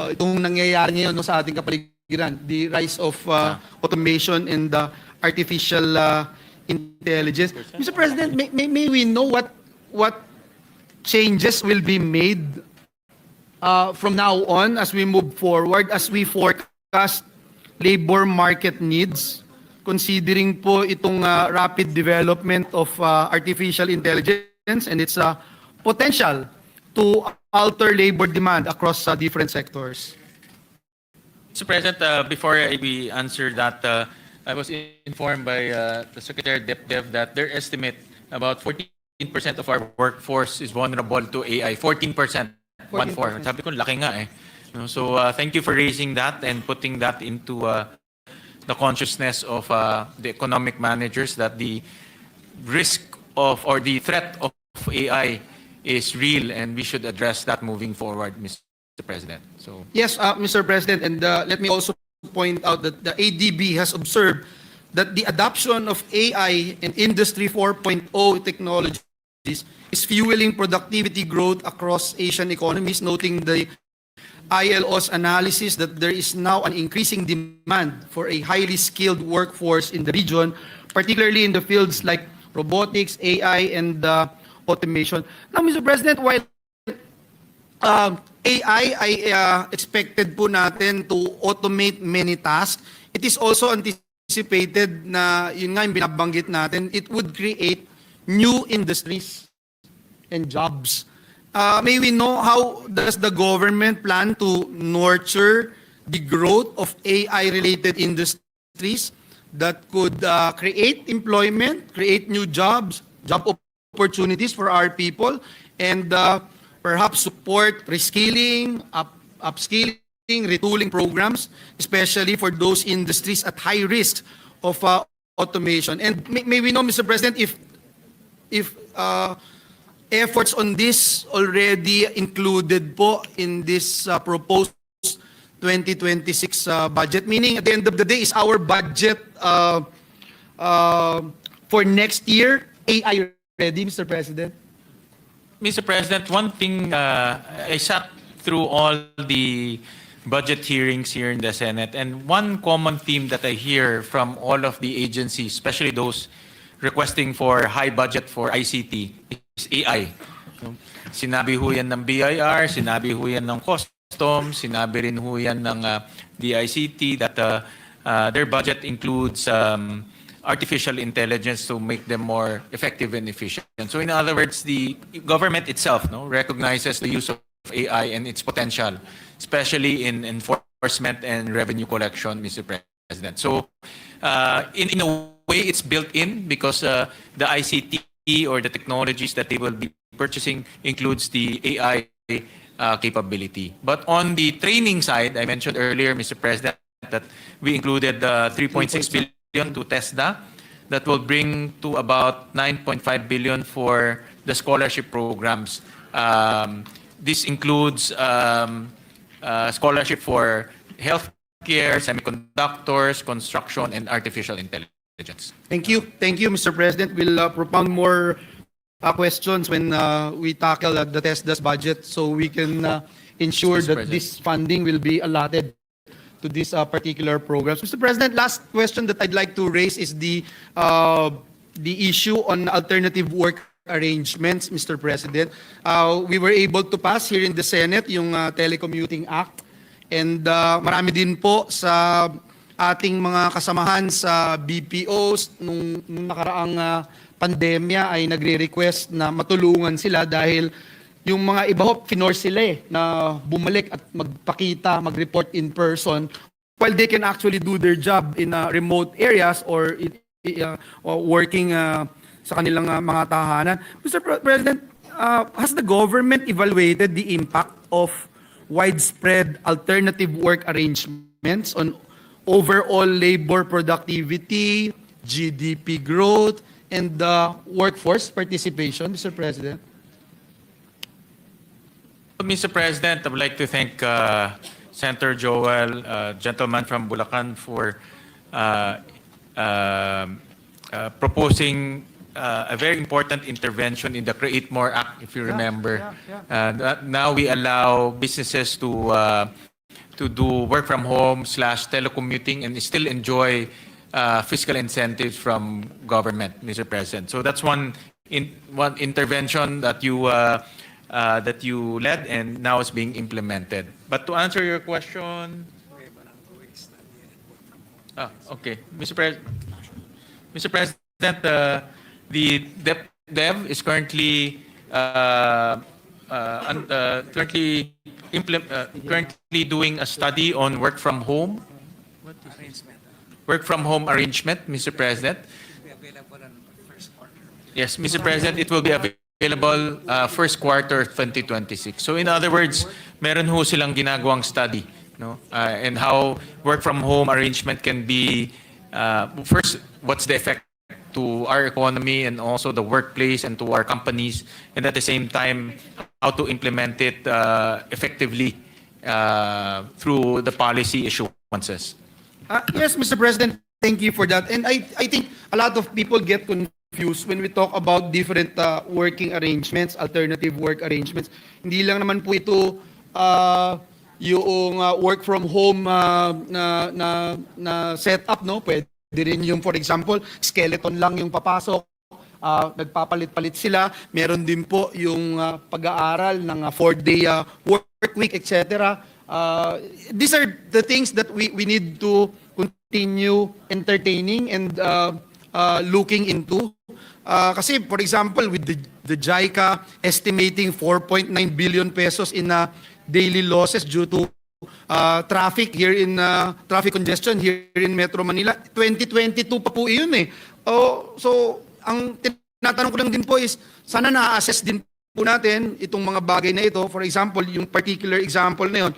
itong nangyayari ngayon no, sa ating kapaligiran, the rise of automation and artificial intelligence. Mr. President, may we know what changes will be made from now on as we move forward, as we forecast labor market needs, considering po itong rapid development of artificial intelligence and its potential to alter labor demand across different sectors? Mr. President, before we answer that, I was informed by the Secretary of DEPDev that their estimate about 14% of our workforce is vulnerable to AI. 14%. 1/4. Sabi ko, laki nga eh. So thank you for raising that and putting that into the consciousness of the economic managers that the risk of or the threat of AI is real and we should address that moving forward, Mr. President. So Yes, Mr. President, and let me also point out that the ADB has observed that the adoption of AI and Industry 4.0 technologies is fueling productivity growth across Asian economies, noting the ILO's analysis that there is now an increasing demand for a highly skilled workforce in the region, particularly in the fields like robotics, AI, and automation. Now, Mr. President, while AI ay expected po natin to automate many tasks, it is also anticipated na, yun nga yung binabanggit natin, it would create new industries and jobs. May we know how does the government plan to nurture the growth of AI-related industries that could create employment, create new jobs, job opportunities for our people, and perhaps support reskilling, upskilling, retooling programs, especially for those industries at high risk of automation. And may we know, Mr. President, if efforts on this already included po in this proposed 2026 budget, meaning at the end of the day, is our budget for next year AI ready, Mr. President? Mr. President, one thing, I sat through all the budget hearings here in the Senate, and one common theme that I hear from all of the agencies, especially those requesting for high budget for ICT, is AI. Sinabi ho yan ng BIR, sinabi ho yan ng Customs, sinabi rin ho yan ng DICT that their budget includes artificial intelligence to make them more effective and efficient. So in other words, the government itself recognizes the use of AI and its potential, especially in enforcement and revenue collection, Mr. President. So in a way, it's built in because the ICT or the technologies that they will be purchasing includes the AI capability. But on the training side, I mentioned earlier, Mr. President, that we included 3.6 billion to TESDA that will bring to about 9.5 billion for the scholarship programs. This includes scholarship for healthcare, semiconductors, construction, and artificial intelligence. Thank you. Thank you, Mr. President. We'll propound more questions when we tackle the TESDA's budget so we can ensure Mr. that President. this funding will be allotted to these particular programs. Mr. President, last question that I'd like to raise is the issue on alternative work arrangements, Mr. President. We were able to pass here in the Senate yung Telecommuting Act, and marami din po sa ating mga kasamahan sa BPOs nung nakaraang pandemya ay nagre-request na matulungan sila dahil yung mga iba ho, finorce sila na bumalik at magpakita, mag-report in person while they can actually do their job in remote areas or working sa kanilang mga tahanan. Mr. President, has the government evaluated the impact of widespread alternative work arrangements on overall labor productivity, GDP growth, and workforce participation, Mr. President? Mr. President, I would like to thank Senator Joel, gentleman from Bulacan, for proposing a very important intervention in the Create More Act, if you remember. Now we allow businesses to do work from home / telecommuting and still enjoy fiscal incentives from government, Mr. President. So that's one intervention that you led and now is being implemented. But to answer your question, okay, Mr. President, the DEPDev is currently currently doing a study on work from home arrangement, Mr. President. Yes, Mr. President, it will be available first quarter 2026. So in other words, meron ho silang ginagawang study, no? And how work from home arrangement can be first, what's the effect to our economy and also the workplace and to our companies, and at the same time, how to implement it effectively through the policy issuances. Yes, Mr. President, thank you for that. And I think a lot of people get confused when we talk about different working arrangements, alternative work arrangements. Hindi lang naman po ito yung work from home na setup, no? Pwede rin yung, for example, skeleton lang yung papasok, nagpapalit-palit sila. Meron din po yung pag-aaral ng 4-day work week, etc. These are the things that we need to continue entertaining and looking into. Kasi, for example, with the JICA estimating 4.9 billion pesos in daily losses due to traffic here in traffic congestion here in Metro Manila. 2022 pa po iyon eh. So ang tinatanong ko lang din po is sana na-assess din po natin itong mga bagay na ito. For example, yung particular example na yun,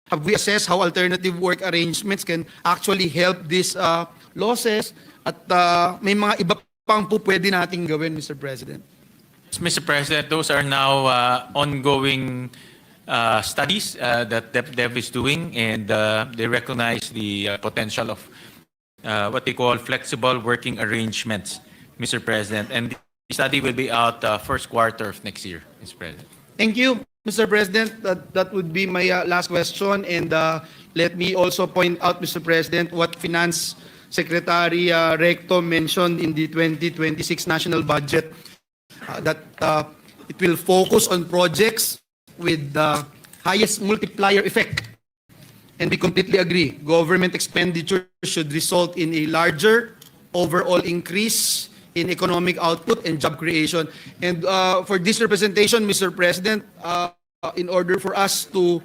have we assessed how alternative work arrangements can actually help these losses at may mga iba pang po pwede nating gawin, Mr. President? Mr. President, those are now ongoing studies that DEPDev is doing, and they recognize the potential of what they call flexible working arrangements, Mr. President. And the study will be out first quarter of next year, Mr. President. Thank you, Mr. President. That would be my last question. And let me also point out, Mr. President, what Finance Secretary Recto mentioned in the 2026 national budget, that it will focus on projects with the highest multiplier effect. And we completely agree. Government expenditure should result in a larger overall increase in economic output and job creation. And for this representation, Mr. President, in order for us to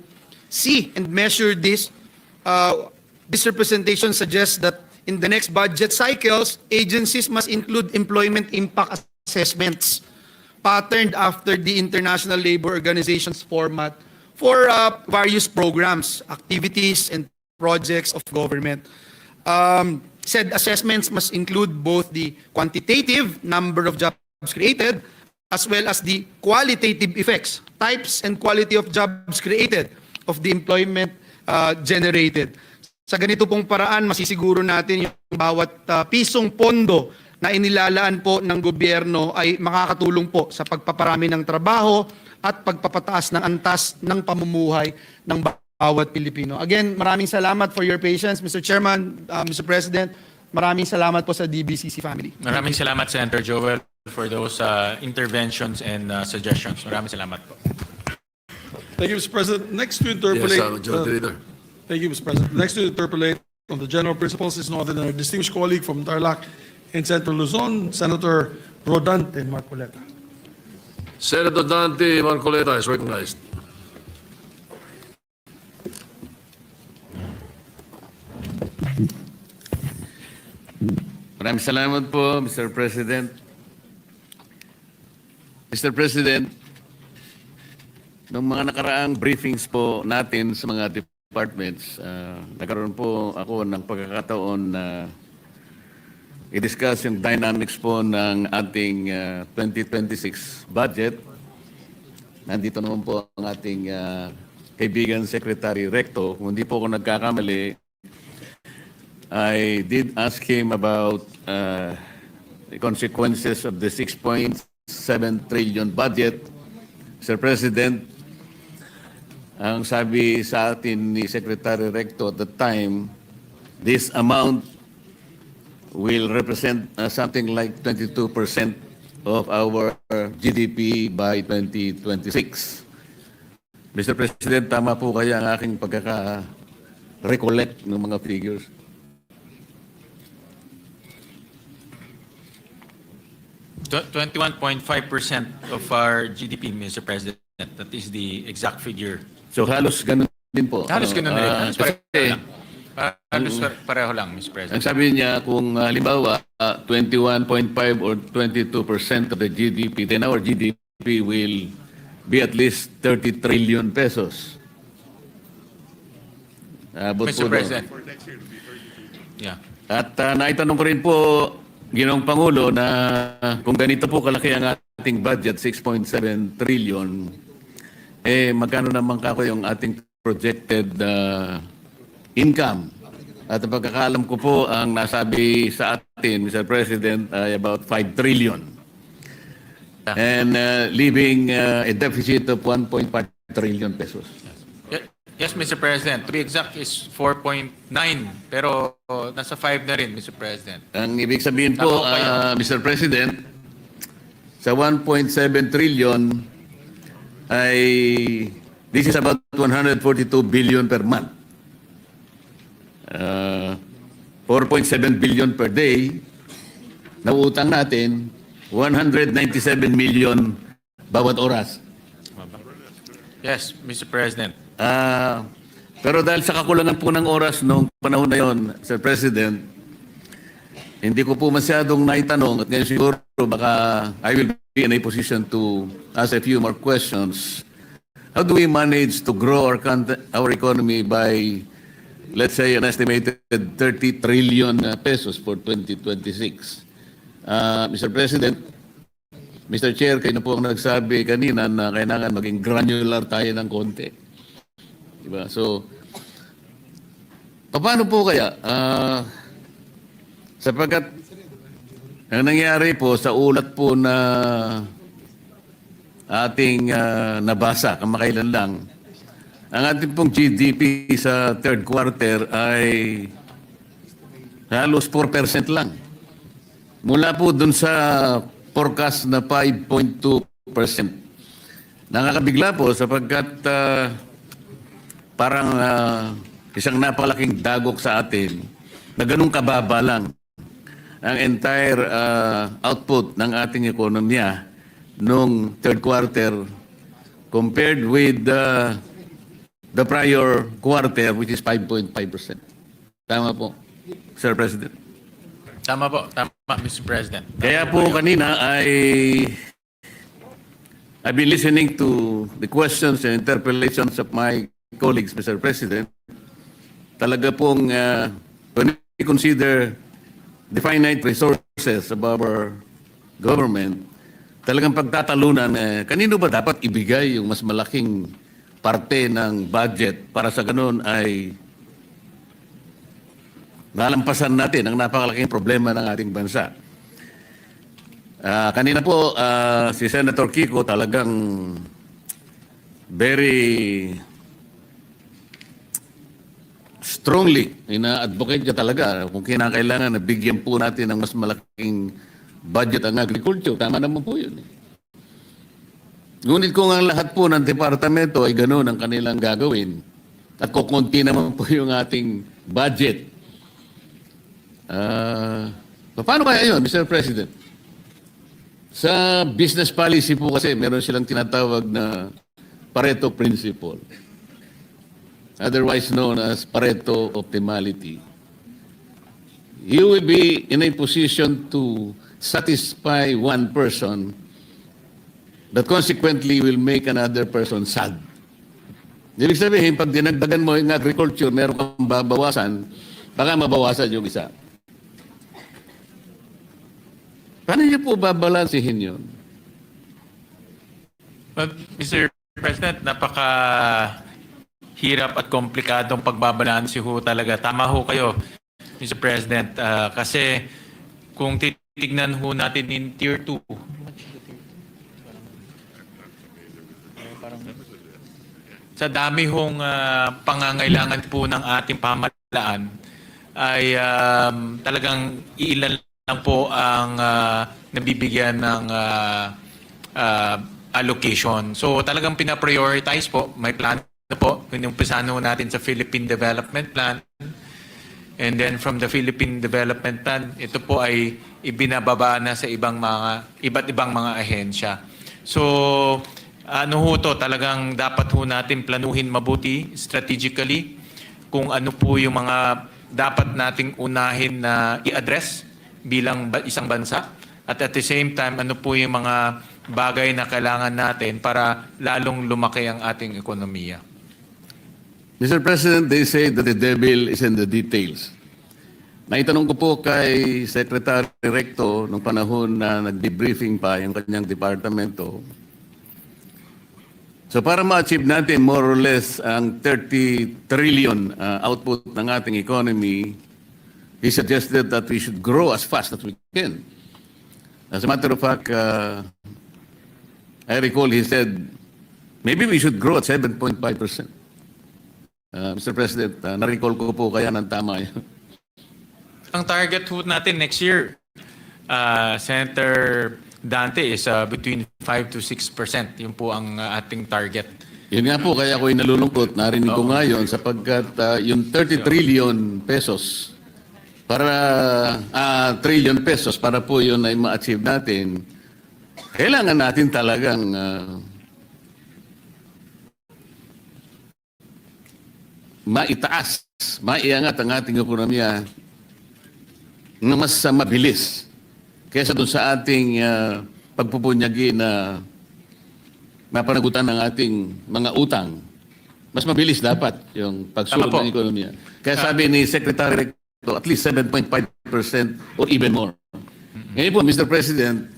see and measure this representation suggests that in the next budget cycles, agencies must include employment impact assessments patterned after the International Labor Organization's format for various programs, activities, and projects of government. Said assessments must include both the quantitative number of jobs created as well as the qualitative effects, types and quality of jobs created, of the employment generated. Sa ganito pong paraan, masisiguro natin yung bawat pisong pondo na inilalaan po ng gobyerno ay makakatulong po sa pagpaparami ng trabaho at pagpapataas ng antas ng pamumuhay ng bawat Pilipino. Again, maraming salamat for your patience, Mr. Chairman, Mr. President. Maraming salamat po sa DBCC family. Maraming salamat, Senator Joel, for those interventions and suggestions. Maraming salamat po. Thank you, Mr. President. Next to interpolate. Majority Leader. Thank you, Mr. President. Next to interpolate on the general principles is no other than our distinguished colleague from Tarlac in Central Luzon, Senator Rodante Marcoleta. Senator Dante Marcoleta is recognized. Maraming salamat po, Mr. President. Mr. President, noong mga nakaraang briefings po natin sa mga departments, nagkaroon po ako ng pagkakataon na i-discuss yung dynamics po ng ating 2026 budget. Nandito naman po ang ating kaibigan Secretary Recto. Kung hindi po ako nagkakamali, I did ask him about the consequences of the 6.7 trillion budget. Mr. President, ang sabi sa atin ni Secretary Recto at the time, this amount will represent something like 22% of our GDP by 2026. Mr. President, tama po kaya ang aking pagkaka-recollect ng mga figures? Tw- 21.5% of our GDP, Mr. President. That is the exact figure. So halos ganun din po. Halos ganun rin. Halos pareho kasi lang. Halos pareho lang, Mr. ang President. sabi niya, kung halimbawa 21.5 or 22% of the GDP, then our GDP will be at least 30 trillion pesos. Abot Mr. po President. Yeah. At naitanong ko rin po, Ginoong Pangulo, na kung ganito po kalaki ang ating budget, 6.7 trillion, magkano naman kako yung ating projected income? At ang pagkakaalam ko po, ang nasabi sa atin, Mr. President, ay about 5 trillion. And leaving a deficit of 1.5 trillion pesos. Yes, Mr. President. To be exact is 4.9. Pero nasa 5 na rin, Mr. President. Ang ibig sabihin po, Mr. President, sa 1.7 trillion ay this is about 142 billion per month. 4.7 billion per day. Nauutang natin 197 million bawat oras. Yes, Mr. President. Pero dahil sa kakulangan po ng oras noong panahon na yon, Sir President, hindi ko po masyadong naitanong at ngayon siguro baka I will be in a position to ask a few more questions. How do we manage to grow our economy by, let's say, an estimated 30 trillion pesos for 2026? Mr. President, Mr. Chair, kayo na po ang nagsabi kanina na kailangan maging granular tayo ng konti. Diba? So, paano po kaya? Sapagkat ang nangyari po sa ulat po na ating nabasa kamakailan lang, ang ating pong GDP sa third quarter ay halos 4% lang. Mula po dun sa forecast na 5.2%. Nakakabigla po sapagkat parang isang napalaking dagok sa atin na ganun kababa lang ang entire output ng ating ekonomiya noong third quarter compared with the prior quarter, which is 5.5%. Tama po, Sir President. Tama po. Tama, Mr. President. Kaya po kanina I've been listening to the questions and interpellations of my colleagues, Mr. President. Talaga pong when we consider the finite resources of our government, talagang pagtatalunan, kanino ba dapat ibigay yung mas malaking parte ng budget para sa ganun ay nalampasan natin ang napakalaking problema ng ating bansa. Kanina po, si Senator Kiko talagang very strongly ina-advocate niya talaga kung kinakailangan na bigyan po natin ng mas malaking budget ang agriculture. Tama naman po yun. Ngunit kung ang lahat po ng departamento ay gano'n ang kanilang gagawin at kukunti naman po yung ating budget, paano kaya yun, Mr. President? Sa business policy po kasi meron silang tinatawag na Pareto Principle, otherwise known as Pareto Optimality. You will be in a position to satisfy one person that consequently will make another person sad. Ibig sabihin, pag dinagdagan mo yung agriculture, meron kang babawasan, baka mabawasan yung isa. Paano niyo po babalansihin yun? Well, Mr. President, napaka-hirap at komplikadong pagbabalanse ho talaga. Tama ho kayo, Mr. President, kasi kung titignan ho natin in Tier 2, sa dami hong pangangailangan po ng ating pamahalaan ay talagang iilan lang po ang nabibigyan ng allocation. So talagang pinaprioritize po, may plan na po, pinumpisahan natin sa Philippine Development Plan. And then from the Philippine Development Plan, ito po ay ibinababa na sa iba't ibang mga ahensya. So ano ho to, talagang dapat ho natin planuhin mabuti strategically kung ano po yung mga dapat nating unahin na i-address bilang isang bansa at the same time ano po yung mga bagay na kailangan natin para lalong lumaki ang ating ekonomiya. Mr. President, they say that the devil is in the details. Naitanong ko po kay Secretary Recto nung panahon na nag-debriefing pa yung kanyang departamento. So para ma-achieve natin more or less ang 30 trillion output ng ating economy, he suggested that we should grow as fast as we can. As a matter of fact, I recall he said, maybe we should grow at 7.5%. Mr. President, na-recall ko po kaya ng tama yun. Ang target ho natin next year, Senator Dante, is between 5 to 6%. Yun po ang ating target. Yun nga po, kaya ako'y nalulungkot. Narinig ko ngayon sapagkat yung 30 trillion pesos para trillion pesos para po yun ay ma-achieve natin, kailangan natin talagang maitaas, maiangat ang ating ekonomiya na mas mabilis kaysa doon sa ating pagpupunyagi na mapanagutan ng ating mga utang. Mas mabilis dapat yung pagsulong ng ekonomiya. Kaya sabi ni Secretary Recto, at least 7.5% or even more. Ngayon po, Mr. President,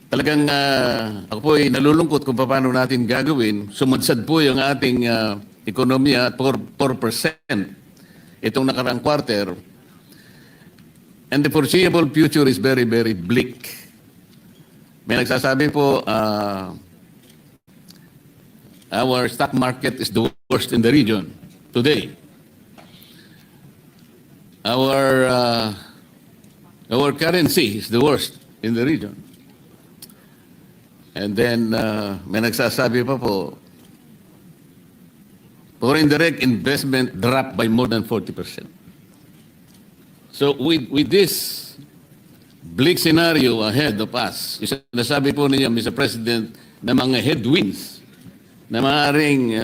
talagang ako po ay nalulungkot kung paano natin gagawin. Sumudsad po yung ating ekonomiya at 4% itong nakaraang quarter. And the foreseeable future is very, very bleak. May nagsasabi po, our stock market is the worst in the region today. Our currency is the worst in the region. And then may nagsasabi pa po, foreign direct investment dropped by more than 40%. So with this bleak scenario ahead of us, nasabi po niya, Mr. President, na mga headwinds na maaaring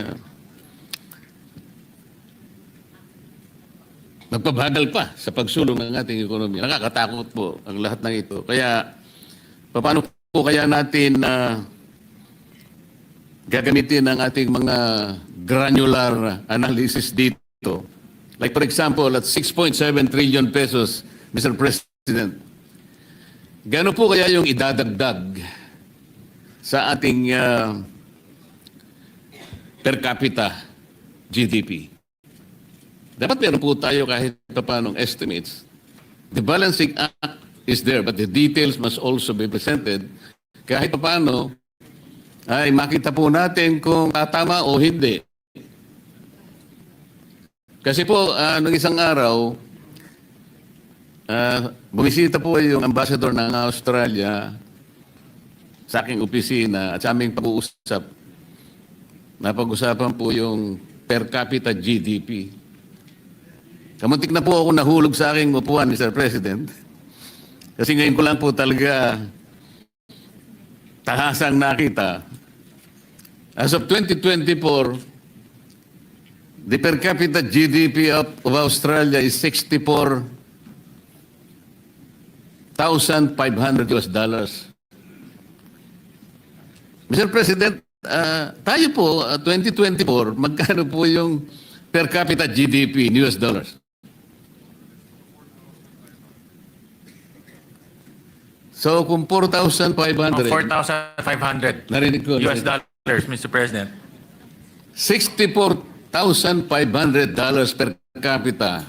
magpabagal pa sa pagsulong ng ating ekonomiya. Nakakatakot po ang lahat ng ito. Kaya, paano po kaya natin gagamitin ang ating mga granular analysis dito? Like for example, at 6.7 trillion pesos, Mr. President, President, gano'n po kaya yung idadagdag sa ating per capita GDP? Dapat meron po tayo kahit paanong estimates. The balancing act is there, but the details must also be presented. Kahit paano ay makita po natin kung tama o hindi. Kasi po, nung isang araw, bumisita po yung ambassador ng Australia sa aking opisina at sa aming pag-uusap. Napag-usapan po yung per capita GDP. Kamuntik na po ako nahulog sa aking upuan, Mr. President. Kasi ngayon ko lang po talaga tahasang nakita. As of 2024, the per capita GDP of Australia is $64,500 US. Mr. President, tayo po, 2024, magkano po yung per capita GDP in US dollars? So kung 4,500. 4,500 Narinig ko. US dollars, Mr. President. $64,500 per capita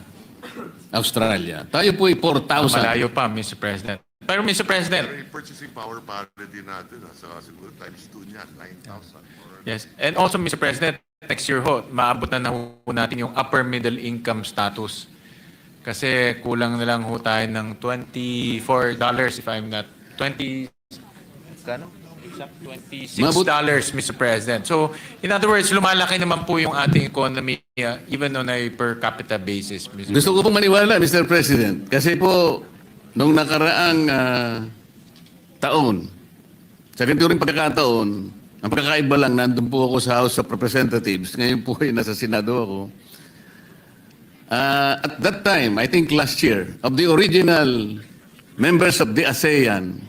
Australia. Tayo po ay 4,000. Malayo pa, Mr. President. Pero Mr. President, Yung purchasing power parity natin, siguro times 2 niyan, 9,000. yes. And also, Mr. President, next year ho, maabot na ho natin yung upper middle income status. Kasi kulang na lang ho tayo ng $24, if I'm not, 20, kano? $26, Mr. President. So, in other words, lumalaki naman po yung ating economy even on a per capita basis, Mr. Gusto ko pong maniwala, Mr. President, kasi po, nung nakaraang taon, sa ganito rin pagkakataon, ang pagkakaiba lang, nandun po ako sa House of Representatives, ngayon po ay nasa Senado ako. At that time, I think last year, of the original members of the ASEAN,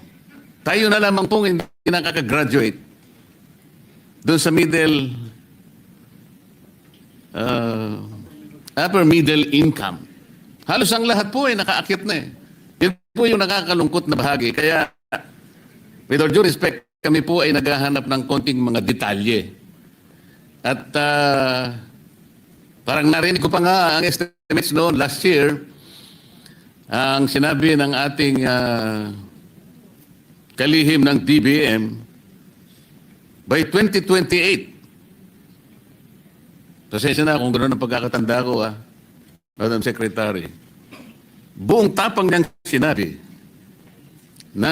tayo na lamang pong hindi nakaka-graduate doon sa middle, upper middle income. Halos ang lahat po ay nakaakit na eh. Yan po yung nakakalungkot na bahagi. Kaya, with all due respect, kami po ay naghahanap ng konting mga detalye. At parang narinig ko pa nga ang estimates noon last year, ang sinabi ng ating kalihim ng DBM, by 2028, pasensya na kung gano'n ang pagkakatanda ko, Madam Secretary, buong tapang niyang sinabi na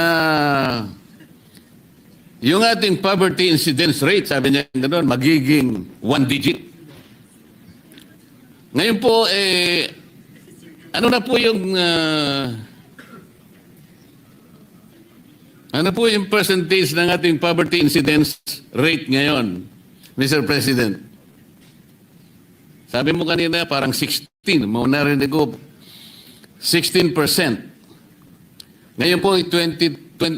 yung ating poverty incidence rate, sabi niya gano'n, magiging 1 digit. Ngayon po, ano na po yung ano po yung percentage ng ating poverty incidence rate ngayon, Mr. President? Sabi mo kanina, parang 16. Mo narinig ko, 16%. Ngayon po,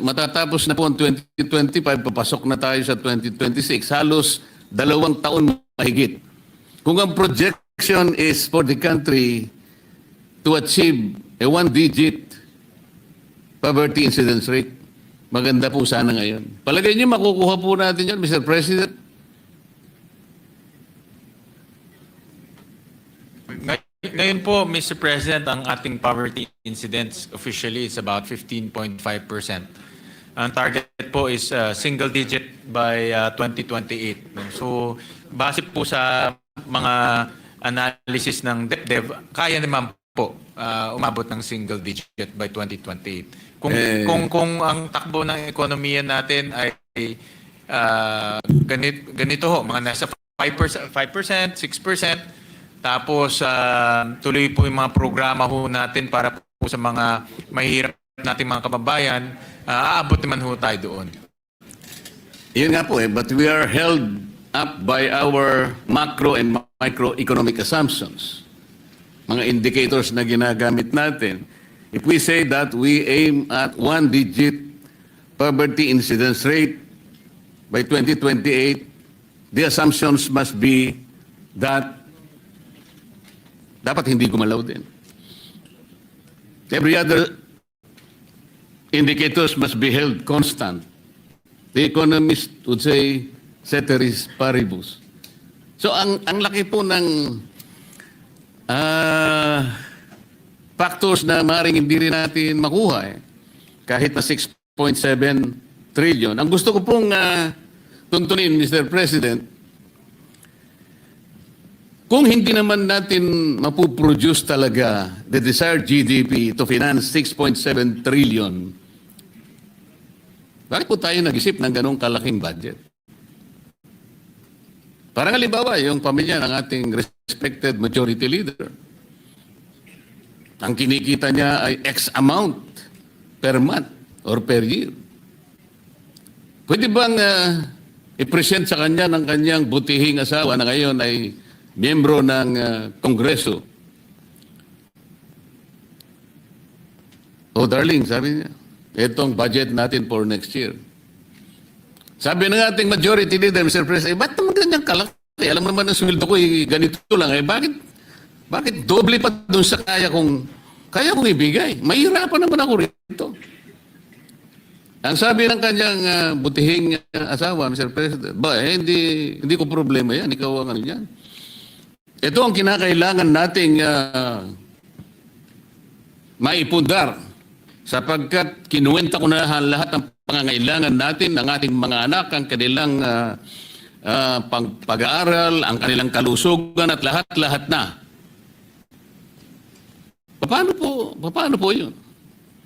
matatapos na po ang 2025, papasok na tayo sa 2026. Halos 2 taon mahigit. Kung ang projection is for the country to achieve a 1-digit poverty incidence rate, maganda po sana ngayon. Palagay niyo makukuha po natin yun, Mr. President? Ngayon po, Mr. President, ang ating poverty incidence officially is about 15.5%. Ang target po is single digit by 2028. So, base po sa mga analysis ng DEPDev, kaya naman po umabot ng single digit by 2028. Kung ang takbo ng ekonomiya natin ay ganito ho, mga nasa 5%, 6%, tapos tuloy po yung mga programa ho natin para po sa mga mahihirap nating mga kababayan, aabot naman ho tayo doon. Yun nga po but we are held up by our macro and microeconomic assumptions. Mga indicators na ginagamit natin. If we say that we aim at 1-digit poverty incidence rate by 2028, the assumptions must be that dapat hindi gumalaw din. Every other indicators must be held constant. The economist would say, ceteris paribus. So ang laki po ng factors na maaaring hindi rin natin makuha kahit na 6.7 trillion. Ang gusto ko pong tuntunin, Mr. President, kung hindi naman natin mapuproduce talaga the desired GDP to finance 6.7 trillion, bakit po tayo nag-isip ng ganong kalaking budget? Parang halimbawa, yung pamilya ng ating respected majority leader, ang kinikita niya ay X amount per month or per year. Pwede bang i-present sa kanya ng kanyang butihing asawa na ngayon ay miyembro ng Kongreso? Oh, darling, sabi niya, itong budget natin for next year. Sabi ng ating majority leader, Mr. President, ba't naman ganyang kalaki? Alam mo naman ang sweldo ko, ganito lang. Bakit doble pa doon sa kaya kong ibigay? Mahirapan naman ako rito. Ang sabi ng kanyang butihing asawa, Mr. President, hindi ko problema yan. Ikaw ang ano yan. Ito ang kinakailangan nating maipundar sapagkat kinuwenta ko na lahat ng pangangailangan natin, ng ating mga anak, ang kanilang pag-aaral, ang kanilang kalusugan at lahat-lahat na. Paano po yun?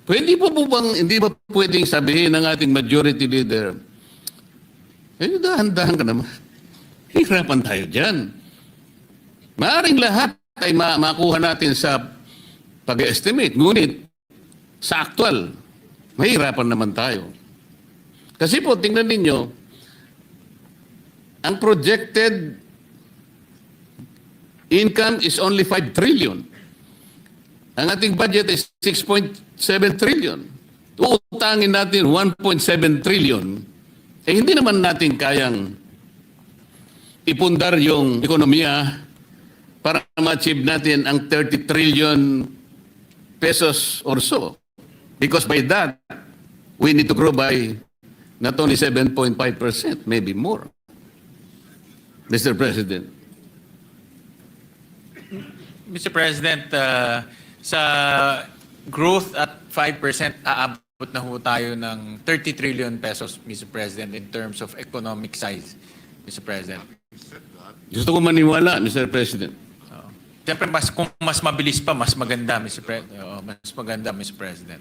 Hindi ba pwedeng sabihin ng ating majority leader, dahan-dahan ka naman. Hirapan tayo dyan. Maaring lahat ay makuha natin sa pag-estimate. Ngunit, sa actual, mahirapan naman tayo. Kasi po, tingnan ninyo, ang projected income is only 5 trillion. Ang ating budget is 6.7 trillion. Uutangin natin 1.7 trillion. Hindi naman natin kayang ipundar yung ekonomiya para ma-achieve natin ang 30 trillion pesos or so. Because by that, we need to grow by not only 7.5%, maybe more. Mr. President. Mr. President, sa growth at 5%, aabot na ho tayo ng 30 trillion pesos, Mr. President, in terms of economic size, Mr. President. Gusto ko maniwala, Mr. President. Siyempre, kung mas mabilis pa, mas maganda, Mr. President. Mas maganda, Mr. President.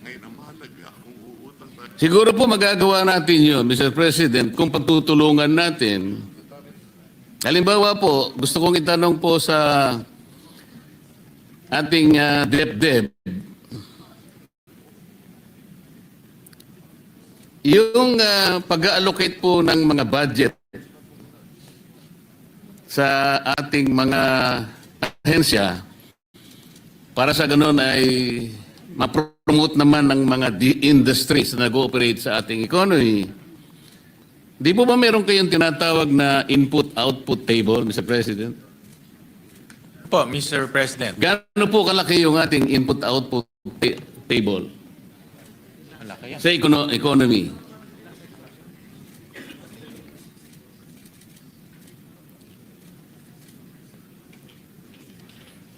Siguro po magagawa natin yun, Mr. President, kung pagtutulungan natin. Halimbawa po, gusto kong itanong po sa ating DEPDev. Yung pag-allocate po ng mga budget sa ating mga ahensya, para sa ganun ay ma-promote naman ng mga industries na nag-ooperate sa ating economy. Di po ba meron kayong tinatawag na input-output table, Mr. President? Po, Mr. President. Gaano po kalaki yung ating input-output table sa economy?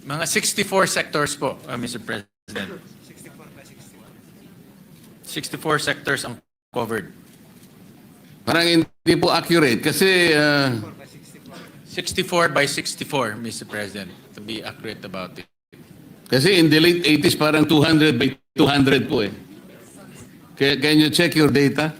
Mga 64 sectors po, Mr. President. 64 sectors ang covered. Parang hindi po accurate kasi 64 by 64, Mr. President, to be accurate about it. kasi in the late 80s parang 200 by 200 po eh. Can you check your data?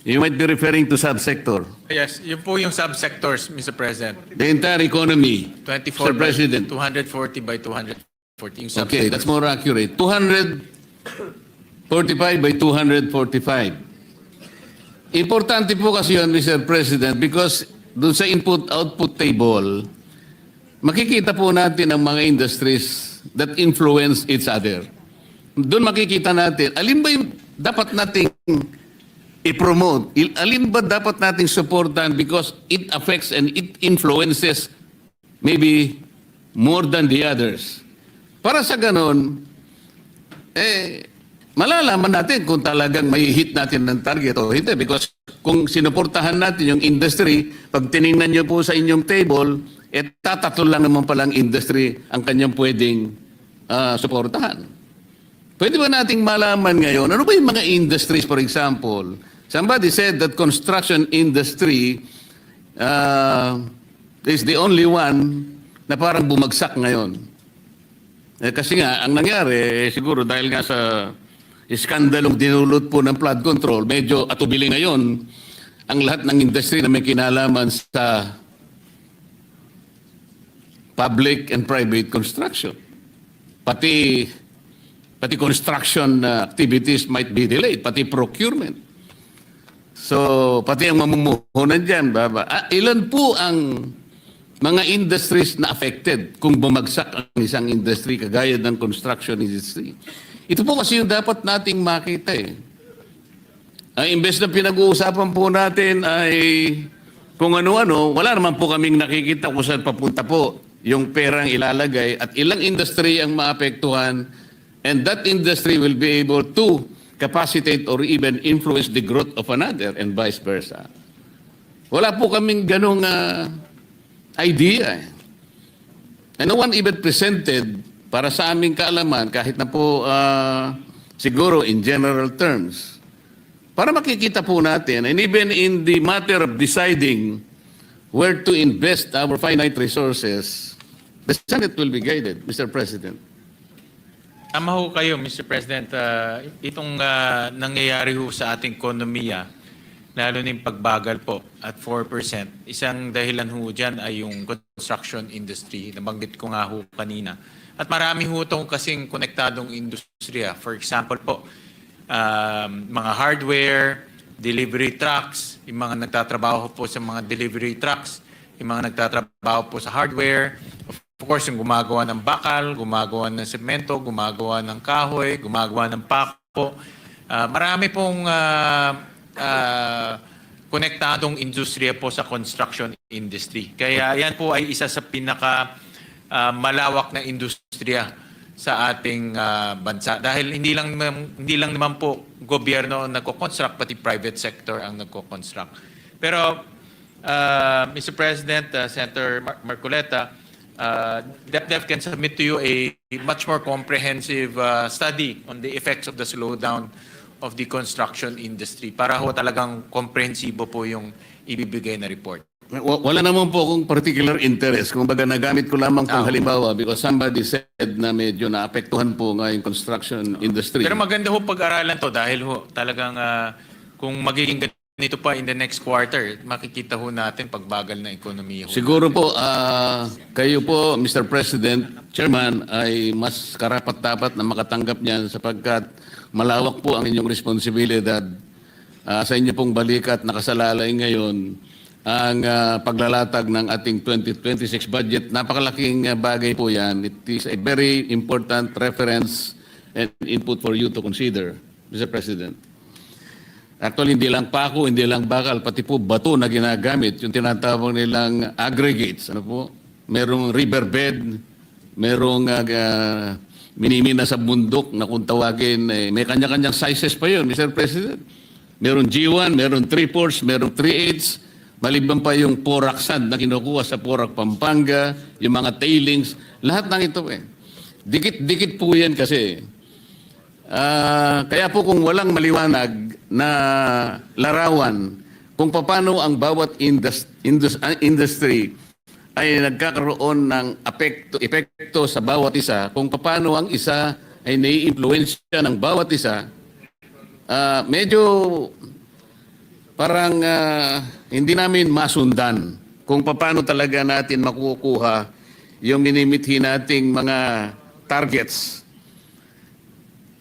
You might be referring to subsector. Yes, yun po yung subsectors, Mr. President. The entire economy, 24 Mr. President. by 240 by 240. Yung Okay, that's subsectors. more accurate. 245 by 245. Importante po kasi yun, Mr. President, because doon sa input-output table, makikita po natin ang mga industries that influence each other. Doon makikita natin, alin ba yung dapat nating i-promote? Alin ba dapat nating supportan because it affects and it influences maybe more than the others? Para sa ganon, malalaman natin kung talagang may hit natin ng target o hindi. Because kung sinuportahan natin yung industry, pag tiningnan nyo po sa inyong table, tatatlo lang naman palang industry ang kanyang pwedeng suportahan. Pwede ba nating malaman ngayon, ano ba yung mga industries, for example? Somebody said that construction industry is the only one na parang bumagsak ngayon. Kasi nga, ang nangyari, siguro dahil nga sa iskandalong dinulot po ng flood control, medyo atubili ngayon ang lahat ng industry na may kinalaman sa public and private construction. Pati construction activities might be delayed, pati procurement. So, pati ang mamumuhunan dyan, ilan po ang mga industries na affected kung bumagsak ang isang industry kagaya ng construction industry? Ito po kasi yung dapat nating makita eh. Imbes na pinag-uusapan po natin ay kung ano-ano, wala naman po kaming nakikita kung saan papunta po yung perang ilalagay at ilang industry ang maapektuhan, and that industry will be able to capacitate or even influence the growth of another and vice versa. Wala po kaming ganong idea. And no one even presented para sa aming kaalaman, kahit na po siguro in general terms, para makikita po natin, and even in the matter of deciding where to invest our finite resources, the Senate will be guided, Mr. President. Tama ho kayo, Mr. President. Itong nangyayari ho sa ating ekonomiya, lalo na yung pagbagal po at 4%, isang dahilan ho dyan ay yung construction industry. Nabanggit ko nga ho kanina. At marami ho itong kasing konektadong industriya. For example po, mga hardware, delivery trucks, yung mga nagtatrabaho po sa mga delivery trucks, yung mga nagtatrabaho po sa hardware, of course, yung gumagawa ng bakal, gumagawa ng semento, gumagawa ng kahoy, gumagawa ng pako. Marami pong konektadong industriya po sa construction industry. Kaya yan po ay isa sa pinaka malawak na industriya sa ating bansa. Dahil hindi lang naman po gobyerno ang nagko-construct, pati private sector ang nagko-construct. Pero Mr. President, Senator Marcoleta, DEPDev can submit to you a much more comprehensive study on the effects of the slowdown of the construction industry para ho talagang komprehensibo po yung ibibigay na report. Wala naman po akong particular interest. Kung baga nagamit ko lamang pong halimbawa because somebody said na medyo naapektuhan po nga yung construction industry. Pero maganda ho pag-aralan to dahil ho talagang kung magiging ganito pa in the next quarter, makikita ho natin pagbagal na ekonomiya. Siguro po, kayo po, Mr. President, Chairman, ay mas karapat-dapat na makatanggap niyan sapagkat malawak po ang inyong responsibilidad sa inyo pong balikat nakasalalay ngayon ang paglalatag ng ating 2026 budget. Napakalaking bagay po yan. It is a very important reference and input for you to consider, Mr. President. Actually, hindi lang pako, hindi lang bakal, pati po bato na ginagamit, yung tinatawag nilang aggregates. Ano po? Merong riverbed, merong minimina sa bundok na kung tawagin, may kanya-kanyang sizes pa yun, Mr. President. Meron G1, meron 3/4, meron 3/8, maliban pa yung Porac sand na kinukuha sa Porac, Pampanga, yung mga tailings, lahat ng ito eh. Dikit-dikit po yan kasi. Kaya po kung walang maliwanag na larawan kung paano ang bawat industry ay nagkakaroon ng epekto sa bawat isa, kung paano ang isa ay nai-impluensya ng bawat isa, medyo parang hindi namin masundan kung paano talaga natin makukuha yung minimithi nating mga targets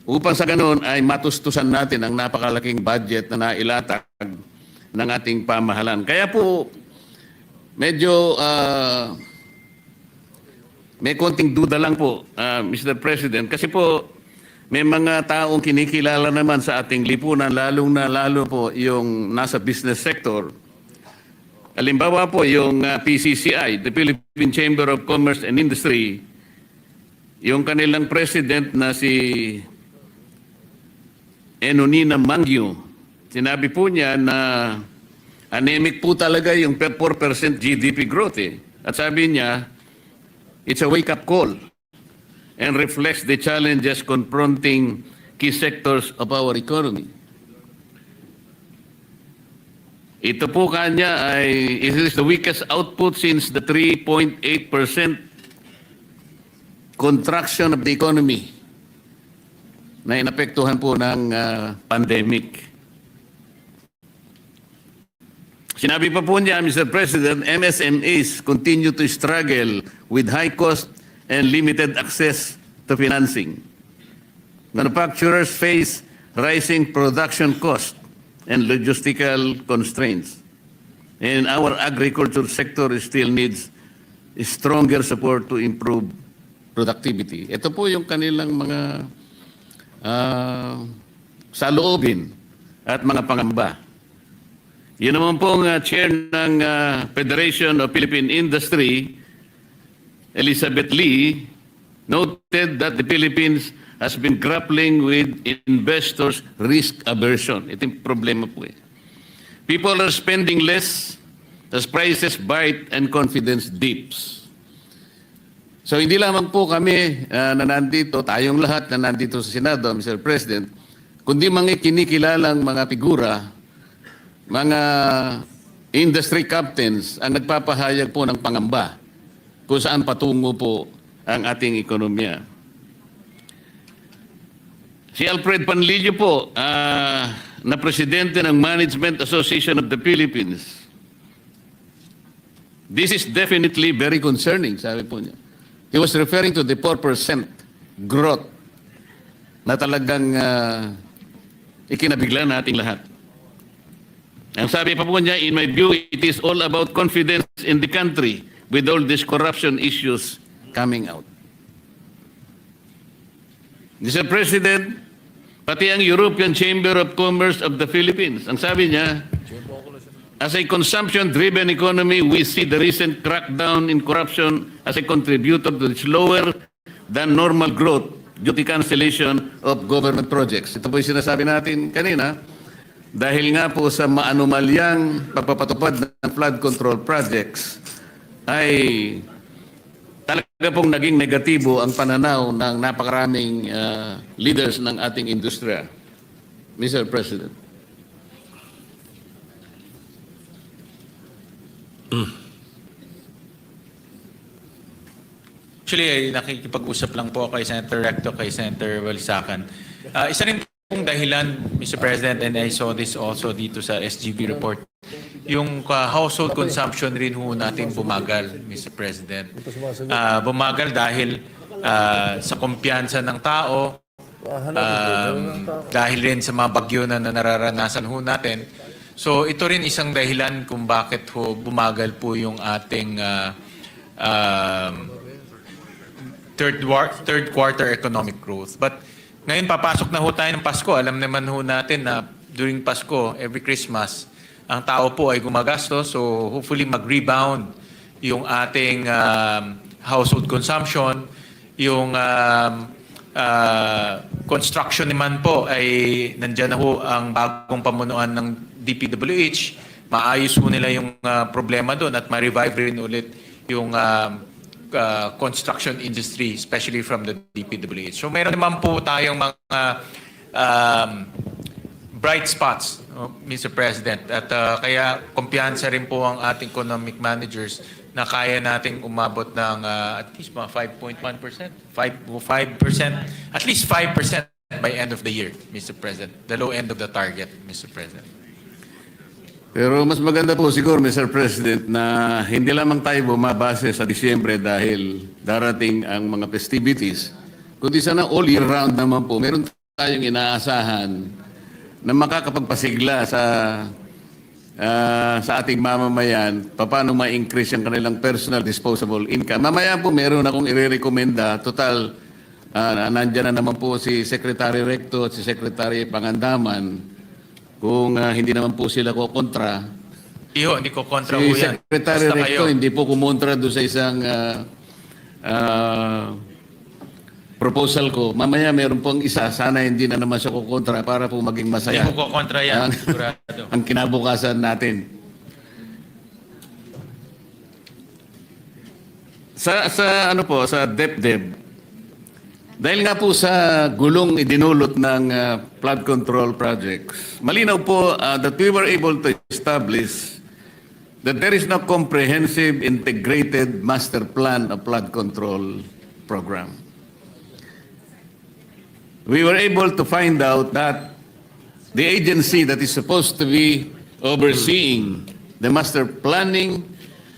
upang sa ganun ay matustusan natin ang napakalaking budget na nailatag ng ating pamahalaan. Kaya po, medyo may konting duda lang po, Mr. President, kasi po may mga taong kinikilala naman sa ating lipunan, lalo po yung nasa business sector. Halimbawa po yung PCCI, the Philippine Chamber of Commerce and Industry, yung kanilang president na si Enonina Mangyo. Sinabi po niya na anemic po talaga yung 4% GDP growth eh. At sabi niya, it's a wake-up call and reflects the challenges confronting key sectors of our economy. Ito po kanya ay it is the weakest output since the 3.8% contraction of the economy na inapektuhan po ng pandemic. Sinabi pa po niya, Mr. President, MSMEs continue to struggle with high cost and limited access to financing. Manufacturers face rising production costs and logistical constraints. And our agriculture sector still needs stronger support to improve productivity. Ito po yung kanilang mga saloobin at mga pangamba. Yun naman pong chair ng Federation of Philippine Industry, Elizabeth Lee, noted that the Philippines has been grappling with investors' risk aversion. Ito yung problema po eh. People are spending less as prices bite and confidence dips. So hindi lamang po kami na nandito, tayong lahat na nandito sa Senado, Mr. President, kundi mga kinikilalang mga figura, mga industry captains ang nagpapahayag po ng pangamba kung saan patungo po ang ating ekonomiya. Si Alfred Panlilio po, na presidente ng Management Association of the Philippines. This is definitely very concerning, sabi po niya. He was referring to the 4% growth na talagang ikinabigla nating lahat. Ang sabi pa po niya, in my view, it is all about confidence in the country with all these corruption issues coming out. Mr. President, pati ang European Chamber of Commerce of the Philippines, ang sabi niya, as a consumption-driven economy, we see the recent crackdown in corruption as a contributor to the slower than normal growth due to cancellation of government projects. Ito po yung sinasabi natin kanina, dahil nga po sa maanumalyang pagpapatupad ng flood control projects, ay talaga pong naging negatibo ang pananaw ng napakaraming leaders ng ating industriya. Mr. President. Actually, nakikipag-usap lang po kay Senator Recto, kay Senator Walisacan. Isa rin pong dahilan, Mr. President, and I saw this also dito sa SGB report, yung household consumption rin ho natin bumagal, Mr. President. Bumagal dahil sa kumpiyansa ng tao, dahil rin sa mga bagyo na nararanasan ho natin. So ito rin isang dahilan kung bakit ho bumagal po yung ating third quarter economic growth. But ngayon papasok na ho tayo ng Pasko. Alam naman ho natin na during Pasko, every Christmas, ang tao po ay gumagastos. So hopefully mag-rebound yung ating household consumption. Yung construction naman po ay nandyan na ho ang bagong pamunuan ng DPWH. Maayos ho nila yung problema doon at ma-revive rin ulit yung construction industry, especially from the DPWH. So meron naman po tayong mga bright spots, Mr. President. At kaya kumpiyansa rin po ang ating economic managers na kaya nating umabot ng at least mga 5.1%, 5%, at least 5% by end of the year, Mr. President. The low end of the target, Mr. President. Pero mas maganda po siguro, Mr. President, na hindi lamang tayo bumabase sa Disyembre dahil darating ang mga festivities, kundi sana all year round naman po, meron tayong inaasahan na makakapagpasigla sa ating mamamayan, paano ma-increase ang kanilang personal disposable income. Mamaya po meron akong i-recommenda, total, nandyan na naman po si Secretary Recto at si Secretary Pangandaman, kung hindi naman po sila ko kontra. Hindi ko kontra Si po yan. Secretary Basta Recto kayo. hindi po kumontra doon sa isang proposal ko. Mamaya meron pong isa, sana hindi na naman siya kukontra para po maging masaya. Hindi mo ko kontra yan, Ang- sigurado. ang kinabukasan natin. Sa DEPDev, dahil nga po sa gulong idinulot ng flood control projects, malinaw po that we were able to establish that there is no comprehensive integrated master plan of flood control program. We were able to find out that the agency that is supposed to be overseeing the master planning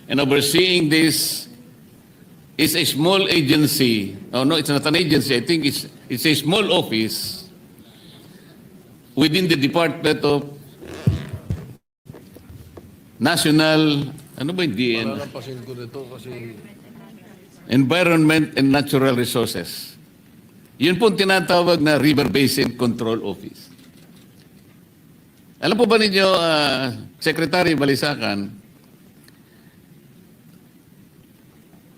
and overseeing this is a small agency. Oh no, it's not an agency. I think it's a small office within the Department of National, ano ba yung DN? Palalampasin ko nito kasi Environment and Natural Resources. Yun po ang tinatawag na River Basin Control Office. Alam po ba ninyo, Secretary Balisacan,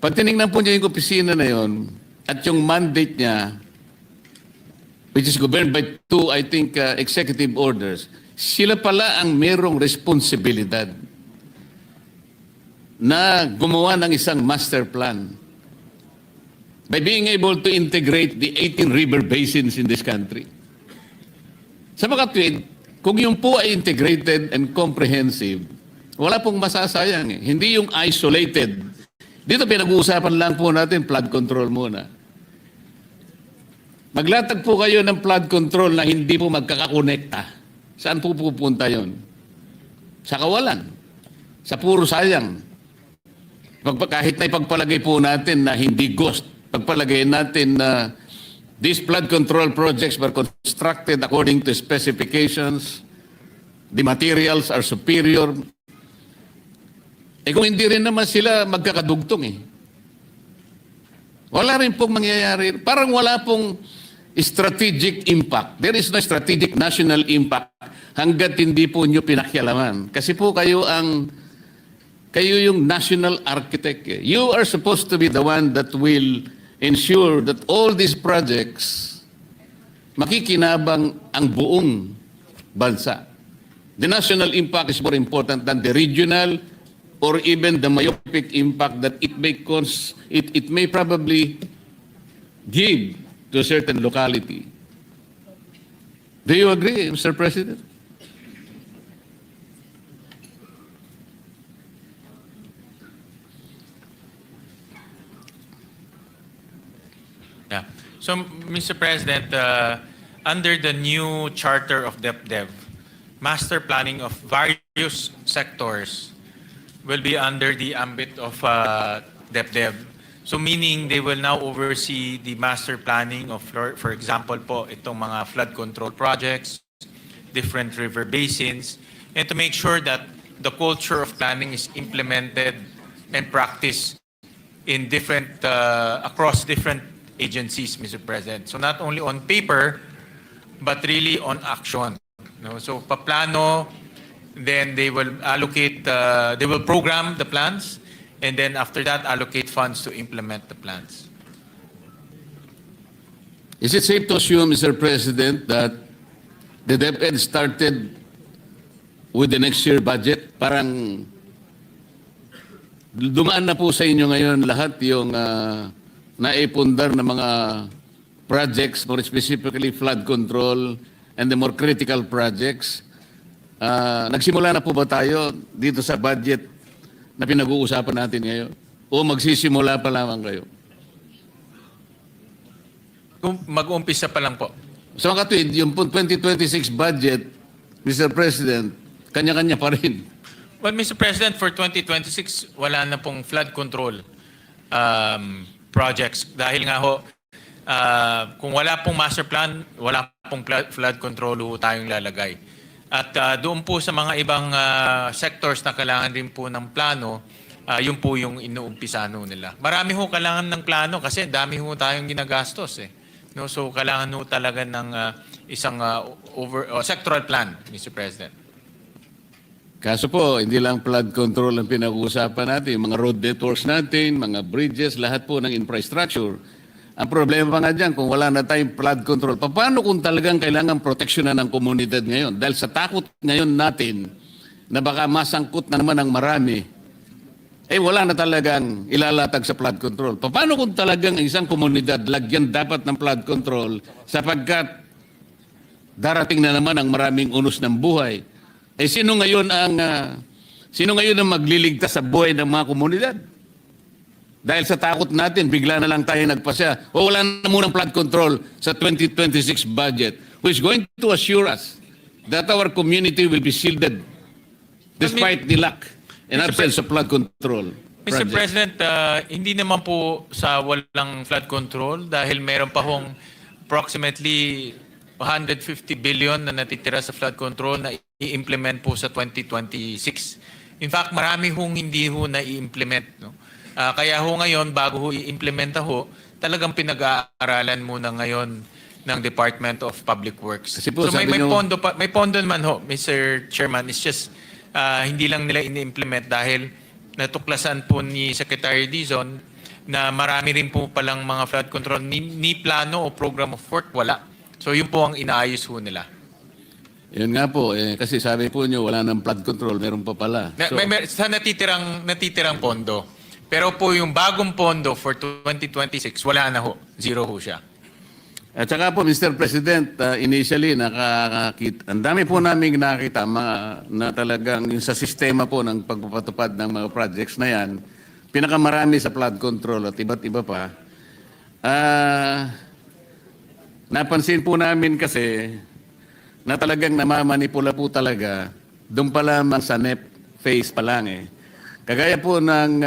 pag tinignan po niya yung opisina na yon at yung mandate niya, which is governed by two, I think, executive orders, sila pala ang merong responsibilidad na gumawa ng isang master plan by being able to integrate the 18 river basins in this country. Sa makatwid, kung yung po ay integrated and comprehensive, wala pong masasayang. Hindi yung isolated. Dito pinag-uusapan lang po natin flood control muna. Maglatag po kayo ng flood control na hindi po magkakakonekta. Saan po pupunta yon? Sa kawalan. Sa puro sayang. Kahit na ipagpalagay po natin na hindi ghost, pagpalagay natin na these flood control projects were constructed according to specifications, the materials are superior. Kung hindi rin naman sila magkakadugtong wala rin pong mangyayari. Parang wala pong strategic impact. There is no strategic national impact hanggat hindi po nyo pinakialaman. Kasi po kayo yung national architect. You are supposed to be the one that will ensure that all these projects makikinabang ang buong bansa. The national impact is more important than the regional or even the myopic impact that it may probably give to a certain locality. Do you agree, Mr. President? Yeah. So, Mr. President, under the new charter of DEPDev, master planning of various sectors will be under the ambit of DEPDev. So meaning they will now oversee the master planning of, for example po, itong mga flood control projects, different river basins, and to make sure that the culture of planning is implemented and practiced in across different agencies, Mr. President. So not only on paper, but really on action. No? So paplano, then they will allocate, they will program the plans, and then after that, allocate funds to implement the plans. Is it safe to assume, Mr. President, that the DepEd started with the next year budget? Parang dumaan na po sa inyo ngayon lahat yung naipundar na mga projects, more specifically flood control and the more critical projects. Nagsimula na po ba tayo dito sa budget na pinag-uusapan natin ngayon? O magsisimula pa lamang kayo? Mag-umpisa pa lang po. So katwid, yung 2026 budget, Mr. President, kanya-kanya pa rin. Well, Mr. President, for 2026, wala na pong flood control projects. Dahil nga ho, kung wala pong master plan, wala pong flood control ho tayong lalagay. At doon po sa mga ibang sectors na kailangan din po ng plano, yun po yung inuumpisano nila. Marami ho kailangan ng plano kasi dami ho tayong ginagastos . No? So kailangan ho talaga ng isang sectoral plan, Mr. President. Kaso po, hindi lang flood control ang pinag-uusapan natin. Mga road networks natin, mga bridges, lahat po ng infrastructure. Ang problema nga dyan, kung wala na tayong flood control, paano kung talagang kailangan proteksyonan ng komunidad ngayon? Dahil sa takot ngayon natin na baka masangkot na naman ang marami, wala na talagang ilalatag sa flood control. Paano kung talagang isang komunidad lagyan dapat ng flood control sapagkat darating na naman ang maraming unos ng buhay? Sino ngayon ang magliligtas sa buhay ng mga komunidad? Dahil sa takot natin, bigla na lang tayo nagpasya. Wala na munang flood control sa 2026 budget, which is going to assure us that our community will be shielded despite the lack and absence of flood control. Mr. project. President, hindi naman po sa walang flood control dahil meron pa hong approximately 150 billion na natitira sa flood control na i-implement po sa 2026. In fact, marami hong hindi ho na i-implement. No? Kaya ho ngayon, bago ho i-implementa ho, talagang pinag-aaralan muna ngayon ng Department of Public Works. Kasi po, So may sabi nyo- pondo naman ho, Mr. Chairman. It's just hindi lang nila ini-implement dahil natuklasan po ni Secretary Dizon na marami rin po palang mga flood control ni plano o program of work wala. So yun po ang inaayos ho nila. Yun nga po, kasi sabi po nyo, wala ng flood control, meron pa pala. So, Sa natitirang pondo. Pero po yung bagong pondo for 2026, wala na ho. Zero ho siya. at saka po, Mr. President, initially, ang dami po namin nakakita na talagang yung sa sistema po ng pagpapatupad ng mga projects na yan, pinakamarami sa flood control at iba't iba pa. Napansin po namin kasi na talagang namamanipula po talaga doon pa lamang sa NEP phase pa lang eh. Kagaya po ng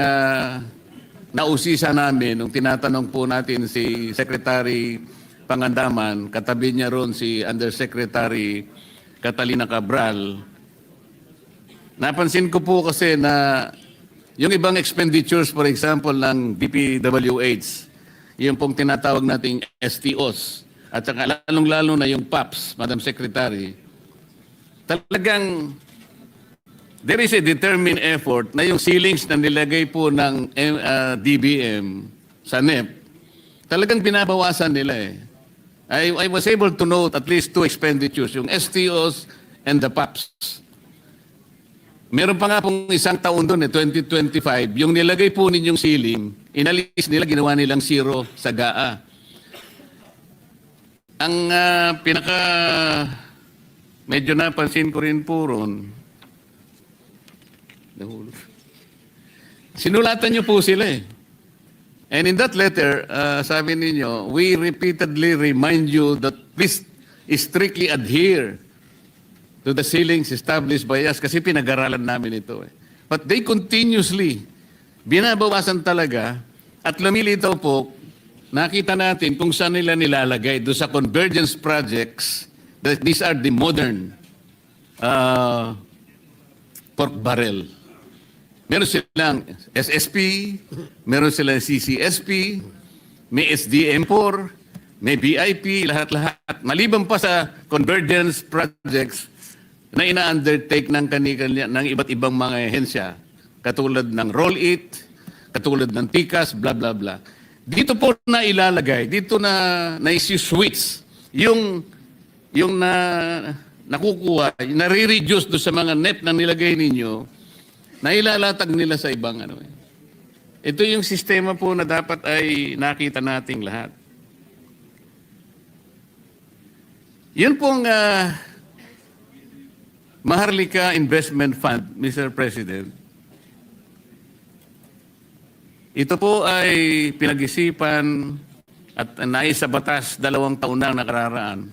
nausisa namin nung tinatanong po natin si Secretary Pangandaman, katabi niya ron si Undersecretary Catalina Cabral. Napansin ko po kasi na yung ibang expenditures, for example, ng DPWH, yung pong tinatawag nating STOs, at saka lalong-lalo na yung PAPS, Madam Secretary, talagang there is a determined effort na yung ceilings na nilagay po ng DBM sa NEP, talagang binabawasan nila eh. I was able to note at least two expenditures, yung STOs and the PAPS. Meron pa nga pong isang taon doon 2025, yung nilagay po ninyong ceiling, inalis nila, ginawa nilang zero sa GAA. Ang medyo napansin ko rin po ron, sinulatan niyo po sila eh. And in that letter, sabi ninyo, we repeatedly remind you that please strictly adhere to the ceilings established by us kasi pinag-aralan namin ito eh. But they continuously binabawasan talaga at lumilitaw po, nakita natin kung saan nila nilalagay doon sa convergence projects that these are the modern pork barrel. Meron silang SSP, meron silang CCSP, may SDM4, may BIP, lahat-lahat. Maliban pa sa convergence projects na ina-undertake ng ng iba't ibang mga ehensya, katulad ng Roll-It, katulad ng TICAS, bla bla bla. Dito po na ilalagay, dito na isi-switch yung nakukuha, nare-reduce do sa mga NEP na nilagay ninyo, na ilalatag nila sa ibang ano eh. Ito yung sistema po na dapat ay nakita nating lahat. Yun pong Maharlika Investment Fund, Mr. President. Ito po ay pinag-isipan at naisa batas 2 taon na nakararaan.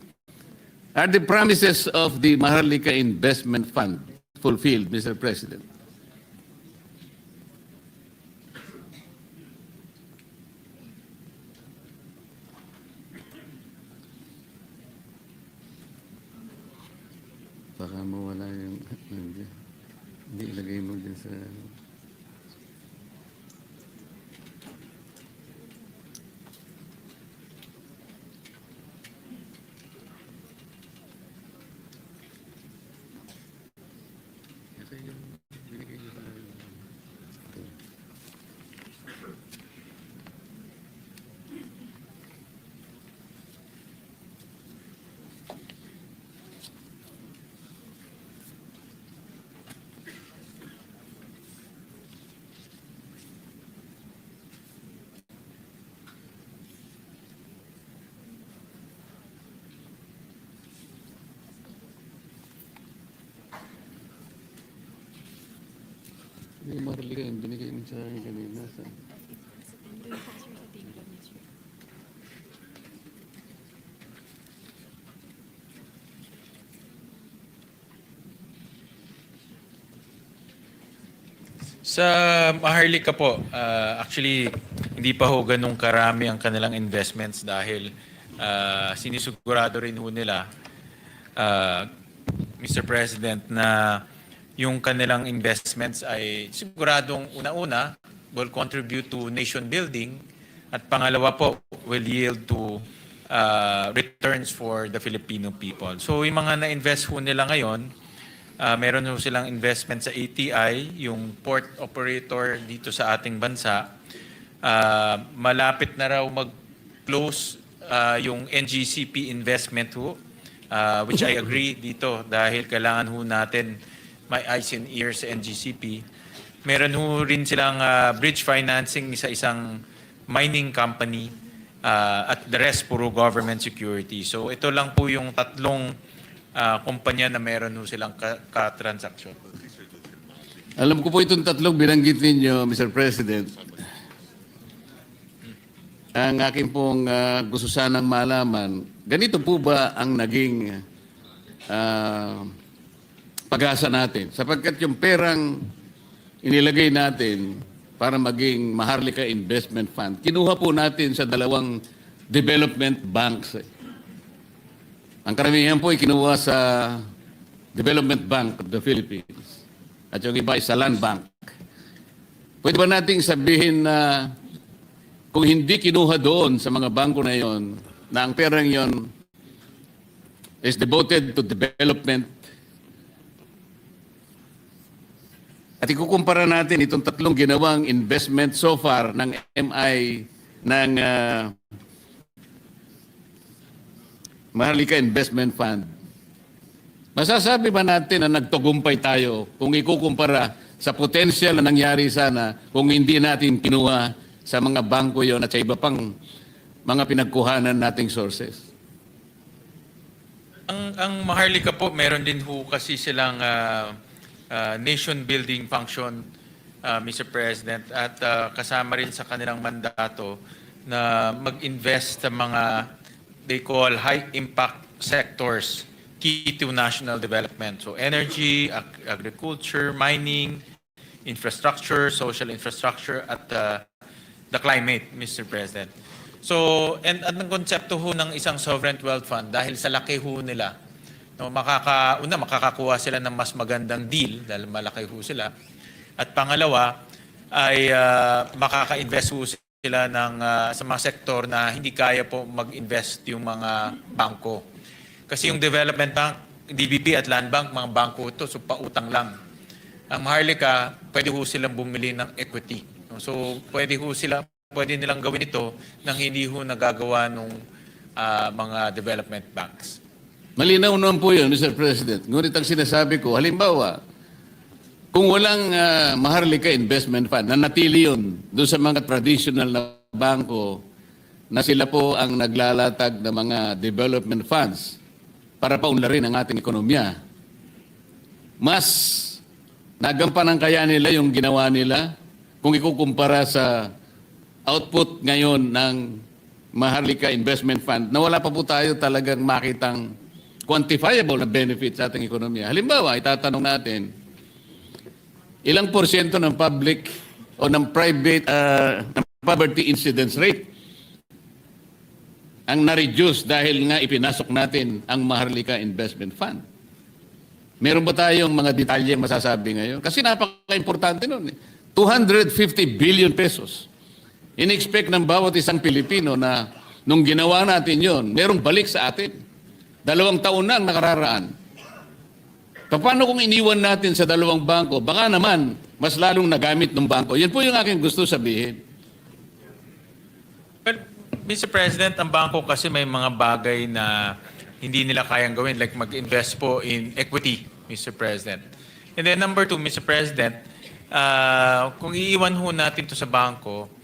Are the promises of the Maharlika Investment Fund fulfilled, Mr. President? Baka mawala yung... Hindi ilagay mo din sa... Yung Maharlika, yung binigay mo sa akin kanina. Sa Maharlika po, actually, hindi pa ho ganun karami ang kanilang investments dahil sinisigurado rin ho nila, Mr. President, na yung kanilang investments ay siguradong una-una will contribute to nation building at pangalawa po will yield to returns for the Filipino people. So yung mga na-invest ho nila ngayon, meron ho silang investment sa ATI, yung port operator dito sa ating bansa. Malapit na raw mag-close yung NGCP investment ho, which I agree dito dahil kailangan ho natin may eyes and ears sa NGCP. Meron ho rin silang bridge financing sa isang mining company at the rest puro government security. So ito lang po yung tatlong kumpanya na meron ho silang ka-transaction. Alam ko po itong tatlong binanggit ninyo, Mr. President. Ang akin pong gusto sanang malaman, ganito po ba ang naging pag-asa natin? Sapagkat yung perang inilagay natin para maging Maharlika Investment Fund, kinuha po natin sa dalawang development banks. Ang karamihan po ay kinuha sa Development Bank of the Philippines at yung iba ay sa Land Bank. Pwede ba nating sabihin na kung hindi kinuha doon sa mga bangko na yon, na ang perang yon is devoted to development, at ikukumpara natin itong tatlong ginawang investment so far ng MI ng Maharlika Investment Fund, masasabi ba natin na nagtagumpay tayo kung ikukumpara sa potensyal na nangyari sana kung hindi natin kinuha sa mga bangko yon at sa iba pang mga pinagkuhanan nating sources? Ang Maharlika po, meron din ho kasi silang nation building function, Mr. President, at kasama rin sa kanilang mandato na mag-invest sa mga they call high impact sectors key to national development. So energy, agriculture, mining, infrastructure, social infrastructure, at the climate, Mr. President. So, and ang konsepto ho ng isang sovereign wealth fund, dahil sa laki ho nila, no, makakakuha sila ng mas magandang deal dahil malaki ho sila. At pangalawa ay makaka-invest ho sila ng, sa mga sektor na hindi kaya po mag-invest yung mga bangko. Kasi yung Development Bank, DBP at Land Bank, mga bangko ito, so pautang lang. Ang Maharlika, pwede ho silang bumili ng equity. So pwede nilang gawin ito nang hindi ho nagagawa ng mga development banks. Malinaw naman po yun, Mr. President. Ngunit ang sinasabi ko, halimbawa, kung walang Maharlika Investment Fund, nanatili yun doon sa mga traditional na bangko na sila po ang naglalatag ng mga development funds para paunlarin ang ating ekonomiya. Mas nagampanan kaya nila yung ginawa nila kung ikukumpara sa output ngayon ng Maharlika Investment Fund na wala pa po tayo talagang makitang quantifiable na benefit sa ating ekonomiya. Halimbawa, itatanong natin, ilang porsyento ng public o ng private ng poverty incidence rate ang na-reduce dahil nga ipinasok natin ang Maharlika Investment Fund? Meron ba tayong mga detalye masasabi ngayon? Kasi napaka-importante nun. 250 billion pesos. In-expect ng bawat isang Pilipino na nung ginawa natin yon, merong balik sa atin. 2 taon na ang nakararaan. Paano kung iniwan natin sa 2 bangko? Baka naman, mas lalong nagamit ng bangko. Yan po yung aking gusto sabihin. Well, Mr. President, ang bangko kasi may mga bagay na hindi nila kayang gawin, like mag-invest po in equity, Mr. President. And then number 2, Mr. President, kung iiwan ho natin to sa bangko,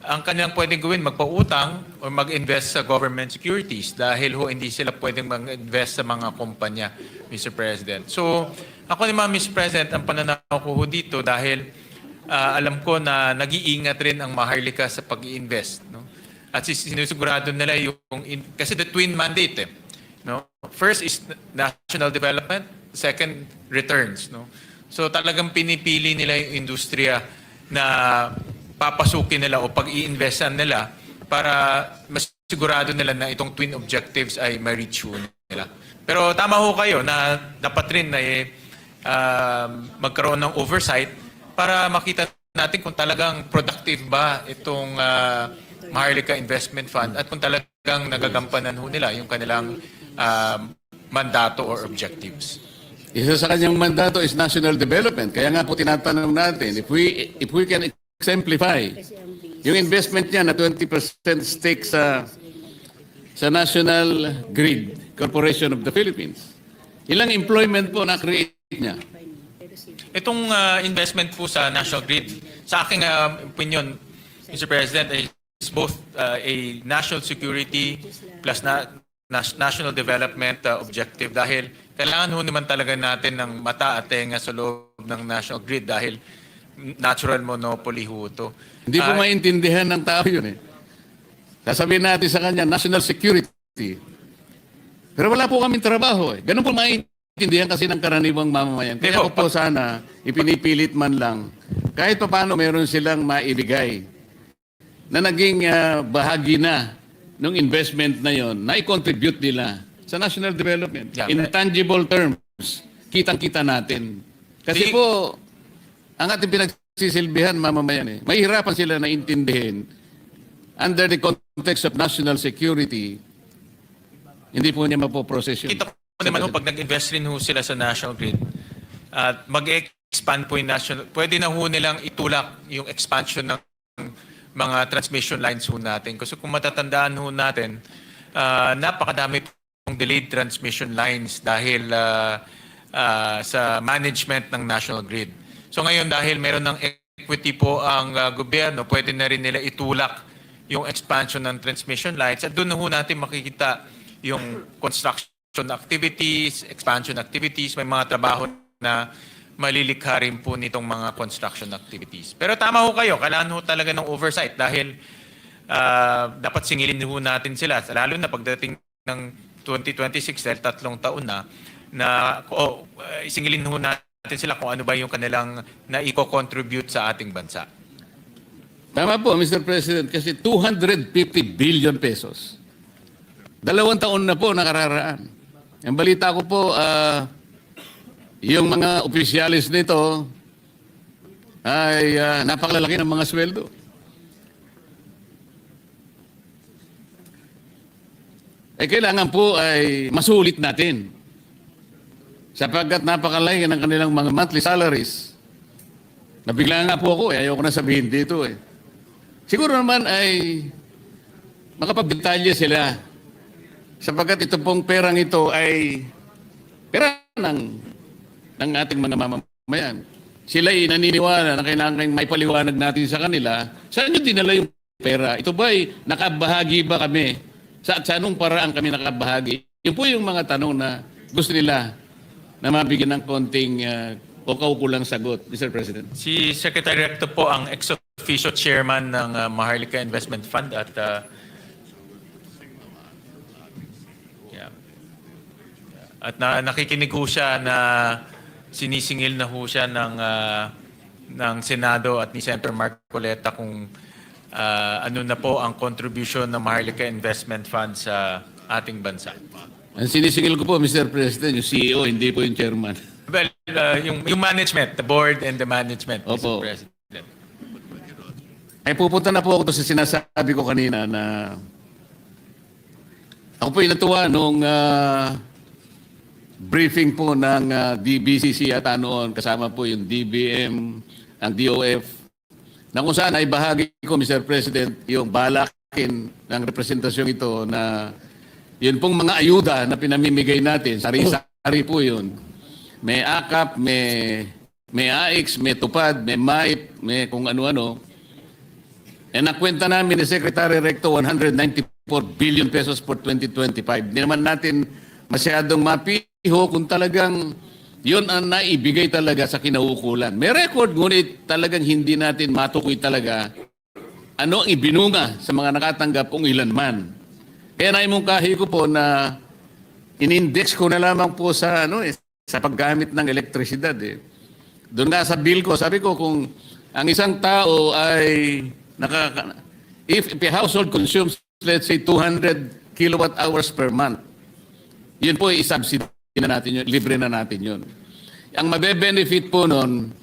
ang kanilang pwedeng gawin, magpautang o mag-invest sa government securities dahil ho hindi sila pwedeng mag-invest sa mga kumpanya, Mr. President. So, ako naman, Mr. President, ang pananaw ko ho dito dahil alam ko na nag-iingat rin ang Maharlika sa pag-i-invest, no? At sinusigurado nila kasi the twin mandate, no? First is national development, second returns, no? So talagang pinipili nila yung industriya na papasukin nila o pag-i-investan nila para mas sigurado nila na itong twin objectives ay ma-reach nila. Pero tama ho kayo na dapat rin na magkaroon ng oversight para makita natin kung talagang productive ba itong Maharlika Investment Fund at kung talagang nagagampanan ho nila yung kanilang mandato or objectives. Isa sa kanyang mandato is national development. Kaya nga po tinatanong natin, if we can exemplify yung investment niya na 20% stake sa National Grid Corporation of the Philippines, ilang employment po na-create niya? Itong investment po sa National Grid, sa aking opinion, Mr. President, is both a national security plus national development objective dahil kailangan ho naman talaga natin ng mata at tenga sa loob ng National Grid dahil natural monopoly ho ito. Hindi po maintindihan ng tao yun eh. Sasabihin natin sa kanya, national security. Pero wala po kaming trabaho eh. Ganun po maintindihan kasi ng karaniwang mamamayan. Kaya ko po sana, ipinipilit man lang, kahit pa paano meron silang maibigay na naging bahagi na ng investment na yon na i-contribute nila sa national development. Yeah, in tangible terms, kitang-kita natin. Kasi po, ang ating pinagsisilbihan, mamamayan mahihirapan sila na intindihin under the context of national security, hindi po niya mapoprocess yun. Kita po naman ho, pag nag-invest rin ho sila sa National Grid, at mag-expand po yung national, pwede na ho nilang itulak yung expansion ng mga transmission lines ho natin. Kasi kung matatandaan ho natin, napakadami pong delayed transmission lines dahil sa management ng National Grid. So ngayon dahil meron ng equity po ang gobyerno, pwede na rin nila itulak yung expansion ng transmission lines at doon na ho natin makikita yung construction activities, expansion activities, may mga trabaho na malilikha rin po nitong mga construction activities. Pero tama ho kayo, kailangan ho talaga ng oversight dahil dapat singilin ho natin sila, lalo na pagdating ng 2026 dahil 3 taon na singilin ho natin sila kung ano ba yung kanilang na-contribute sa ating bansa. Tama po, Mr. President, kasi 250 billion pesos. 2 taon na po nakararaan. Ang balita ko po, yung mga opisyalis nito ay napakalalaki ng mga sweldo. Kailangan po ay masulit natin. Sapagkat napakalaki ng kanilang mga monthly salaries. Nabigla nga po ako ayoko na sabihin dito Siguro naman ay makapagdetalye sila. Sapagkat ito pong perang ito ay pera ng ating mga mamamayan. Sila ay naniniwala na kailangan maipaliwanag natin sa kanila, saan nyo dinala yung pera? Ito ba ay nakabahagi ba kami? Sa anong paraan kami nakabahagi? Yun po yung mga tanong na gusto nila na mabigyan ng konting o kaukulang sagot, Mr. President. Si Secretary Recto po ang ex-officio chairman ng Maharlika Investment Fund at nakikinig ho siya na sinisingil na ho siya ng Senado at ni Senator Marcoleta kung ano na po ang contribution ng Maharlika Investment Fund sa ating bansa. Ang sinisingil ko po, Mr. President, yung CEO, hindi po yung chairman. Well, yung management, the board and the management, Opo. Mr. President. Pupunta na po ako sa sinasabi ko kanina na ako po yung natuwa nung briefing po ng DBCC at noon, kasama po yung DBM, ang DOF, na kung saan ay bahagi ko, Mr. President, yung balakin ng representasyon ito na yun pong mga ayuda na pinamimigay natin, sari-sari po yun. May AKAP, may AIX, may TUPAD, may MAIP, may kung ano-ano. Nakwenta namin ni Secretary Recto 194 billion pesos for 2025. Hindi naman natin masyadong mapiho kung talagang Yun ang naibigay talaga sa kinaukulan. May record, ngunit talagang hindi natin matukoy talaga ano ang ibinunga sa mga nakatanggap kung ilan man. Kaya naimungkahi ko po na in-index ko na lamang po sa, sa paggamit ng elektrisidad. Doon nga sa bill ko, sabi ko kung ang isang tao ay if a household consumes, let's say, 200 kilowatt hours per month, yun po i-subsidy na natin yun, libre na natin yun. Ang mabe-benefit po nun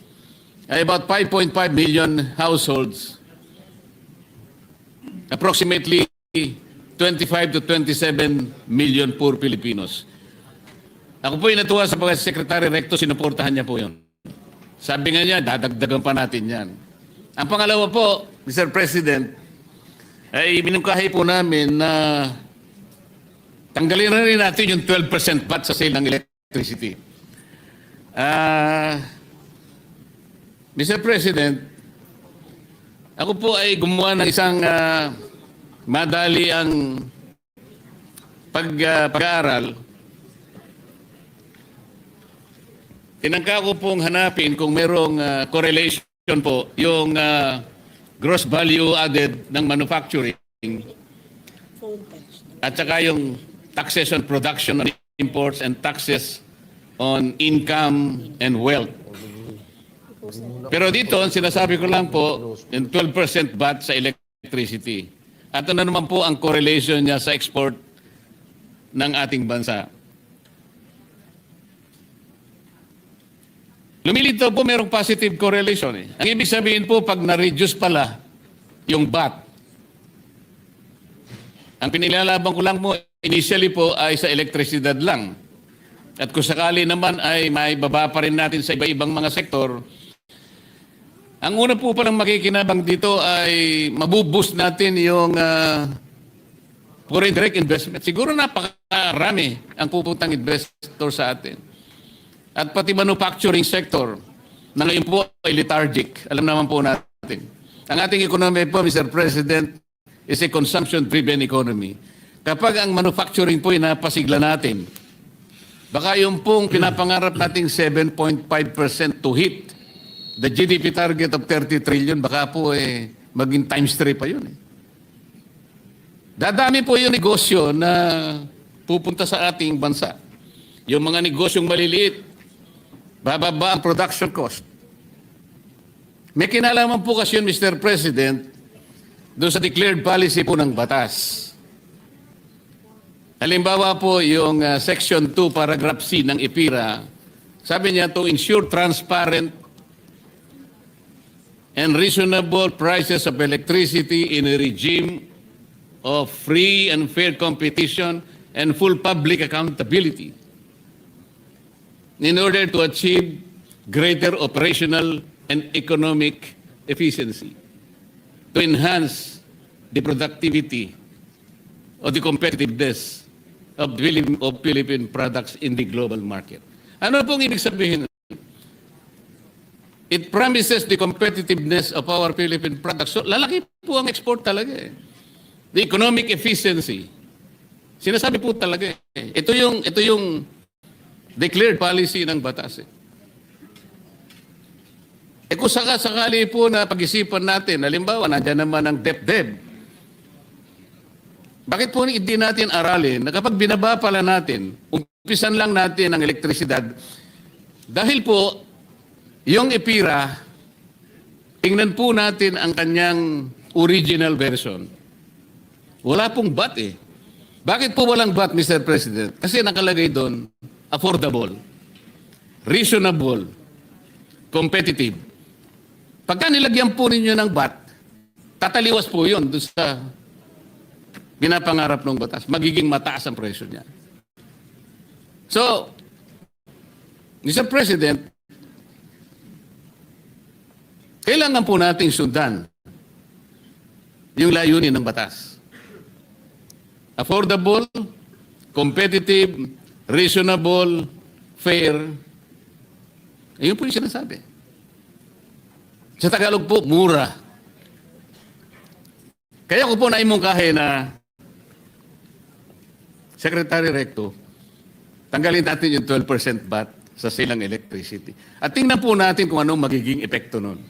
ay about 5.5 million households, approximately 25 to 27 million poor Filipinos. Ako po natuwa sa Secretary Recto, sinuportahan niya po yun. Sabi nga niya, dadagdagan pa natin yan. Ang pangalawa po, Mr. President, ay minungkahi po namin na tanggalin na rin natin yung 12% VAT sa sale ng electricity. Mr. President, ako po ay gumawa ng isang madali ang pag-aaral. Tinangka ko pong hanapin kung merong correlation po yung gross value added ng manufacturing at saka yung taxes on production on imports and taxes on income and wealth. Pero dito, ang sinasabi ko lang po, yung 12% VAT sa electricity. At ano naman po ang correlation niya sa export ng ating bansa. Lumilitaw po merong positive correlation. Ang ibig sabihin po, pag na-reduce pala yung VAT, ang pinilalaban ko lang mo, initially po ay sa elektrisidad lang. At kung sakali naman ay may baba pa rin natin sa iba-ibang mga sektor, ang una po palang makikinabang dito ay mabuboost natin yung foreign direct investment. Siguro napakarami ang pupuntang investor sa atin. At pati manufacturing sector na ngayon po ay lethargic. Alam naman po natin. Ang ating economy po, Mr. President, is a consumption-driven economy. Kapag ang manufacturing po ay napasigla natin, baka yung pong pinapangarap nating 7.5% to hit the GDP target of 30 trillion, baka po maging times 3 pa yun. Dadami po yung negosyo na pupunta sa ating bansa. Yung mga negosyong maliliit, bababa ang production cost. May kinalaman po kasi yun, Mr. President, doon sa declared policy po ng batas. Halimbawa po yung Section 2, Paragraph C ng IPIRA, sabi niya to ensure transparent and reasonable prices of electricity in a regime of free and fair competition and full public accountability in order to achieve greater operational and economic efficiency, to enhance the productivity or the competitiveness of Philippine products in the global market. Ano pong ibig sabihin? It promises the competitiveness of our Philippine products. So, lalaki po ang export talaga. The economic efficiency. Sinasabi po talaga. Ito yung declared policy ng batas. Kung sakali po na pag-isipan natin, halimbawa, nandiyan naman ang DEPDev. Bakit po hindi natin aralin na kapag binaba pala natin, umpisan lang natin ang elektrisidad, dahil po, yung IPIRA, tingnan po natin ang kanyang original version. Wala pong VAT Bakit po walang VAT, Mr. President? Kasi nakalagay doon, affordable, reasonable, competitive. Pagka nilagyan po ninyo ng VAT, tataliwas po yun doon sa pinapangarap ng batas. Magiging mataas ang presyo niya. So, Mr. President, kailangan po nating sundan yung layunin ng batas. Affordable, competitive, reasonable, fair. Ayun po yung sinasabi. Sa Tagalog po, mura. Kaya ko po naimungkahi na Secretary Recto, tanggalin natin yung 12% VAT sa silang electricity. At tingnan po natin kung anong magiging epekto nun.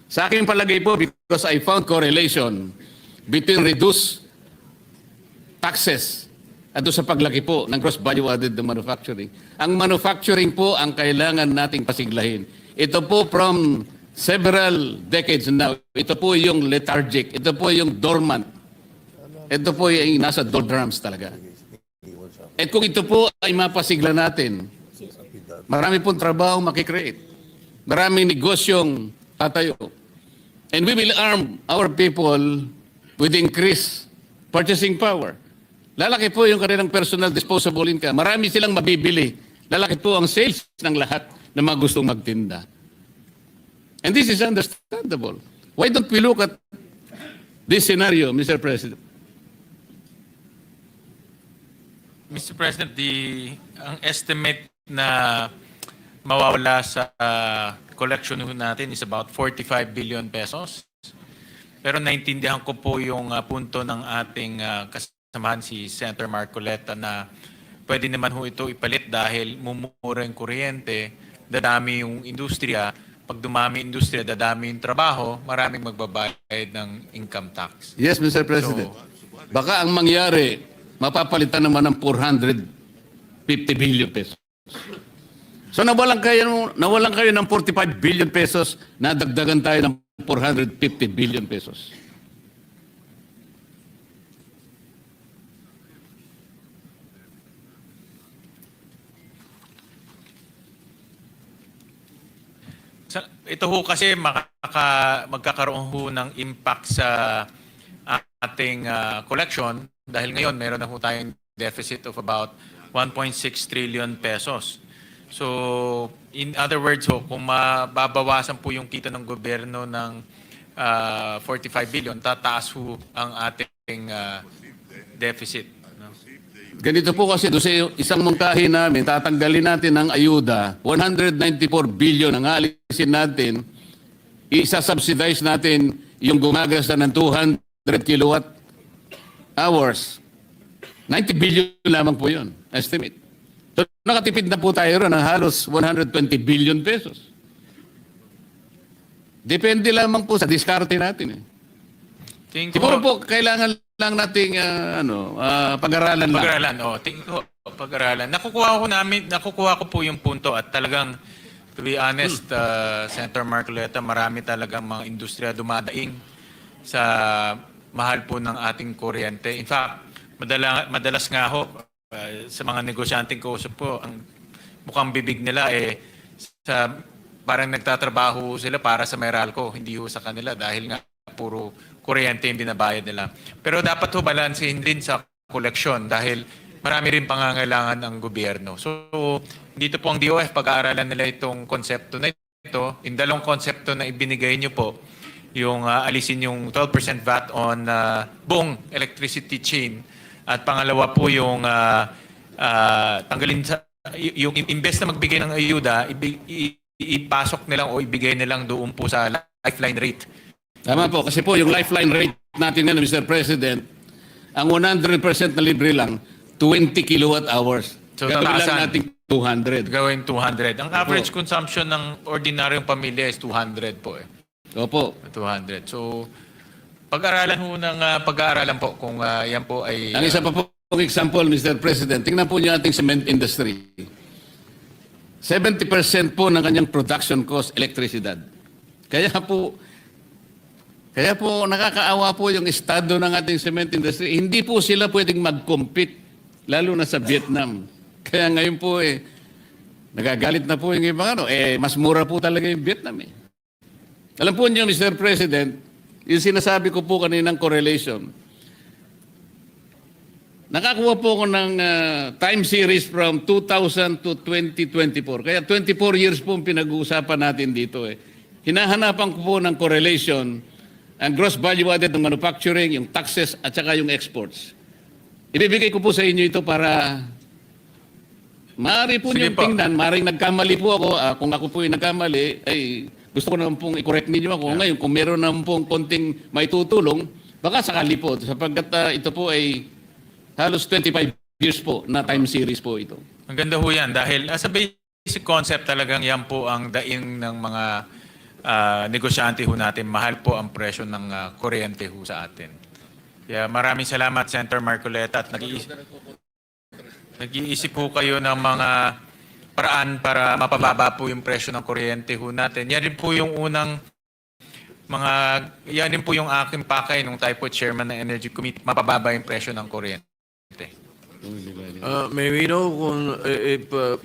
Sa aking palagay po, because I found correlation between reduced taxes at sa paglaki po ng gross value added ng manufacturing. Ang manufacturing po ang kailangan nating pasiglahin. Ito po from several decades now, ito po yung lethargic, ito po yung dormant, ito po yung nasa doldrums talaga. At kung ito po ay mapasigla natin, marami pong trabaho makikreate, maraming negosyong tatayo. And we will arm our people with increased purchasing power. Lalaki po yung kanilang personal disposable income. Marami silang mabibili. Lalaki po ang sales ng lahat na mga gustong magtinda. And this is understandable. Why don't we look at this scenario, Mr. President? Mr. President, ang estimate na mawawala sa collection natin is about 45 billion pesos. Pero naintindihan ko po yung punto ng ating kasamahan si Senator Marcoleta na pwede naman ho ito ipalit dahil mumura yung kuryente, dadami yung industriya. Pag dumami industriya, dadami yung trabaho, maraming magbabayad ng income tax. Yes, Mr. President. Baka ang mangyari, mapapalitan naman ng 450 billion pesos. So nawalan kayo ng 45 billion pesos, nadagdagan tayo ng 450 billion pesos. Ito ho kasi magkakaroon ho ng impact sa ating collection dahil ngayon meron na ho tayong deficit of about 1.6 trillion pesos. So, in other words ho, kung mababawasan po yung kita ng gobyerno ng 45 billion, tataas ho ang ating deficit. No? Ganito po kasi doon sa isang mungkahi namin, tatanggalin natin ang ayuda, 194 billion ang alisin natin, isa-subsidize natin yung gumagasta ng 200 kilowatt hours. 90 billion lamang po yun, estimate. So, nakatipid na po tayo ron ng halos 120 billion pesos. Depende lamang po sa diskarte natin. Siguro po, kailangan lang nating pag-aralan lang. Pag-aralan, tingin ko, pag-aralan. Nakukuha ko po yung punto at talagang, to be honest, Senator Marcoleta, marami talagang mga industriya dumadaing sa mahal po ng ating kuryente. In fact, madalas nga ho, sa mga negosyanteng kausap po, ang mukhang bibig nila parang nagtatrabaho sila para sa Meralco, hindi ho sa kanila dahil nga puro kuryente yung binabayad nila. Pero dapat ho balansehin din sa koleksyon dahil marami rin pangangailangan ng gobyerno. So, dito po ang DOF, pag-aaralan nila itong konsepto na ito, yung dalawang konsepto na ibinigay nyo po, yung alisin yung 12% VAT on buong electricity chain at pangalawa po yung tanggalin yung imbes na magbigay ng ayuda, ipasok nilang o ibigay nilang doon po sa lifeline rate. Tama po, kasi po yung lifeline rate natin ngayon, Mr. President, ang 100% na libre lang, 20 kilowatt hours. So, gawin lang natin 200. Gawin 200. Ang average consumption ng ordinaryong pamilya is 200 po eh. Opo. 200. So, pag-aralan ho ng pag-aaralan po kung yan po ay... Ang isa pa po example, Mr. President, tingnan po niyo ating cement industry. 70% po ng kanyang production cost, elektrisidad. Kaya po nakakaawa po yung estado ng ating cement industry. Hindi po sila pwedeng mag-compete, lalo na sa Vietnam. Kaya ngayon po nagagalit na po yung ibang mas mura po talaga yung Vietnam eh. Alam po niyo, Mr. President, yung sinasabi ko po kaninang correlation, nakakuha po ko ng time series from 2000 to 2024. Kaya 24 years po ang pinag-uusapan natin dito eh. Hinahanapan ko po ng correlation ang gross value added ng manufacturing, yung taxes at saka yung exports. Ibibigay ko po sa inyo ito para maaari po niyong tingnan, maaaring nagkamali po ako. Kung ako po yung nagkamali, ay gusto ko naman pong i-correct ninyo ako. Ngayon, kung meron naman pong konting may tutulong, baka sakali po. Sapagkat ito po ay halos 25 years po na time series po ito. Ang ganda ho yan dahil as a basic basic concept talagang yan po ang daing ng mga negosyante ho natin. Mahal po ang presyo ng kuryente ho sa atin. Kaya maraming salamat, Senator Marcoleta, at nag-iisip po kayo ng mga paraan para mapababa po yung presyo ng kuryente ho natin. Yan din po yung yan din po yung aking pakay nung tayo po chairman ng Energy Committee, mapababa yung presyo ng kuryente. May we know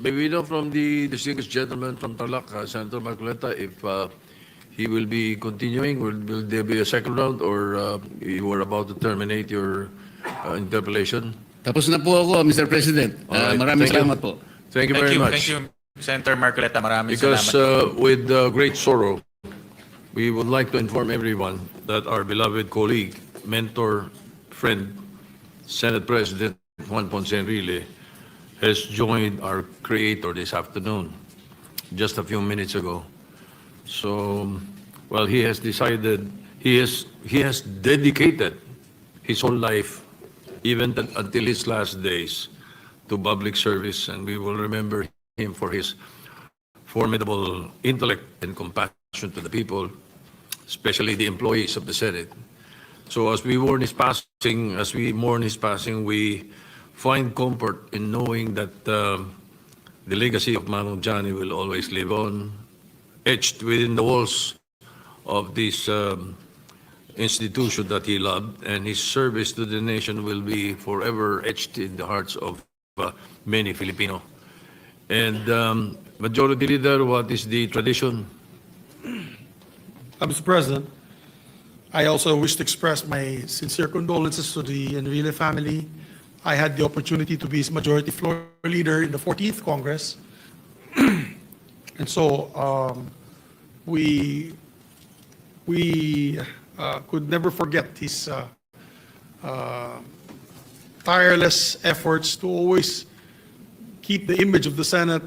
may we know from the distinguished gentleman from Tarlac, Senator Marcoleta, if he will be continuing? Will there be a second round, or you were about to terminate your interpellation? Tapos na po ako, Mr. President. Alright, Maraming thank you. salamat po. Thank you very much. Thank you, Senator Marcoleta. Maraming Because salamat. with great sorrow, we would like to inform everyone that our beloved colleague, mentor, friend, Senate President Juan Ponce Enrile has joined our creator this afternoon, just a few minutes ago. So, well, he has decided, he has dedicated his whole life, even until his last days, to public service, and we will remember him for his formidable intellect and compassion to the people, especially the employees of the Senate. So as we mourn his passing, we find comfort in knowing that the legacy of Manong Johnny will always live on, etched within the walls of this institution that he loved, and his service to the nation will be forever etched in the hearts of many Filipino. And Majority Leader, what is the tradition? Mr. President, I also wish to express my sincere condolences to the Enrile family. I had the opportunity to be his Majority Floor Leader in the 14th Congress. And so we could never forget his tireless efforts to always keep the image of the Senate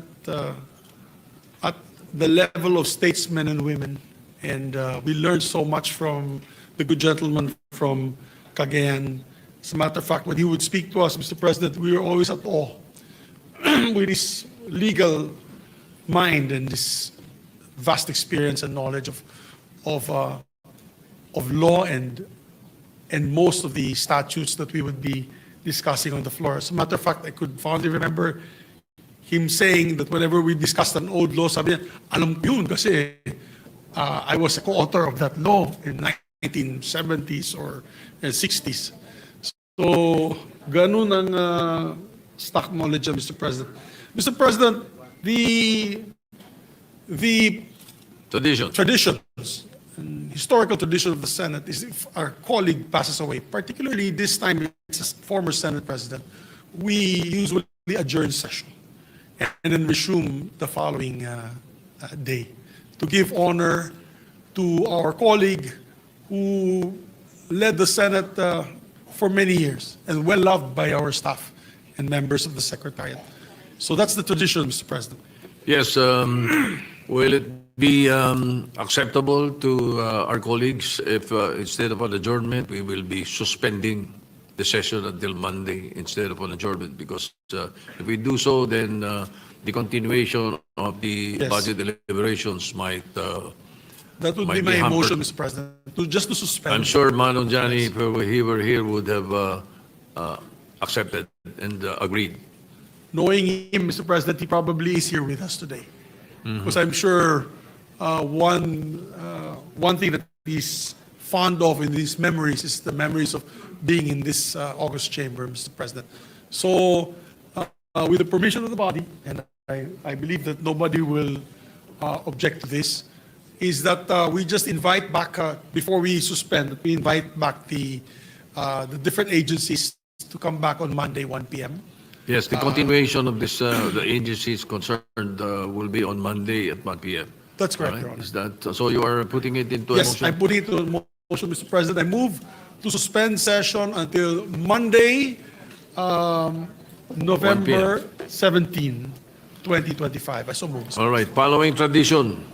at the level of statesmen and women. And we learned so much from the good gentleman from Cagayan. As a matter of fact, when he would speak to us, Mr. President, we were always at awe with his legal mind and this vast experience and knowledge of law and most of the statutes that we would be discussing on the floor. As a matter of fact, I could fondly remember him saying that whenever we discussed an old law, sabi niya, alam ko yun kasi I was a co-author of that law in 1970s or 60s. So, ganun ang stock knowledge, Mr. President. Mr. President, the traditions and historical tradition of the Senate is if our colleague passes away, particularly this time it's a former Senate President, we usually adjourn session and then resume the following day to give honor to our colleague who led the Senate for many years and well loved by our staff and members of the Secretariat. So that's the tradition, Mr. President. Yes, will it be acceptable to our colleagues if instead of an adjournment, we will be suspending the session until Monday instead of an adjournment? Because if we do so, then the continuation of the Yes. budget deliberations might That would be might my be hampered. motion, Mr. President, just to suspend. I'm sure Manong Johnny, if he were here, would have accepted and agreed. Knowing him, Mr. President, he probably is here with us today. Because I'm sure one thing that he's fond of in these memories is the memories of being in this August chamber, Mr. President. So, with the permission of the body, and I believe that nobody will object to this, is that we just invite back, before we suspend, we invite back the different agencies to come back on Monday, 1 p.m. Yes, the continuation of this, the agencies concerned will be on Monday at 1 p.m. That's correct, Right? Your Honor. Is that, so you are putting it into a Yes, motion? I'm putting it to a motion, Mr. President. I move to suspend session until Monday, November 17, 2025. I so move. All right, following tradition,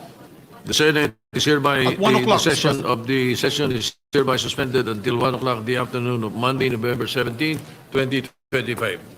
the Senate is hereby, At 1 o'clock, the session is hereby suspended until 1 o'clock the afternoon of Monday, November 17, 2025.